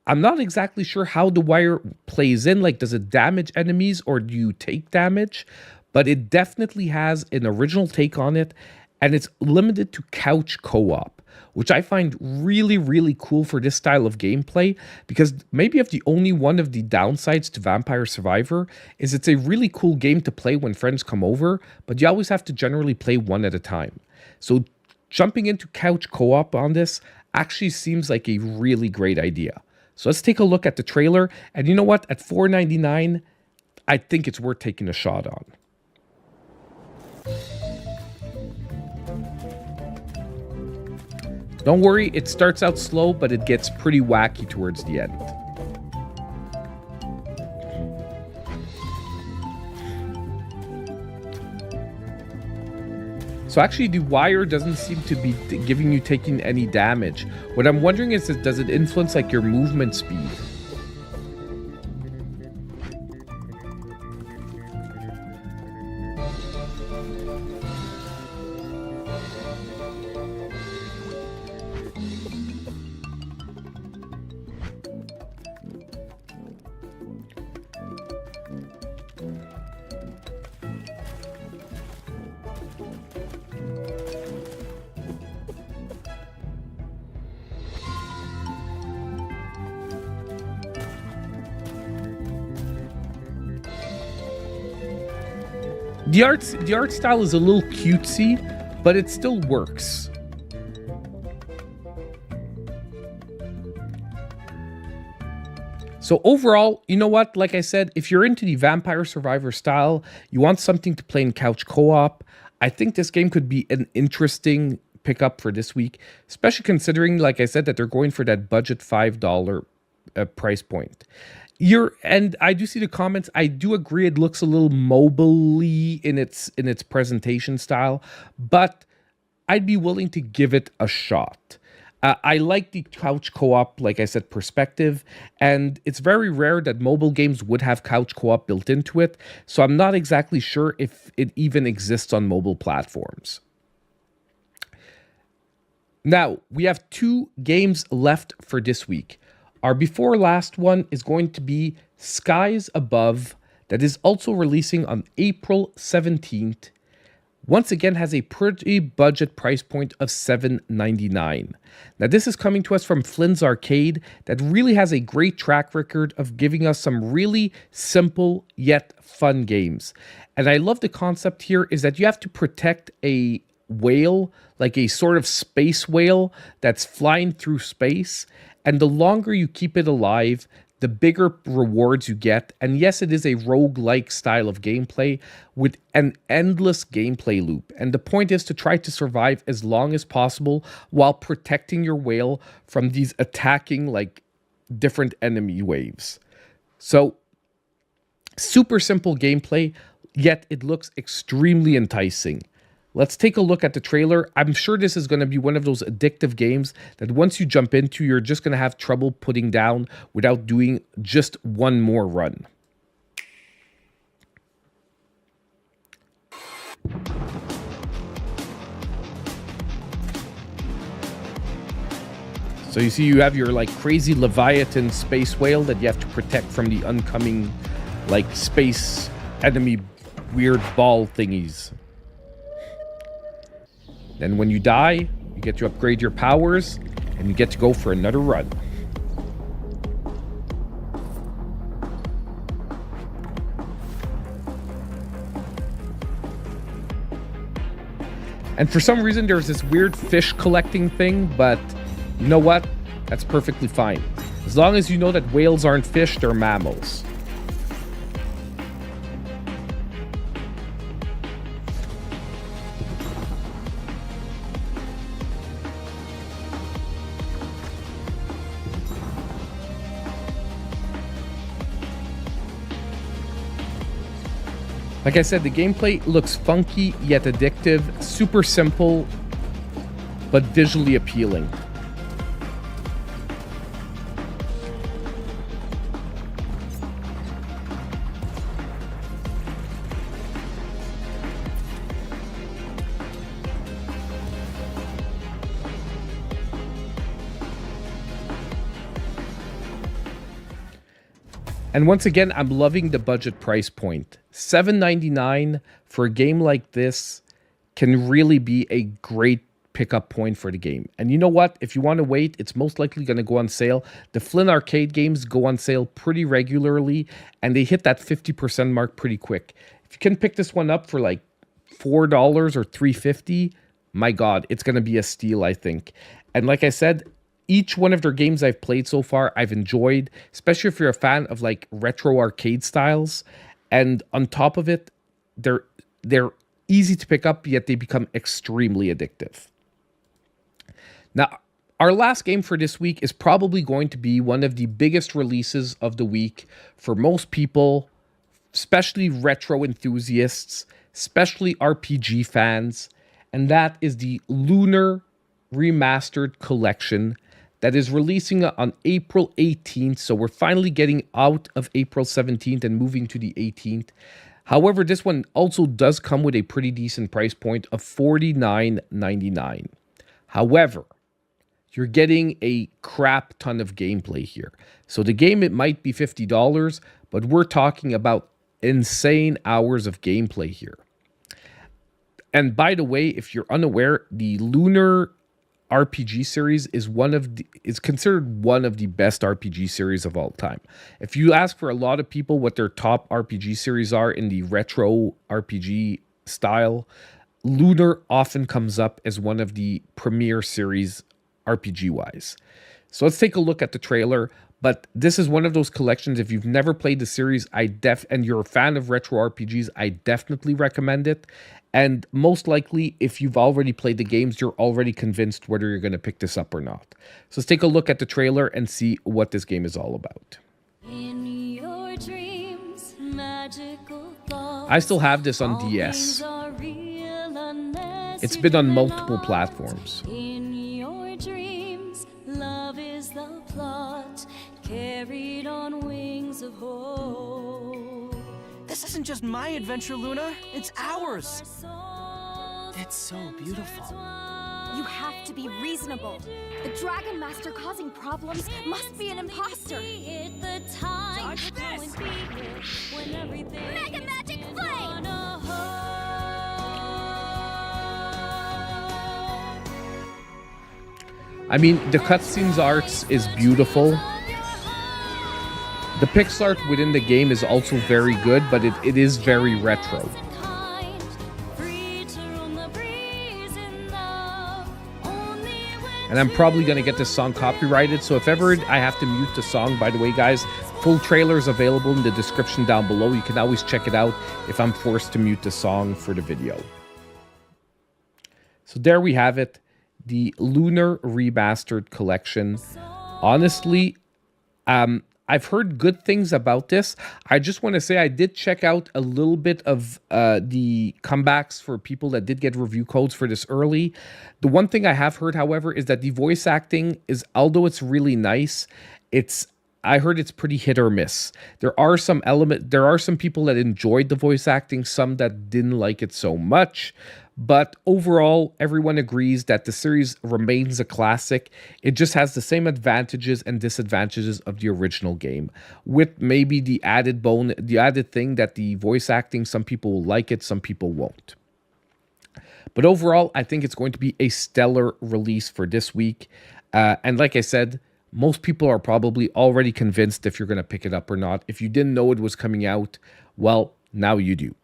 I'm not exactly sure how the wire plays in, like does it damage enemies or do you take damage? But it definitely has an original take on it, and it's limited to couch co-op, which I find really, really cool for this style of gameplay, because maybe if the only one of the downsides to Vampire Survivor is it's a really cool game to play when friends come over, but you always have to generally play one at a time. So jumping into couch co-op on this actually seems like a really great idea. So let's take a look at the trailer. And you know what? At $4.99, I think it's worth taking a shot on. Don't worry, it starts out slow, but it gets pretty wacky towards the end. So actually, the wire doesn't seem to be giving you taking any damage. What I'm wondering is, does it influence like your movement speed? The art style is a little cutesy, but it still works. So overall, you know what? Like I said, if you're into the Vampire Survivor style, you want something to play in couch co-op, I think this game could be an interesting pickup for this week, especially considering, like I said, that they're going for that budget $5 price point. And I do see the comments. I do agree it looks a little mobile-y in its presentation style, but I'd be willing to give it a shot. I like the couch co-op, like I said, perspective, and it's very rare that mobile games would have couch co-op built into it, so I'm not exactly sure if it even exists on mobile platforms. Now, we have 2 games left for this week. Our before last one is going to be Skies Above, that is also releasing on April 17th. Once again, has a pretty budget price point of $7.99. Now, this is coming to us from Flynn's Arcade, that really has a great track record of giving us some really simple yet fun games. And I love the concept here is that you have to protect a whale, like a sort of space whale that's flying through space. And the longer you keep it alive, the bigger rewards you get. And yes, it is a roguelike style of gameplay with an endless gameplay loop. And the point is to try to survive as long as possible while protecting your whale from these attacking, like, different enemy waves. So, super simple gameplay, yet it looks extremely enticing. Let's take a look at the trailer. I'm sure this is going to be one of those addictive games that once you jump into, you're just going to have trouble putting down without doing just one more run. So you see you have your like crazy Leviathan space whale that you have to protect from the oncoming like space enemy weird ball thingies. Then when you die, you get to upgrade your powers, and you get to go for another run. And for some reason, there's this weird fish collecting thing, but you know what? That's perfectly fine. As long as you know that whales aren't fish, they're mammals. Like I said, the gameplay looks funky yet addictive, super simple, but visually appealing. And once again, I'm loving the budget price point. $7.99 for a game like this can really be a great pickup point for the game. And you know what? If you want to wait, it's most likely going to go on sale. The Flynn Arcade games go on sale pretty regularly, and they hit that 50% mark pretty quick. If you can pick this one up for like $4 or $3.50, my God, it's going to be a steal, I think. And like I said, each one of their games I've played so far, I've enjoyed, especially if you're a fan of like retro arcade styles. And on top of it, they're easy to pick up, yet they become extremely addictive. Now, our last game for this week is probably going to be one of the biggest releases of the week for most people, especially retro enthusiasts, especially RPG fans, and that is the Lunar Remastered Collection that is releasing on April 18th. So we're finally getting out of April 17th and moving to the 18th. However, this one also does come with a pretty decent price point of $49.99. However, you're getting a crap ton of gameplay here. So the game, it might be $50, but we're talking about insane hours of gameplay here. And by the way, if you're unaware, the Lunar RPG series is considered one of the best RPG series of all time. If you ask for a lot of people what their top RPG series are in the retro RPG style, Lunar often comes up as one of the premier series RPG wise. So let's take a look at the trailer. But this is one of those collections. If you've never played the series, and you're a fan of retro RPGs, I definitely recommend it. And most likely, if you've already played the games, you're already convinced whether you're going to pick this up or not. So let's take a look at the trailer and see what this game is all about. In your dreams, magical thoughts, I still have this on DS. It's been on multiple platforms. In your dreams, love is the plot, carried on wings of hope. This isn't just my adventure, Luna. It's ours. It's so beautiful. You have to be reasonable. The Dragon Master causing problems must be an imposter. Dodge this! Mega Magic Flame! I mean, the cutscenes arts is beautiful. The pixel art within the game is also very good, but it is very retro. And I'm probably going to get this song copyrighted, so if ever I have to mute the song, by the way, guys, full trailer is available in the description down below. You can always check it out if I'm forced to mute the song for the video. So there we have it. The Lunar Remastered Collection. Honestly, I've heard good things about this. I just want to say I did check out a little bit of the comebacks for people that did get review codes for this early. The one thing I have heard, however, is that the voice acting is, although it's really nice, I heard it's pretty hit or miss. There are some people that enjoyed the voice acting, some that didn't like it so much. But overall, everyone agrees that the series remains a classic. It just has the same advantages and disadvantages of the original game, with maybe the added thing that the voice acting, some people will like it, some people won't. But overall, I think it's going to be a stellar release for this week. And like I said, most people are probably already convinced if you're going to pick it up or not. If you didn't know it was coming out, well, now you do.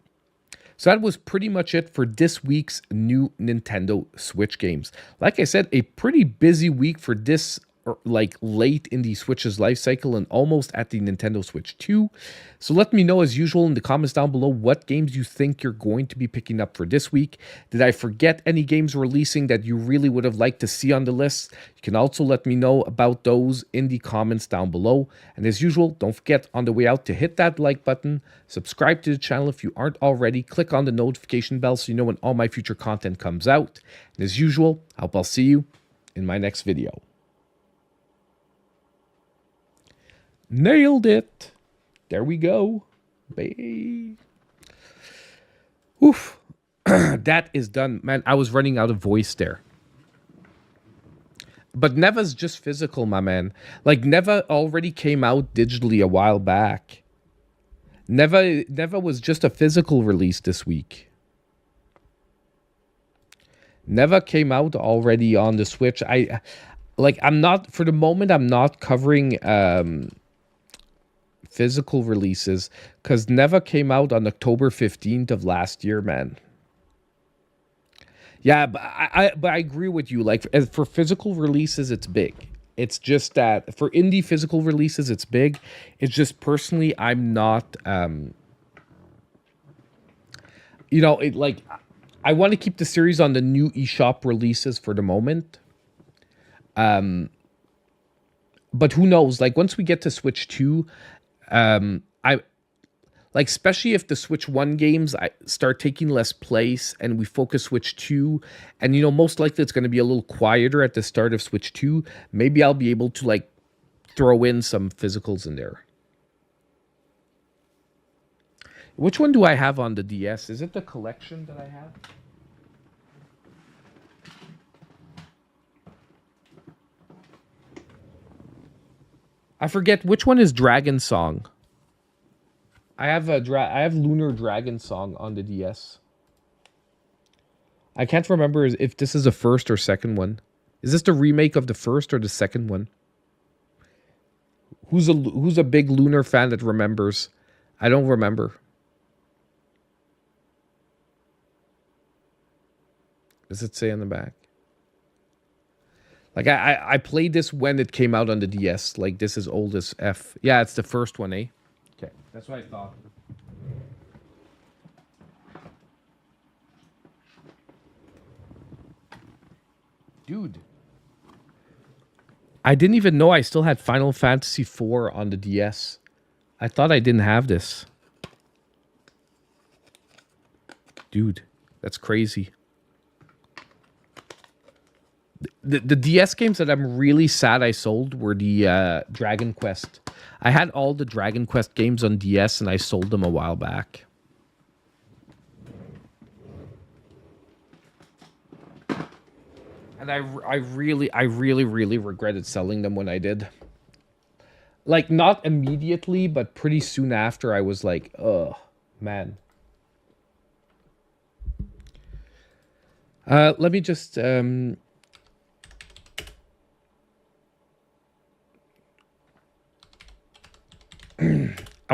So that was pretty much it for this week's new Nintendo Switch games. Like I said, a pretty busy week for this, like late in the Switch's life cycle and almost at the Nintendo Switch 2. So let me know as usual in the comments down below what games you think you're going to be picking up for this week. Did I forget any games releasing that you really would have liked to see on the list? You can also let me know about those in the comments down below. And as usual, don't forget on the way out to hit that like button, subscribe to the channel if you aren't already, click on the notification bell so you know when all my future content comes out. And as usual, I hope I'll see you in my next video. Nailed it. There we go. Bye. Oof. That is done. Man, I was running out of voice there. But Neva's just physical, my man. Like, Neva already came out digitally a while back. Neva was just a physical release this week. Neva came out already on the Switch. I'm not, for the moment, I'm not covering physical releases because Neva came out on October 15th of last year, man. Yeah, but I agree with you. Like, for physical releases, it's big. It's just that for indie physical releases, it's big. It's just personally, I'm not, I want to keep the series on the new eShop releases for the moment. But who knows? Like, once we get to Switch 2, especially if the Switch 1 games start taking less place and we focus Switch 2, and most likely it's going to be a little quieter at the start of Switch 2, maybe I'll be able to throw in some physicals in there. Which one do I have on the DS? Is it the collection that I have? I forget which one is Dragon Song. I have Lunar Dragon Song on the DS. I can't remember if this is the first or second one. Is this the remake of the first or the second one? Who's a big Lunar fan that remembers? I don't remember. Does it say on the back? Like I played this when it came out on the DS. Like this is old as F. Yeah, it's the first one, eh? Okay, that's what I thought. Dude. I didn't even know I still had Final Fantasy IV on the DS. I thought I didn't have this. Dude, that's crazy. The DS games that I'm really sad I sold were the Dragon Quest. I had all the Dragon Quest games on DS and I sold them a while back. And I really regretted selling them when I did. Like, not immediately, but pretty soon after, I was like, oh, man. Let me just... I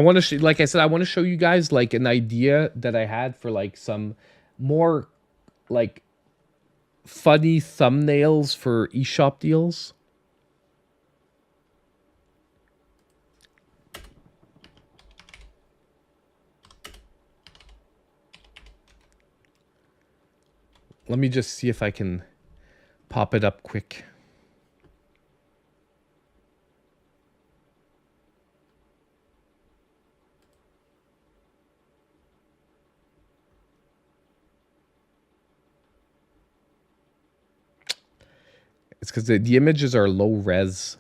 want to, like I said, I want to show you guys, like, an idea that I had for, like, some more, like, funny thumbnails for eShop deals. Let me just see if I can pop it up quick. It's because the images are low res.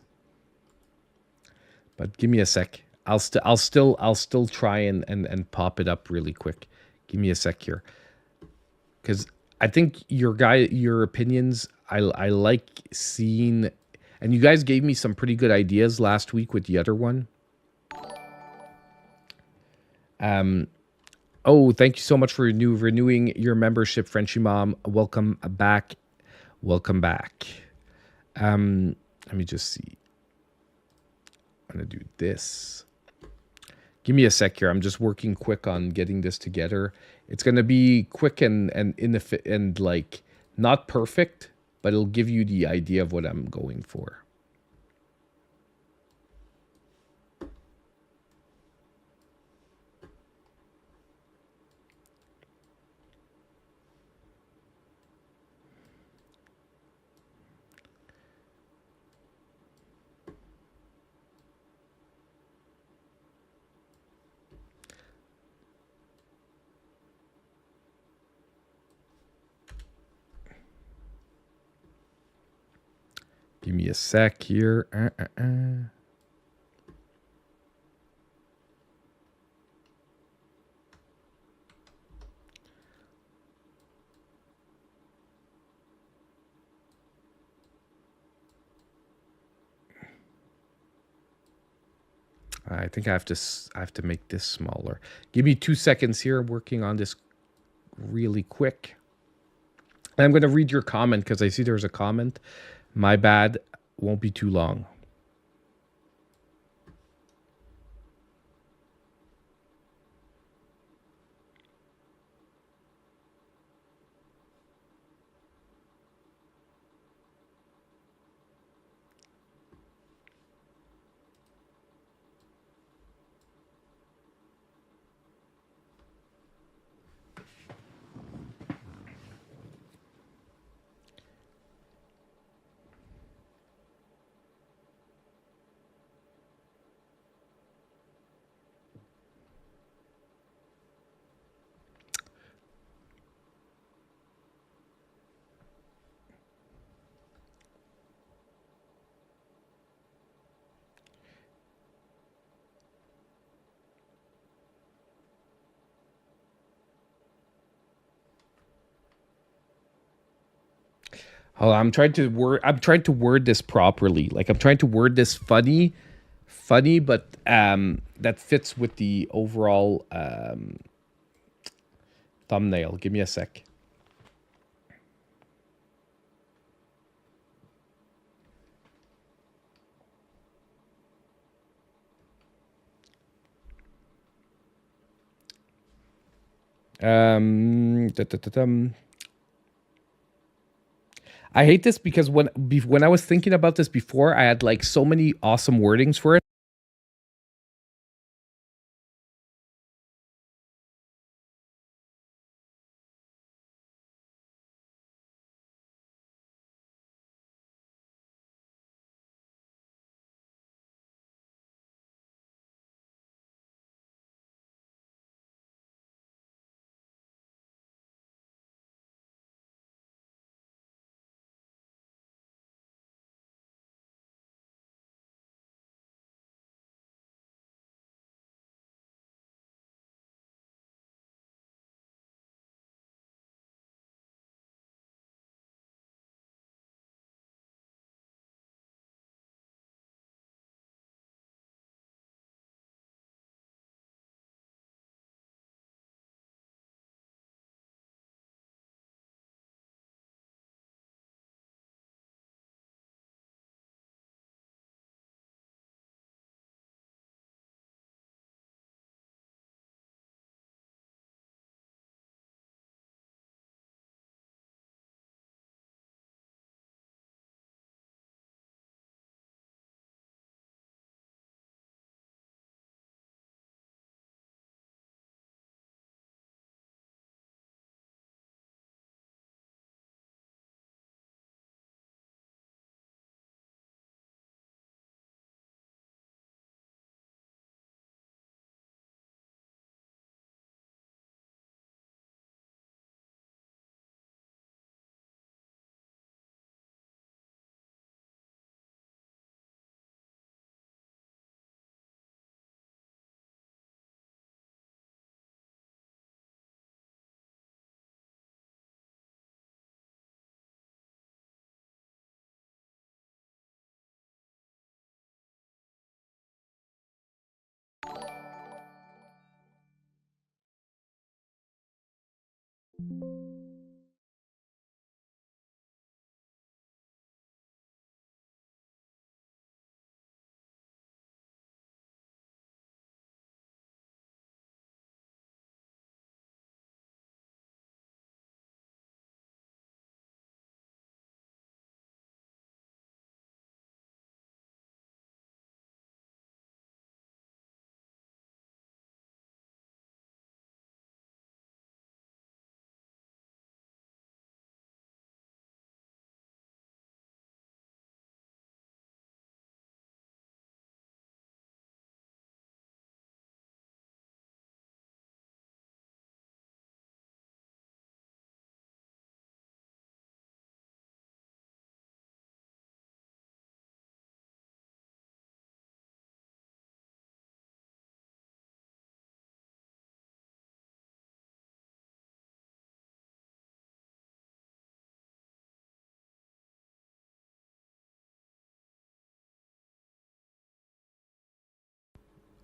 But give me a sec. I'll still try and pop it up really quick. Give me a sec here. Because I think your opinions, I like seeing, and you guys gave me some pretty good ideas last week with the other one. Oh, thank you so much for renewing your membership, Frenchy Mom. Welcome back. Welcome back. Let me just see. I'm gonna do this. Give me a sec here. I'm just working quick on getting this together. It's gonna be quick and like not perfect, but it'll give you the idea of what I'm going for. Give me a sec here. I think I have to make this smaller. Give me 2 seconds here. I'm working on this really quick. And I'm going to read your comment because I see there's a comment. My bad. Won't be too long. Oh, I'm trying to word this properly. Like I'm trying to word this funny, but that fits with the overall thumbnail. Give me a sec. I hate this because when I was thinking about this before, I had like so many awesome wordings for it.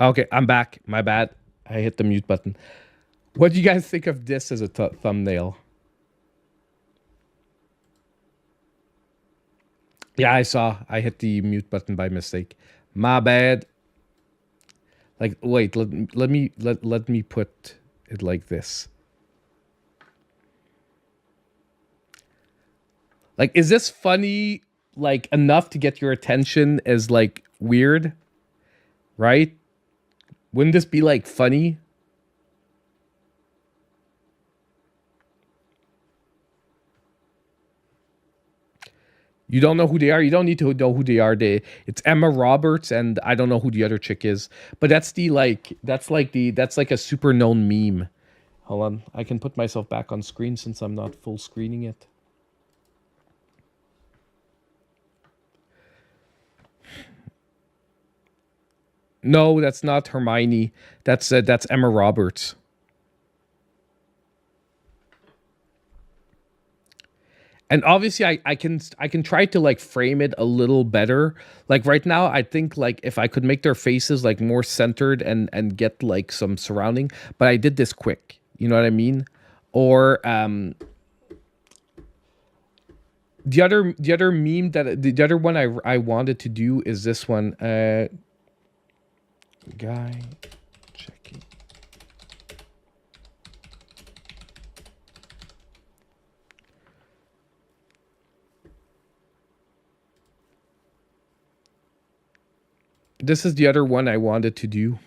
Okay, I'm back. My bad. I hit the mute button. What do you guys think of this as a thumbnail? Yeah, I saw. I hit the mute button by mistake. My bad. Like, wait. Let me put it like this. Like, is this funny? Like enough to get your attention as like weird, right? Wouldn't this be like funny? You don't know who they are. You don't need to know who they are. It's Emma Roberts, and I don't know who the other chick is. But that's like a super known meme. Hold on, I can put myself back on screen since I'm not full screening it. No, that's not Hermione. That's Emma Roberts. And obviously I can try to like frame it a little better. Like right now, I think like if I could make their faces like more centered and get like some surrounding, but I did this quick. You know what I mean? Or the other meme that the other one I wanted to do is this one. Guy checking. This is the other one I wanted to do.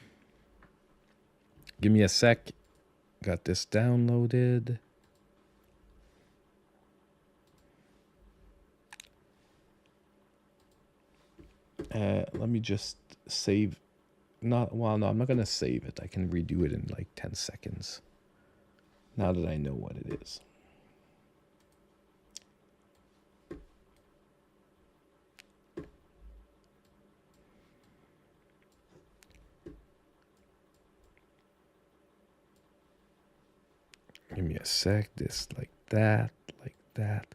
Give me a sec. Got this downloaded. Let me just save. No, I'm not going to save it. I can redo it in like 10 seconds. Now that I know what it is. Give me a sec. This like that, like that.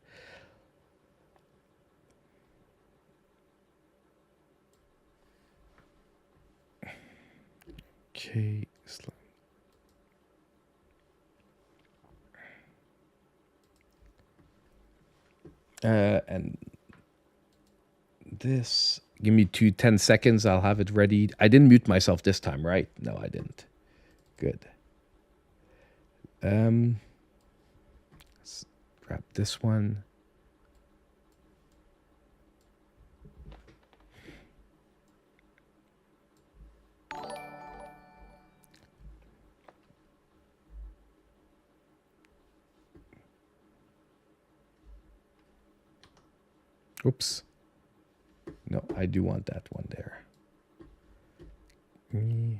Okay. And this, give me 10 seconds. I'll have it ready. I didn't mute myself this time, right? No, I didn't. Good. Let's grab this one. Oops. No, I do want that one there. And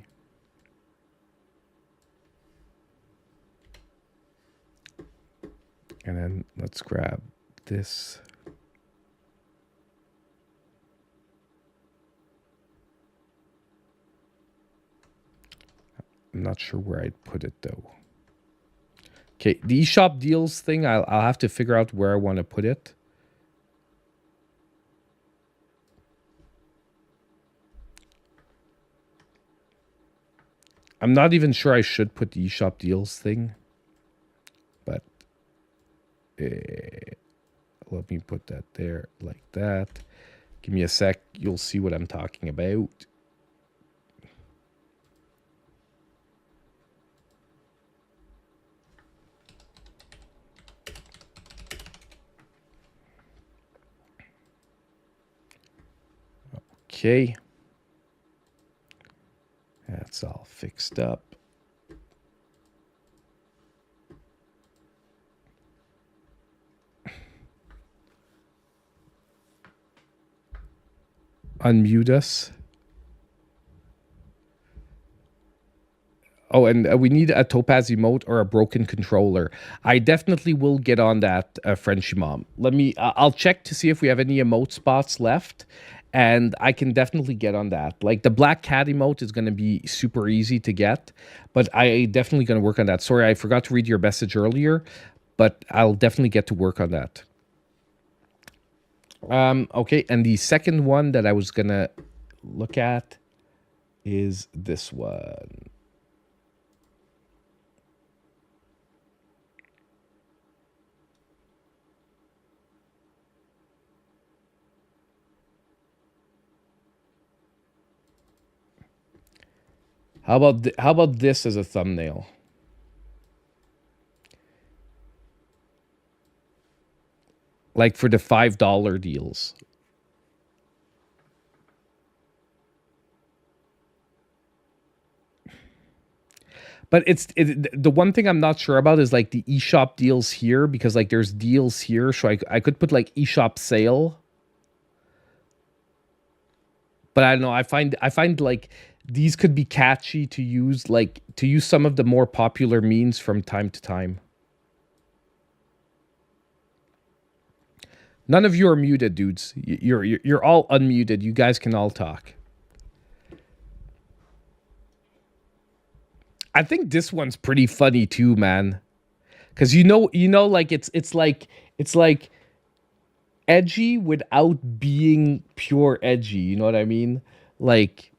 then let's grab this. I'm not sure where I'd put it though. Okay, the eShop deals thing, I'll have to figure out where I want to put it. I'm not even sure I should put the eShop deals thing, but let me put that there like that. Give me a sec. You'll see what I'm talking about. Okay. That's all fixed up. Unmute us. Oh, and we need a topaz emote or a broken controller. I definitely will get on that, Frenchy Mom. Let me. I'll check to see if we have any emote spots left, and I can definitely get on that. Like the black cat emote is going to be super easy to get, but I definitely going to work on that. Sorry, I forgot to read your message earlier, but I'll definitely get to work on that. Okay, and the second one that I was going to look at is this one. How about this as a thumbnail? Like for the $5 deals. But the one thing I'm not sure about is like the eShop deals here, because like there's deals here, so I could put like eShop sale. But I don't know, I find like these could be catchy to use, like to use some of the more popular memes from time to time. None of you are muted, dudes. You're all unmuted. You guys can all talk. I think this one's pretty funny too, man. Cause you know, like it's like edgy without being pure edgy. You know what I mean? Like,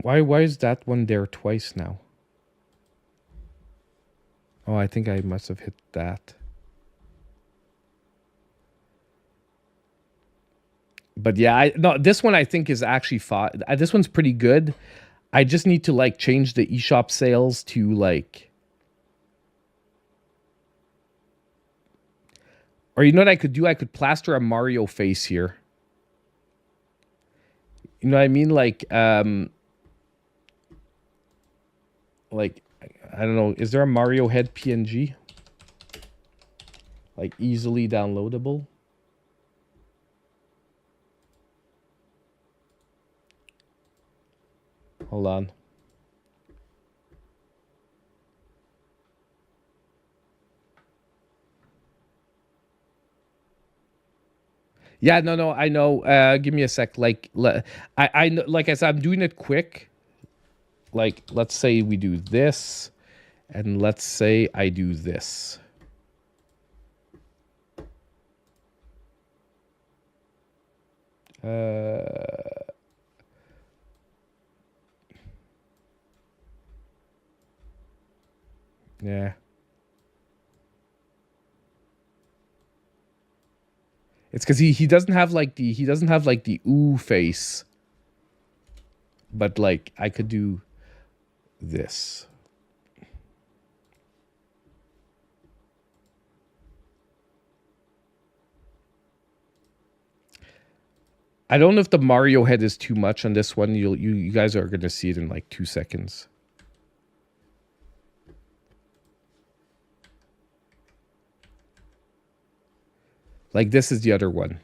why is that one there twice now? Oh, I think I must have hit that. But yeah, no, this one I think is actually fine. This one's pretty good. I just need to like change the eShop sales to like, Or you know what I could do? I could plaster a Mario face here. You know what I mean? Like, I don't know. Is there a Mario head PNG? Like, easily downloadable? Hold on. Yeah, no, I know. Give me a sec. Like, I know, like I said, I'm doing it quick. Like, let's say we do this, and let's say I do this. Yeah. It's because he doesn't have like the ooh face. But like I could do this. I don't know if the Mario head is too much on this one. You guys are gonna see it in like 2 seconds. Like this is the other one.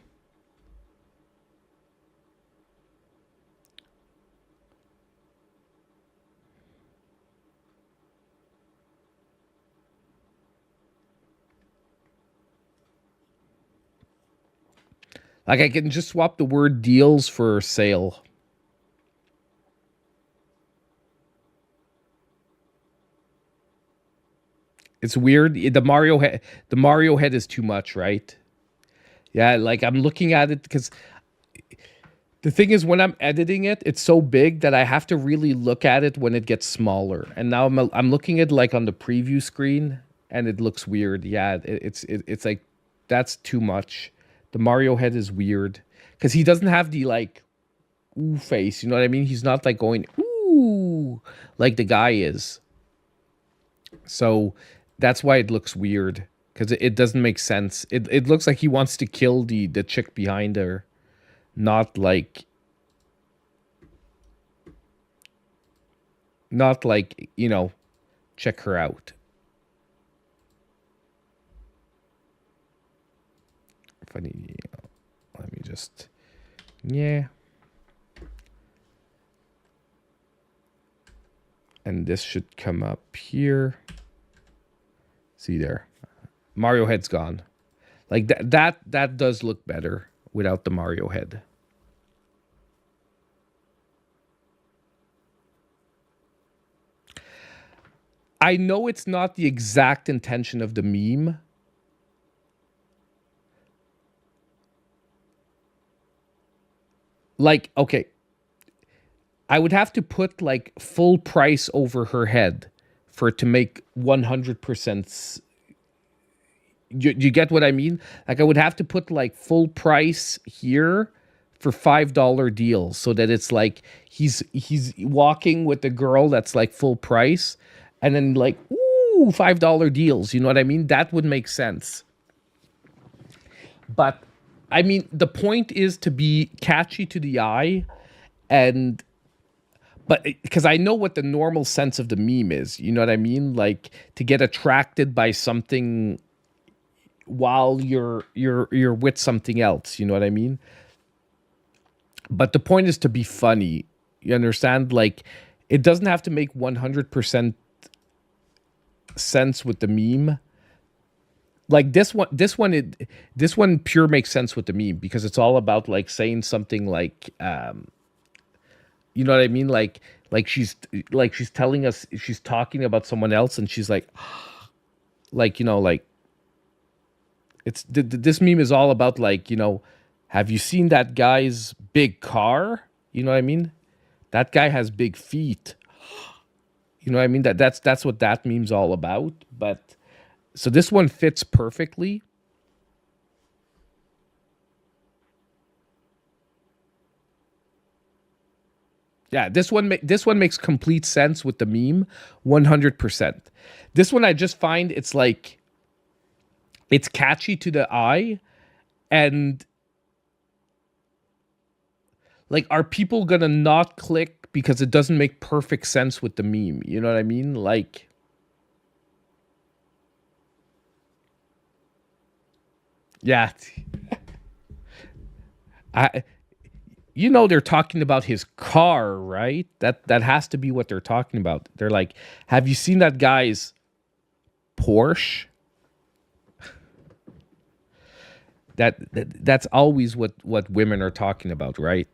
Like I can just swap the word deals for sale. It's weird. The Mario head is too much, right? Yeah, like I'm looking at it because the thing is when I'm editing it, it's so big that I have to really look at it when it gets smaller. And now I'm looking at like on the preview screen and it looks weird. Yeah, it's like that's too much. The Mario head is weird because he doesn't have the like ooh face. You know what I mean? He's not like going ooh like the guy is. So that's why it looks weird because it doesn't make sense. It looks like he wants to kill the chick behind her, not like you know, check her out. Funny. Let me just, yeah. And this should come up here. See there. Mario head's gone. Like that does look better without the Mario head. I know it's not the exact intention of the meme. Like, okay, I would have to put like full price over her head for it to make 100%. You get what I mean? Like I would have to put like full price here for $5 deals so that it's like he's walking with the girl that's like full price and then like, ooh, $5 deals. You know what I mean? That would make sense. But I mean, the point is to be catchy to the eye but because I know what the normal sense of the meme is, you know what I mean? Like to get attracted by something while you're with something else, you know what I mean? But the point is to be funny. You understand? Like it doesn't have to make 100% sense with the meme. Like this one pure makes sense with the meme because it's all about like saying something like you know what I mean? Like she's telling us, she's talking about someone else and she's like you know, like it's this meme is all about like, you know, have you seen that guy's big car? You know what I mean? That guy has big feet. You know what I mean? That's what that meme's all about. But so this one fits perfectly. Yeah, this one makes complete sense with the meme, 100%. This one I just find it's like It's catchy to the eye, and like, are people gonna not click because it doesn't make perfect sense with the meme? You know what I mean? Like, yeah. You know they're talking about his car, right? That has to be what they're talking about. They're like, have you seen that guy's Porsche? That's always what women are talking about, right?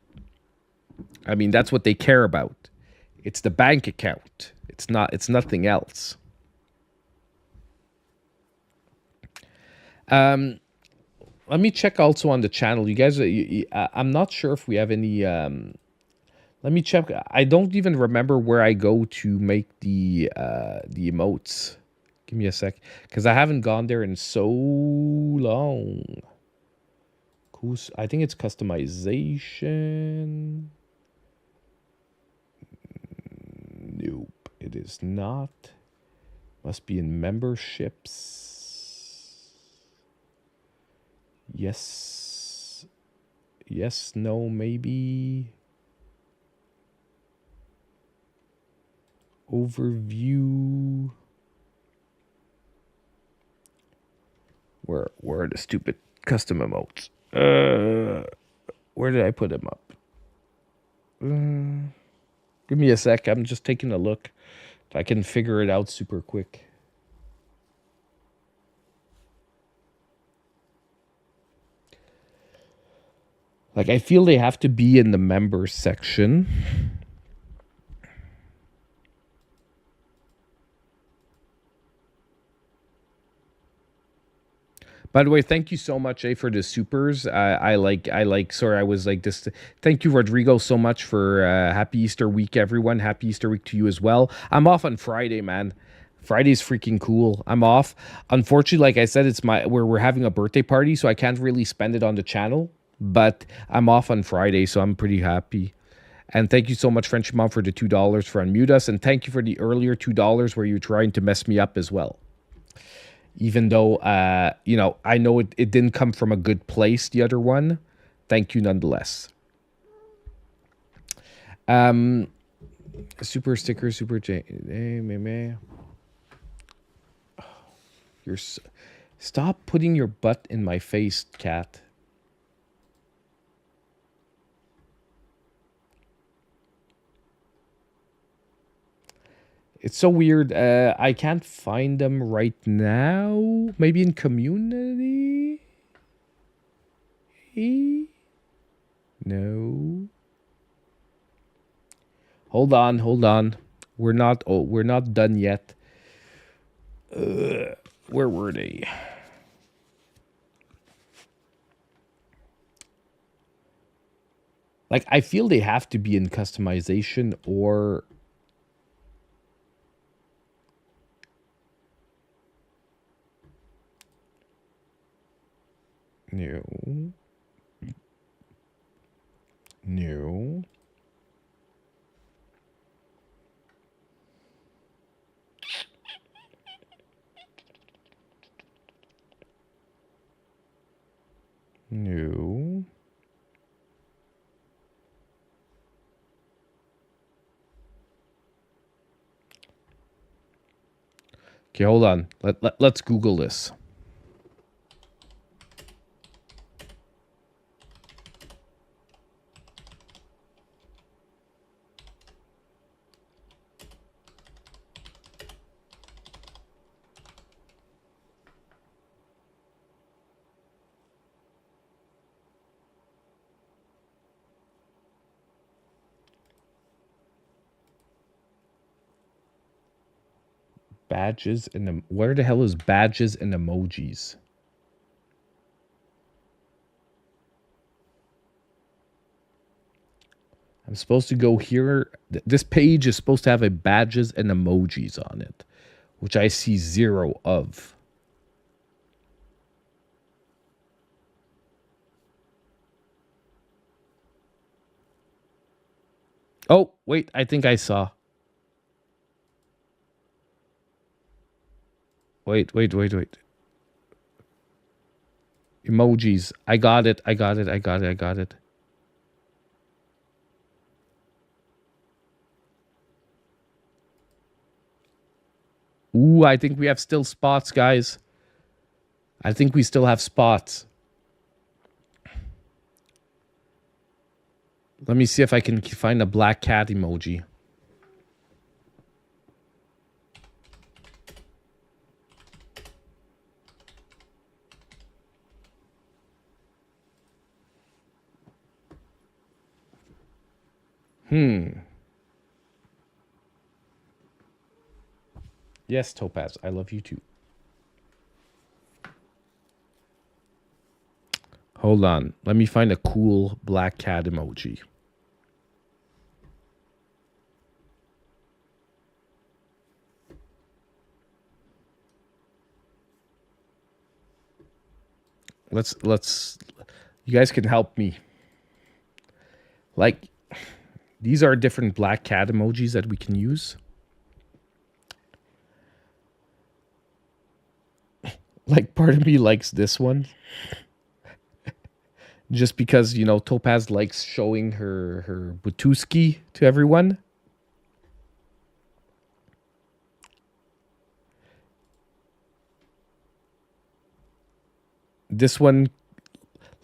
I mean, that's what they care about. It's the bank account. It's nothing else. Let me check also on the channel. You guys, I'm not sure if we have any. Let me check. I don't even remember where I go to make the emotes. Give me a sec, because I haven't gone there in so long. I think it's customization. Nope, it is not. Must be in memberships. Yes. Yes, no, maybe. Overview. Where are the stupid custom emotes? Where did I put them up? Give me a sec. I'm just taking a look. If I can figure it out super quick. Like, I feel they have to be in the members section. By the way, thank you so much, for the supers. I like. Sorry, I was like this. Thank you, Rodrigo, so much for happy Easter week, everyone. Happy Easter week to you as well. I'm off on Friday, man. Friday's freaking cool. I'm off. Unfortunately, like I said, it's we're having a birthday party, so I can't really spend it on the channel. But I'm off on Friday, so I'm pretty happy. And thank you so much, French Mom, for the $2 for Unmute Us. And thank you for the earlier $2 where you're trying to mess me up as well. Even though, you know, I know it didn't come from a good place, the other one. Thank you nonetheless. Super sticker, super J. Stop putting your butt in my face, cat. It's so weird. I can't find them right now. Maybe in community? No. Hold on. We're not done yet. Where were they? Like, I feel they have to be in customization or... No. Okay, hold on. Let's Google this. Badges and where the hell is badges and emojis? I'm supposed to go here. This page is supposed to have a badges and emojis on it, which I see 0 of. Oh, wait, I think I saw. Wait. Emojis. I got it. I got it. I got it. I got it. Ooh, I think we have still spots, guys. I think we still have spots. Let me see if I can find a black cat emoji. Yes, Topaz, I love you too. Hold on. Let me find a cool black cat emoji. Let's you guys can help me. Like, these are different black cat emojis that we can use. Like, part of me likes this one. Just because, you know, Topaz likes showing her Butuski to everyone. This one,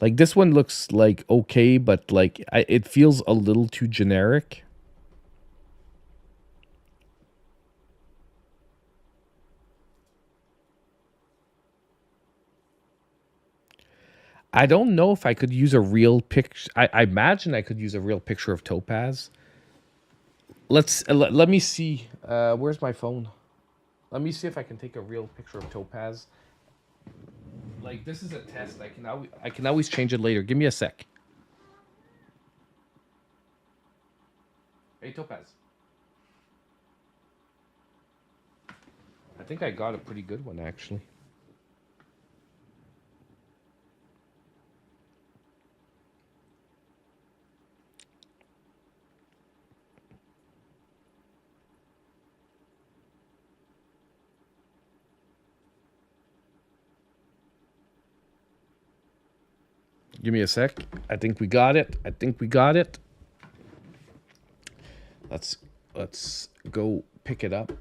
like, this one looks like okay, but like it feels a little too generic. I don't know if I could use a real picture. I imagine I could use a real picture of Topaz. Let me see. Where's my phone? Let me see if I can take a real picture of Topaz. Like, this is a test. I can always change it later. Give me a sec. Hey, Topaz. I think I got a pretty good one, actually. Give me a sec. I think we got it. I think we got it. Let's go pick it up.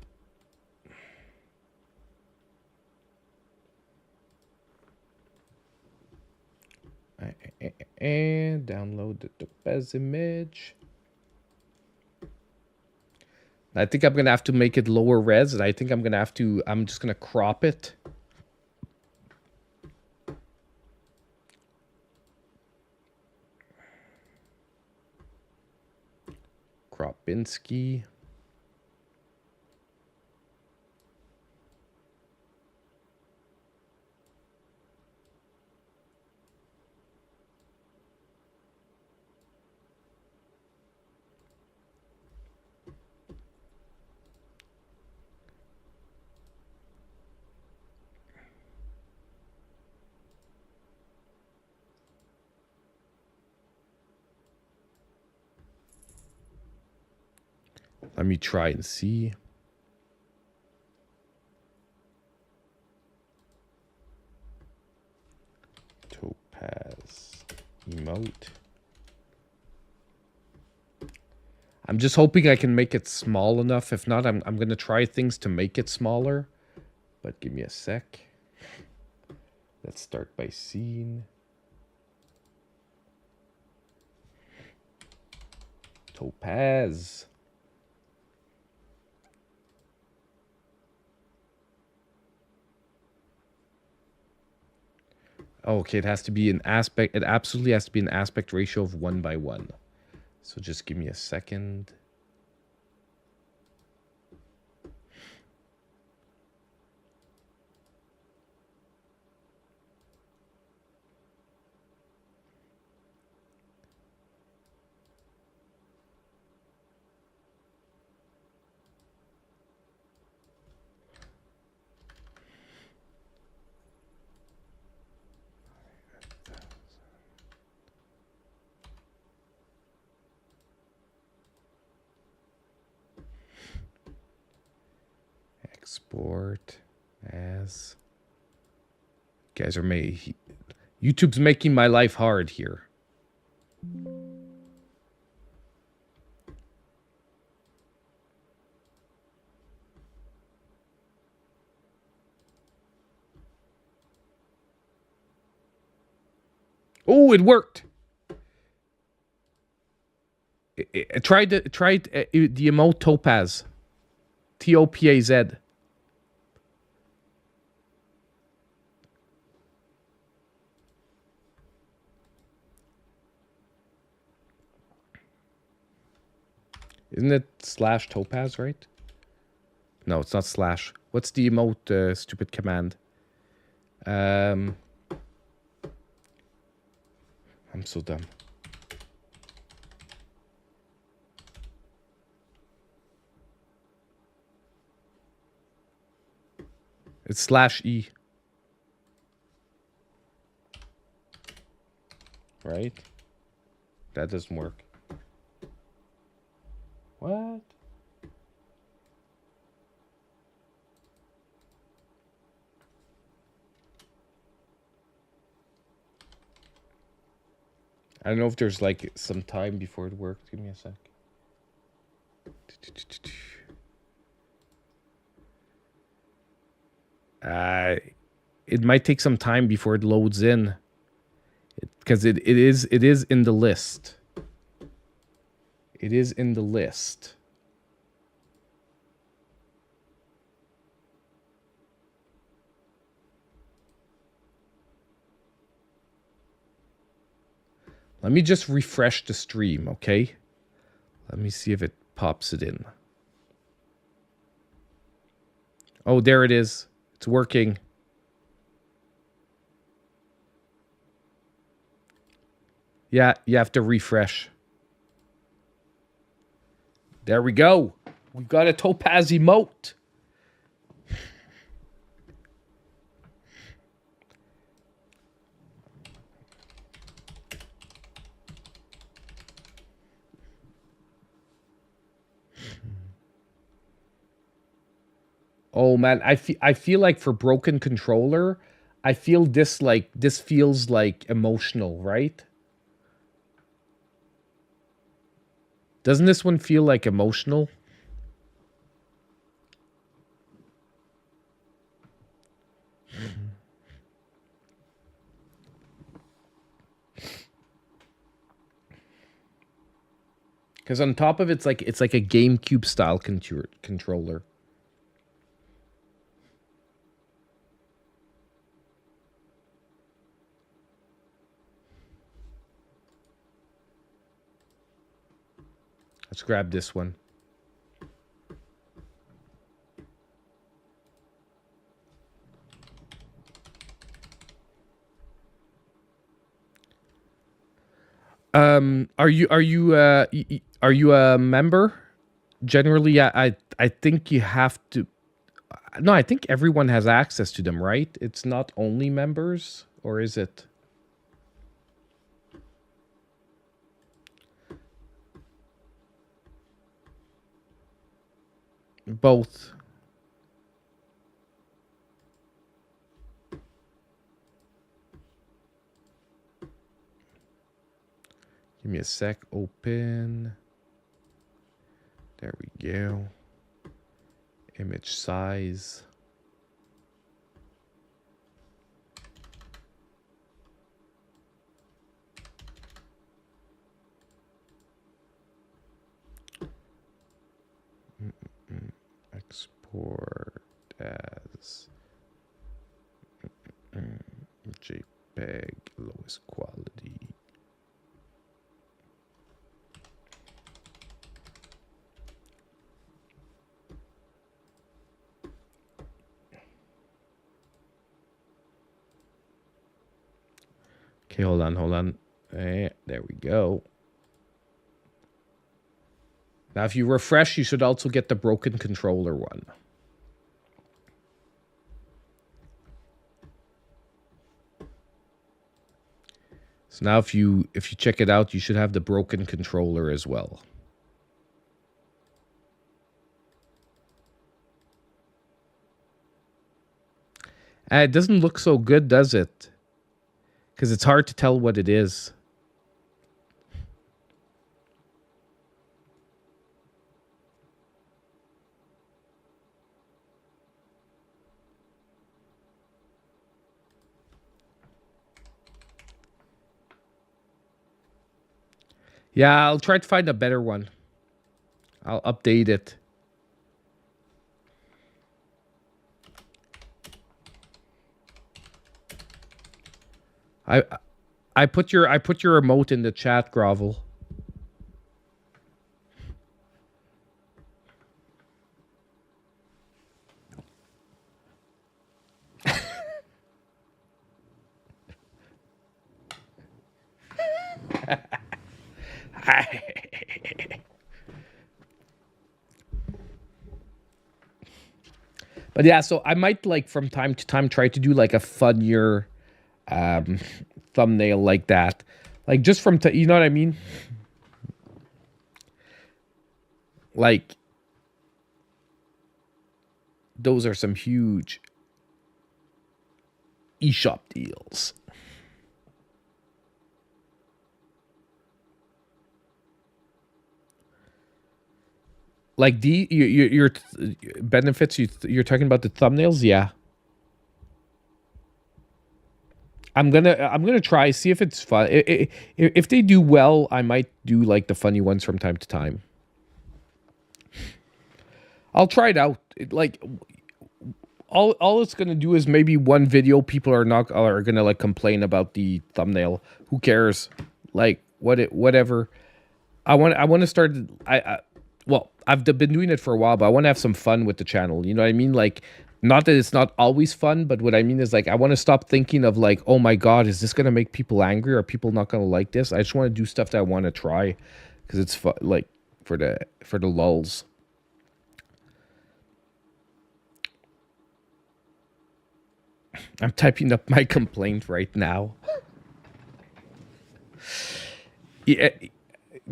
And download the Topaz image. I think I'm gonna have to make it lower res, and I think I'm just gonna crop it. Kropinski. Let me try and see. Topaz emote. I'm just hoping I can make it small enough. If not, I'm going to try things to make it smaller. But give me a sec. Let's start by scene. Topaz. Oh, okay, it has to be an aspect. It absolutely has to be an aspect ratio of 1:1. So just give me a second. Export as. You YouTube's making my life hard here. Oh, it worked. Try the emote Topaz. Topaz. Isn't it slash Topaz, right? No, it's not slash. What's the emote stupid command? I'm so dumb. It's slash E. Right? That doesn't work. What? I don't know if there's like some time before it works. Give me a sec. It might take some time before it loads in, because it is in the list. It is in the list. Let me just refresh the stream, okay? Let me see if it pops it in. Oh, there it is. It's working. Yeah, you have to refresh. There we go. We've got a Topaz emote. Oh man, I feel like for broken controller, I feel this feels like emotional, right? Doesn't this one feel like emotional? Because on top of it's like a GameCube style controller. Let's grab this one. Are you a member? Generally, I think you have to. No, I think everyone has access to them, right? It's not only members, or is it? Both. Give me a sec. Open. There we go. Image size. Export as JPEG, lowest quality. Okay, hold on. There we go. Now, if you refresh, you should also get the broken controller one. So now, if you check it out, you should have the broken controller as well. It doesn't look so good, does it? because it's hard to tell what it is. Yeah, I'll try to find a better one. I'll update it. I put your remote in the chat, Grovel. But yeah, so I might like from time to time try to do like a funnier thumbnail like that. Like just from, you know what I mean? Like those are some huge eShop deals. Like your benefits, you're talking about the thumbnails, yeah. I'm gonna try, see if it's fun. If they do well, I might do like the funny ones from time to time. I'll try it out. Like all it's gonna do is maybe one video people are gonna like complain about the thumbnail. Who cares? Like whatever. I want to start. Well, I've been doing it for a while, but I want to have some fun with the channel. You know what I mean? Like, not that it's not always fun, but what I mean is like, I want to stop thinking of like, oh my God, is this going to make people angry? Are people not going to like this? I just want to do stuff that I want to try because it's fun, like for the lulz. I'm typing up my complaint right now. Yeah.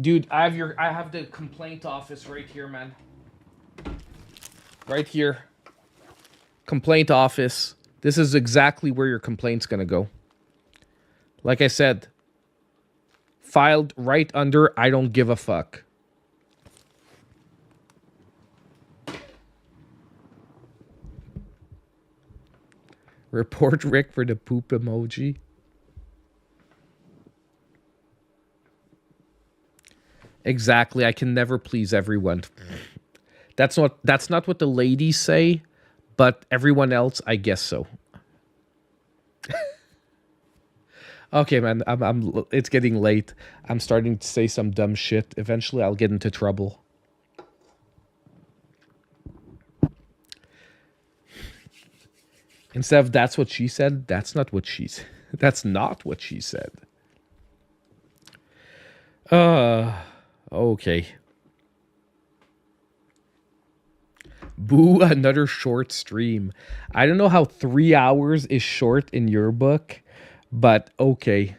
Dude, I have the complaint office right here, man. Right here. Complaint office. This is exactly where your complaint's gonna go. Like I said, filed right under I don't give a fuck. Report Rick for the poop emoji. Exactly. I can never please everyone. That's not what the ladies say, but everyone else, I guess so. Okay, man. It's getting late. I'm starting to say some dumb shit. Eventually, I'll get into trouble. Instead of that's what she said, that's not what she said. That's not what she said. Okay. Boo, another short stream. I don't know how 3 hours is short in your book, but okay.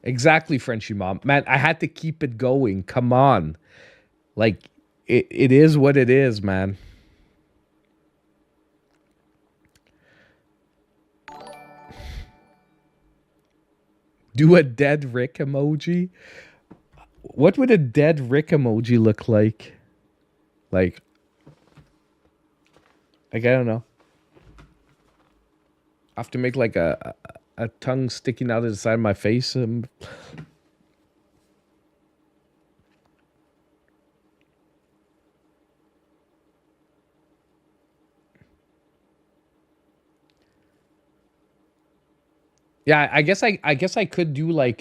Exactly, Frenchy Mom. Man, I had to keep it going. Come on. Like, it is what it is, man. Do a dead Rick emoji? What would a dead Rick emoji look like? Like I don't know. I have to make like a tongue sticking out of the side of my face. Yeah, I guess I could do like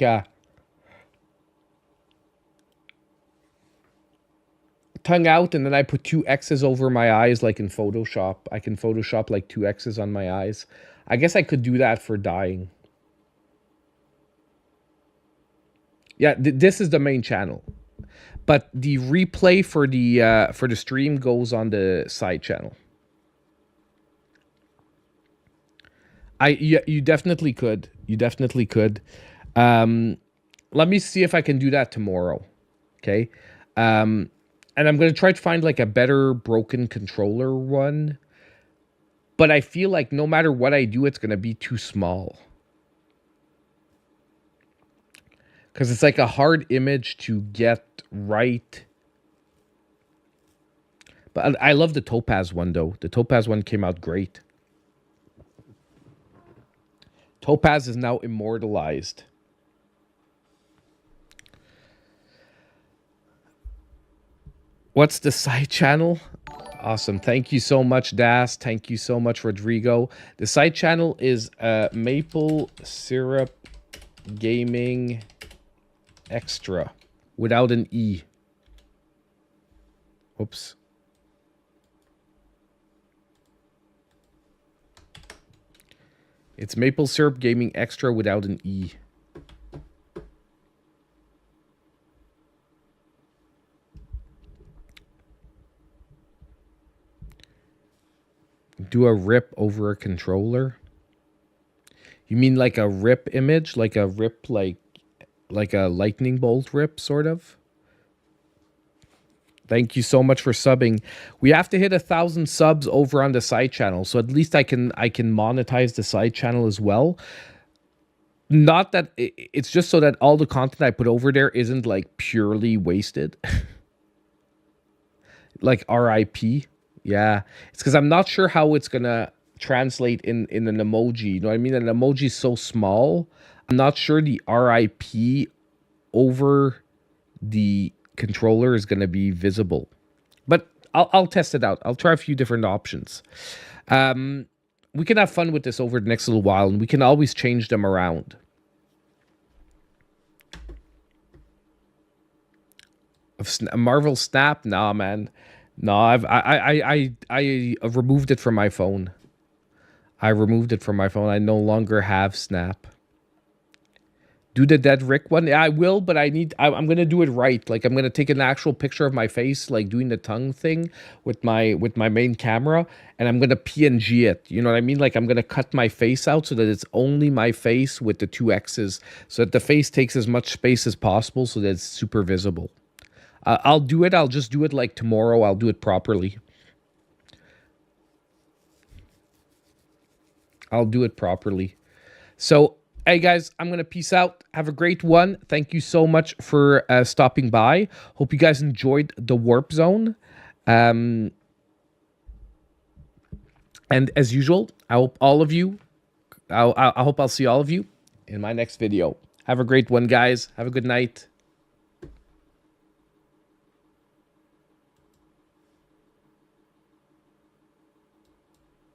tongue out and then I put 2 X's over my eyes like in Photoshop. I can Photoshop like 2 X's on my eyes. I guess I could do that for dying. Yeah, this is the main channel. But the replay for the stream goes on the side channel. You definitely could. You definitely could. Let me see if I can do that tomorrow. Okay. And I'm going to try to find like a better broken controller one. But I feel like no matter what I do, it's going to be too small. Because it's like a hard image to get right. But I love the Topaz one, though. The Topaz one came out great. Topaz is now immortalized. What's the side channel? Awesome. Thank you so much, Das. Thank you so much, Rodrigo. The side channel is Maple Syrup Gaming Extra without an E. Oops. It's Maple Syrup Gaming Extra without an E. Do a rip over a controller? You mean like a rip image? Like a rip, like a lightning bolt rip, sort of? Thank you so much for subbing. We have to hit 1,000 subs over on the side channel, so at least I can monetize the side channel as well. Not that it's just so that all the content I put over there isn't like purely wasted. Like RIP. Yeah, it's because I'm not sure how it's gonna translate in an emoji. You know what I mean? An emoji is so small. I'm not sure the RIP over the controller is gonna be visible, but I'll test it out. I'll try a few different options. We can have fun with this over the next little while, and we can always change them around. Marvel Snap? Nah, man. No, I removed it from my phone. I removed it from my phone. I no longer have Snap. Do the Dead Rick one? Yeah, I will, but I'm gonna do it right. Like I'm gonna take an actual picture of my face, like doing the tongue thing with my main camera, and I'm gonna PNG it. You know what I mean? Like I'm gonna cut my face out so that it's only my face with the 2 X's, so that the face takes as much space as possible, so that it's super visible. I'll do it. I'll just do it like tomorrow. I'll do it properly. I'll do it properly. So, hey guys, I'm going to peace out. Have a great one. Thank you so much for stopping by. Hope you guys enjoyed the Warp Zone. And as usual, I hope all of you, I hope I'll see all of you in my next video. Have a great one, guys. Have a good night.